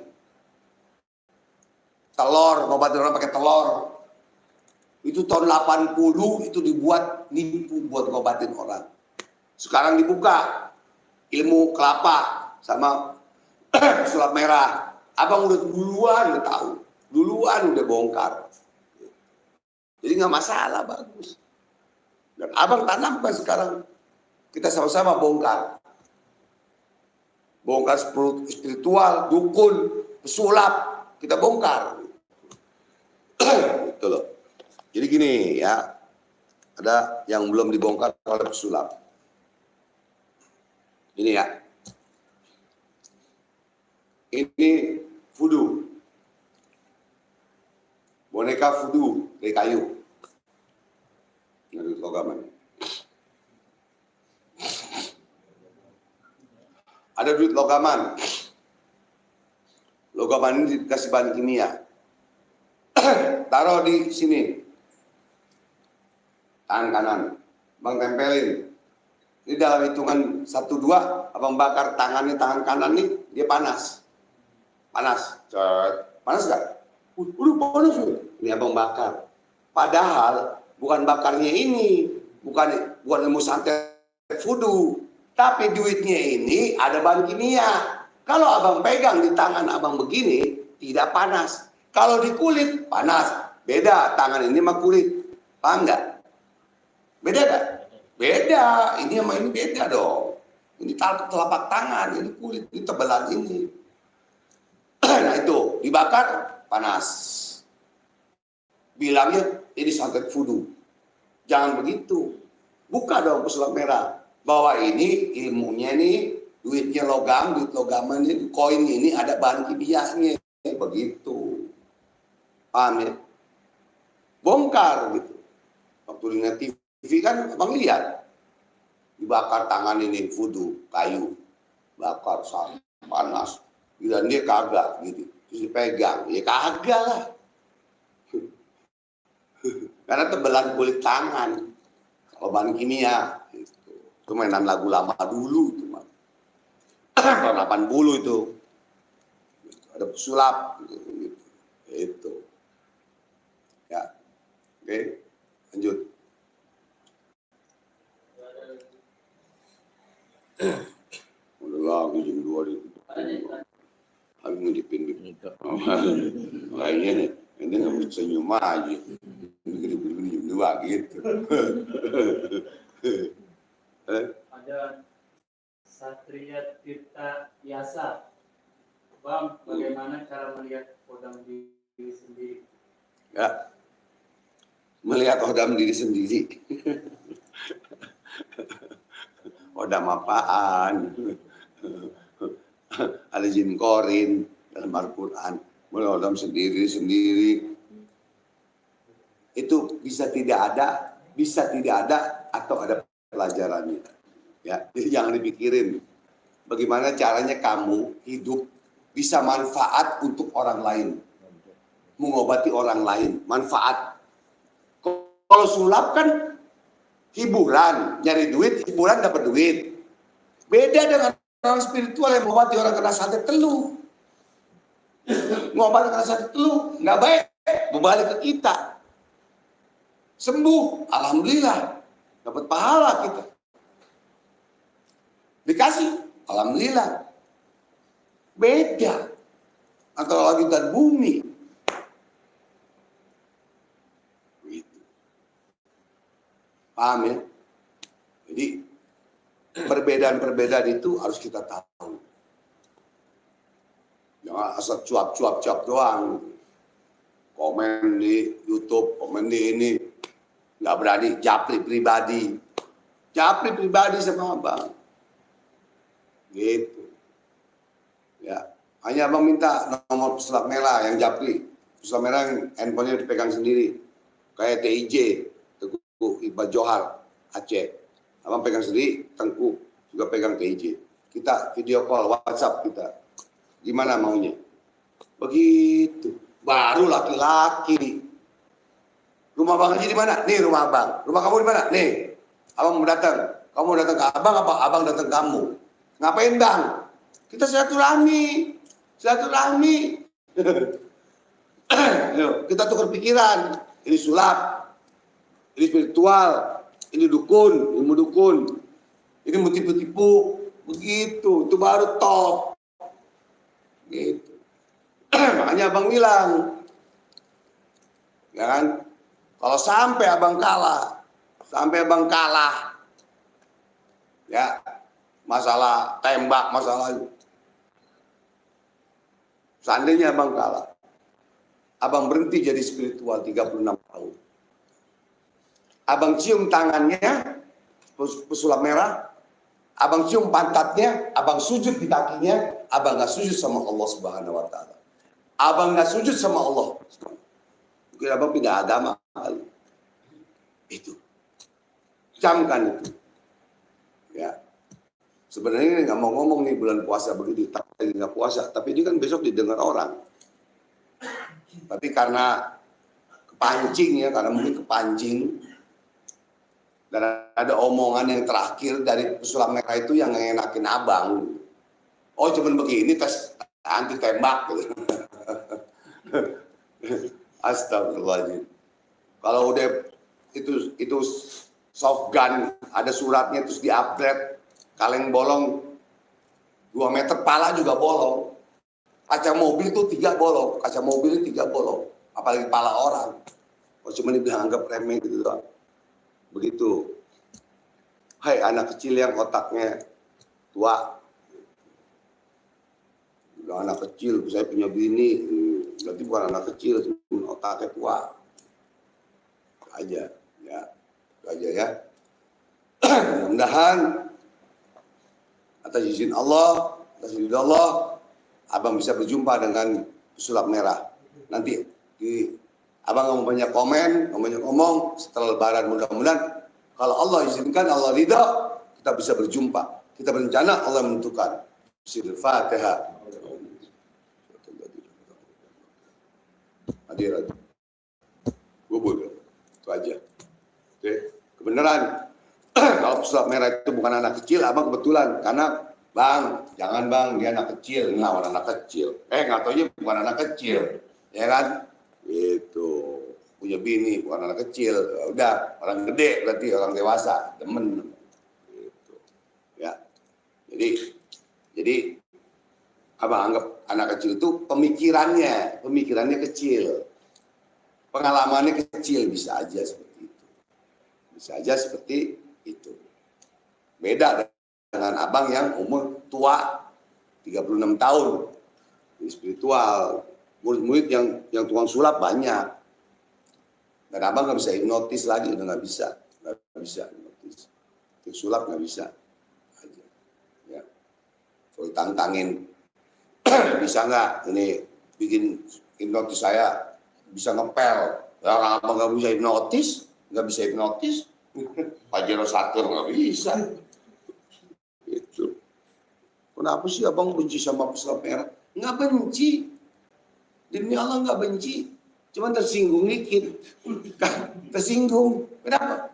Telur, ngobatin orang pakai telur. Itu tahun 80 itu dibuat nipu buat ngobatin orang. Sekarang dibuka ilmu kelapa sama sulap merah. Abang udah duluan udah tahu. Duluan udah bongkar. Jadi nggak masalah, bagus. Dan abang tanamkan sekarang. Kita sama-sama bongkar. Bongkar spiritual, dukun, pesulap. Kita bongkar. Gitu loh. Jadi gini ya. Ada yang belum dibongkar oleh pesulap. Ini ya. Ini voodoo. Boneka voodoo dari kayu. Ini logaman. Ada duit logaman. Logaman ini dikasih bahan kimia. Taruh di sini. Tangan kanan. Bang tempelin. Ini dalam hitungan 1, 2, abang bakar tangan kanan nih, dia panas. Panas. Panas nggak? Udah panas. Ini abang bakar. Padahal bukan bakarnya ini. Bukan ilmu santet voodoo. Tapi duitnya ini ada bahan kimia. Kalau abang pegang di tangan abang begini, tidak panas. Kalau di kulit, panas. Beda, tangan ini sama kulit. Paham nggak? Beda nggak? Beda. Ini sama ini beda dong. Ini telapak tangan, ini kulit, ini tebalan ini. Nah itu, dibakar, panas. Bilangnya, ini santet voodoo. Jangan begitu. Buka dong pesulap merah. Bahwa ini ilmunya nih, duitnya logam, duit logaman ini, koin ini ada bahan kimianya. Begitu. Paham ya? Bongkar gitu. Waktu lihat TV kan abang lihat. Dibakar tangan ini voodoo, kayu. Bakar sampai panas. Dan dia kagak gitu. Terus dipegang. Ya kagak lah. Karena tebelan kulit tangan. Kalau bahan kimia. Itu mainan lagu lama dulu itu mah. Tahun 80 itu. Ada pesulap gitu. Itu. Ya. Oke, lanjut. Udah lagu jam 2 itu. Habis ngedipin gitu. Kayaknya nih, ini nggak bisa senyum aja. Ini gede-gede jam 2 gitu. Ada Satria Tirta Yasa. Bang, bagaimana cara melihat kodam diri sendiri? Ya, melihat kodam diri sendiri. Kodam apaan? Ada jin korin dalam Al-Quran. Melihat kodam sendiri-sendiri. Itu bisa tidak ada atau ada pelajarannya. Ya, jadi jangan dipikirin bagaimana caranya kamu hidup bisa manfaat untuk orang lain, mengobati orang lain, manfaat. Kalau sulap kan hiburan, nyari duit, hiburan dapat duit. Beda dengan orang spiritual yang mengobati orang kena santet teluh. Mengobati kena santet teluh nggak baik, berbalik ke kita. Sembuh, alhamdulillah, dapat pahala kita. Dikasih, alhamdulillah. Beda antara langit dan bumi. Gitu. Paham ya? Jadi perbedaan-perbedaan itu harus kita tahu. Jangan asal cuap doang. Komen di YouTube, komen di ini. Nggak berani japri pribadi. Japri pribadi sama abang. Gitu. Ya. Hanya abang minta nomor pesulap merah yang Japri. Pesulap merah yang handphonenya dipegang sendiri. Kayak TIJ, Tengku Iqbal Johar, Aceh. Abang pegang sendiri, Tengku juga pegang TIJ. Kita video call, WhatsApp kita. Gimana maunya? Begitu. Baru laki-laki. Rumah abang Haji di mana? Nih rumah abang. Rumah kamu di mana? Nih. Abang mau datang. Kamu mau datang ke abang apa? Abang datang ke kamu. Ngapain bang? Kita silaturahmi. Silaturahmi. Kita tukar pikiran. Ini sulap. Ini spiritual. Ini dukun. Ilmu dukun. Ini mau tipu-tipu. Begitu. Itu baru top. Gitu. Makanya abang bilang. Ya kan? Kalau sampai abang kalah, ya masalah tembak, masalah itu. Seandainya abang kalah, abang berhenti jadi spiritual 36 tahun. Abang cium tangannya, pesulap merah, abang cium pantatnya, abang sujud di kakinya, abang gak sujud sama Allah Subhanahu Wa Taala. Abang gak sujud sama Allah. Mungkin abang pindah agama kali. Itu. Camkan itu. Ya. Sebenarnya ini nggak mau ngomong nih bulan puasa begitu, tapi nggak puasa. Tapi ini kan besok didengar orang. Tapi karena kepancing ya, karena mungkin kepancing. Dan ada omongan yang terakhir dari pesulap merah itu yang ngenakin abang. Oh cuman begini tes anti tembak gitu. Astagfirullahaladzim. Kalau udah itu soft gun, ada suratnya terus di-upgrade, kaleng bolong 2 meter, pala juga bolong. Kaca mobil tuh 3 bolong, kaca mobil 3 bolong, apalagi pala orang. Oh cuma dibilang anggap remeh gitu doang. Begitu. Hai anak kecil yang otaknya tua. Bilang anak kecil, saya punya bini, berarti bukan anak kecil, cuma otaknya tua. Aja, ya, itu aja ya. Mudah-mudahan atas izin Allah, atas izin Allah, abang bisa berjumpa dengan pesulap merah. Nanti abang mau banyak komen, mau banyak ngomong setelah Lebaran mudah-mudahan. Kalau Allah izinkan, Allah ridha, kita bisa berjumpa. Kita berencana, Allah menentukan. Al-Fatihah. Hadirat. Gubul. Itu aja. Oke. Kebenaran. Kalau pesulap merah itu bukan anak kecil, abang kebetulan. Karena, bang, jangan bang, dia anak kecil. Nah, orang anak kecil. Nggak taunya bukan anak kecil. Ya kan? Itu. Punya bini, bukan anak kecil. Udah, orang gede berarti, orang dewasa. Demen. Gitu. Ya. Jadi, abang anggap anak kecil itu pemikirannya kecil. Pengalamannya kecil, bisa aja seperti itu. Bisa aja seperti itu. Beda dengan abang yang umur tua, 36 tahun. Ini spiritual. Murid-murid yang tukang sulap banyak. Dan abang nggak bisa hipnotis lagi, udah nggak bisa. Nggak bisa hipnotis. Sulap nggak bisa. Aja. Ya. Kalau tantangin, bisa nggak ini bikin hipnotis saya bisa ngepel. Ya, abang nggak bisa hipnotis, Pajero Satur nggak bisa. Itu. Kenapa sih abang benci sama pesulap merah? Nggak benci. Demi Allah nggak benci. Cuma tersinggung dikit. Tersinggung. Kenapa?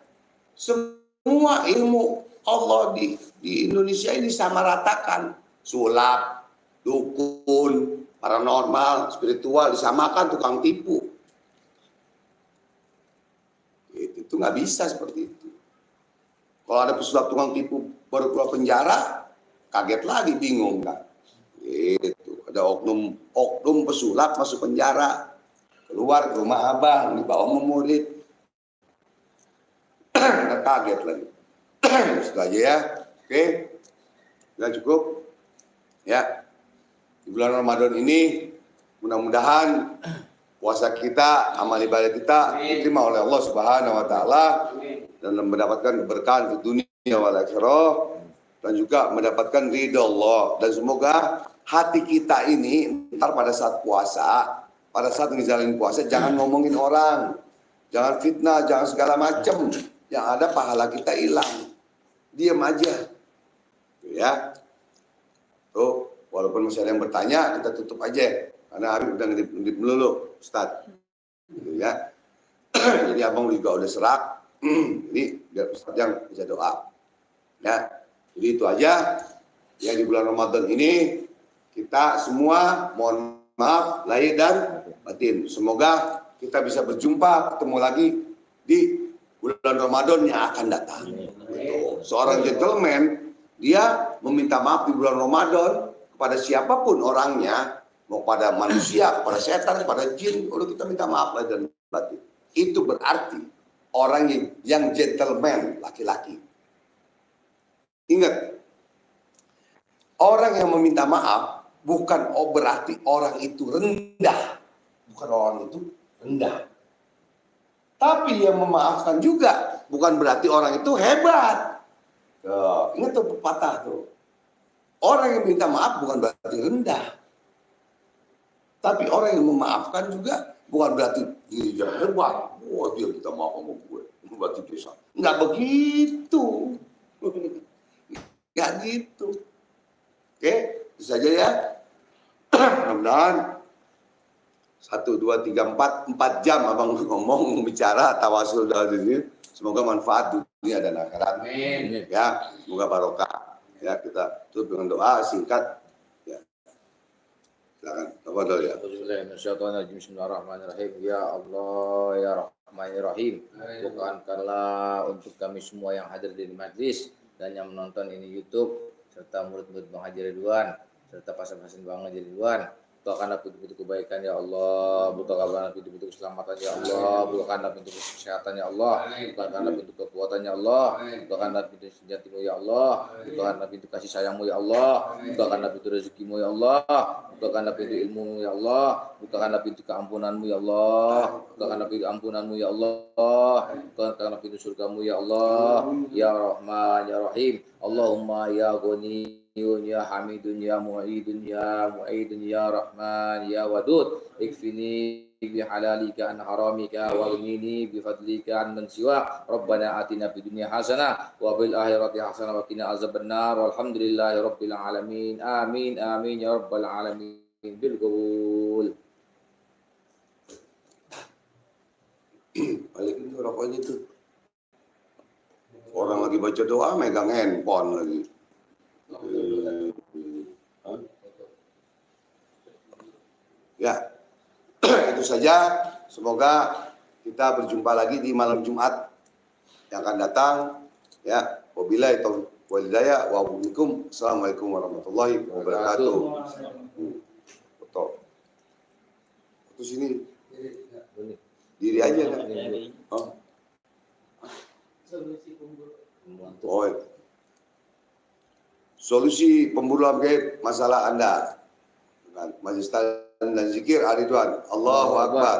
Semua ilmu Allah di Indonesia ini sama ratakan. Sulap, dukun, paranormal, spiritual disamakan, tukang tipu. Itu nggak bisa seperti itu. Kalau ada pesulap tukang tipu baru keluar penjara, kaget lagi, bingung kan? Itu ada oknum pesulap masuk penjara, keluar ke rumah abang, dibawa sama murid, kaget lagi. Itu aja ya, oke, sudah cukup. Ya, di bulan Ramadan ini mudah-mudahan puasa kita, amal ibadah kita diterima oleh Allah Subhanahu Wa Taala dan mendapatkan keberkahan di dunia wal akhirah, dan juga mendapatkan ridha Allah. Dan semoga hati kita ini ntar pada saat puasa, pada saat ngejalanin puasa, jangan ngomongin orang, jangan fitnah, jangan segala macam. Yang ada pahala kita hilang. Diam aja. Ya. Tuh, walaupun masih ada yang bertanya, kita tutup aja. Karena Habib udah ngedip melulu, Ustaz. Gitu ya. Jadi abang juga udah serak. Jadi biar Ustaz yang bisa doa. Ya. Jadi itu aja. Ya, di bulan Ramadan ini kita semua mohon maaf lahir dan batin. Semoga kita bisa berjumpa, ketemu lagi di bulan Ramadan yang akan datang. Gitu. Seorang gentleman, dia meminta maaf di bulan Ramadan kepada siapapun orangnya, mau pada manusia, kepada setan, kepada jin, udah kita minta maaf lahir dan batin. Itu berarti orang yang gentleman, laki-laki. Ingat, orang yang meminta maaf bukan berarti orang itu rendah. Bukan orang itu rendah. Tapi yang memaafkan juga bukan berarti orang itu hebat. Ingat tuh pepatah tuh. Orang yang minta maaf bukan berarti rendah. Tapi orang yang memaafkan juga bukan berarti dia hebat. Wah, dia minta maaf sama gue. Berarti dia salah. Nggak begitu. Nggak gitu. Oke, itu saja ya. Mudah-mudahan 1, 2, 3, 4 jam abang ngomong, bicara, tawasul dari sini. Semoga manfaat dunia dan akhirat. Amin. Ya, semoga barokah. Ya, kita tutup dengan doa singkat. Ya. Silakan. Tafadhol ya. Bismillahirrahmanirrahim. Ya Allah, ya Rahman, ya Rahim. Bukankanlah untuk kami semua yang hadir di majlis dan yang menonton ini YouTube, serta murid-murid Bang Haji Ridwan, serta pasien-pasien Bang Haji Ridwan. Bukakanlah pintu-pintu kebaikan ya Allah, bukakanlah pintu-pintu keselamatan ya Allah, bukakanlah pintu kesehatan ya Allah, bukakanlah pintu kekuatan ya Allah, bukakanlah pintu senjatimu ya Allah, bukakanlah pintu kasih sayangmu ya Allah, bukakanlah pintu rezekimu ya Allah, bukakanlah pintu ilmumu ya Allah, bukakanlah pintu keampunanmu ya Allah, bukakanlah pintu ampunanmu ya Allah, bukakanlah pintu surgamu ya Allah, ya Rahman ya Rahim. Allahumma ya Ghani ya Hamidun ya Mu'idun ya Mu'idun ya Rahman ya Wadud, ikfini bihalalika an haramika wa ghnini bifadlika an man siwa. Rabbana atina fid dunya hasanah wa fil akhirati hasanah wa qina azabannar. Walhamdulillahi rabbil alamin. Amin amin ya rabbal alamin bil qabul. Balikin tuh rokoknya tuh. Orang lagi baca doa megang handphone lagi. Ya, itu saja. Semoga kita berjumpa lagi di malam Jumat yang akan datang. Ya, wabillahi taufiq wal hidayah wa bikum. Assalamualaikum warahmatullahi wabarakatuh. Betul. Terus sini diri aja kan? Oh. Oh. Solusi pemburuan gaib masalah Anda. Majelis dan zikir Ridwan. Allahu Akbar.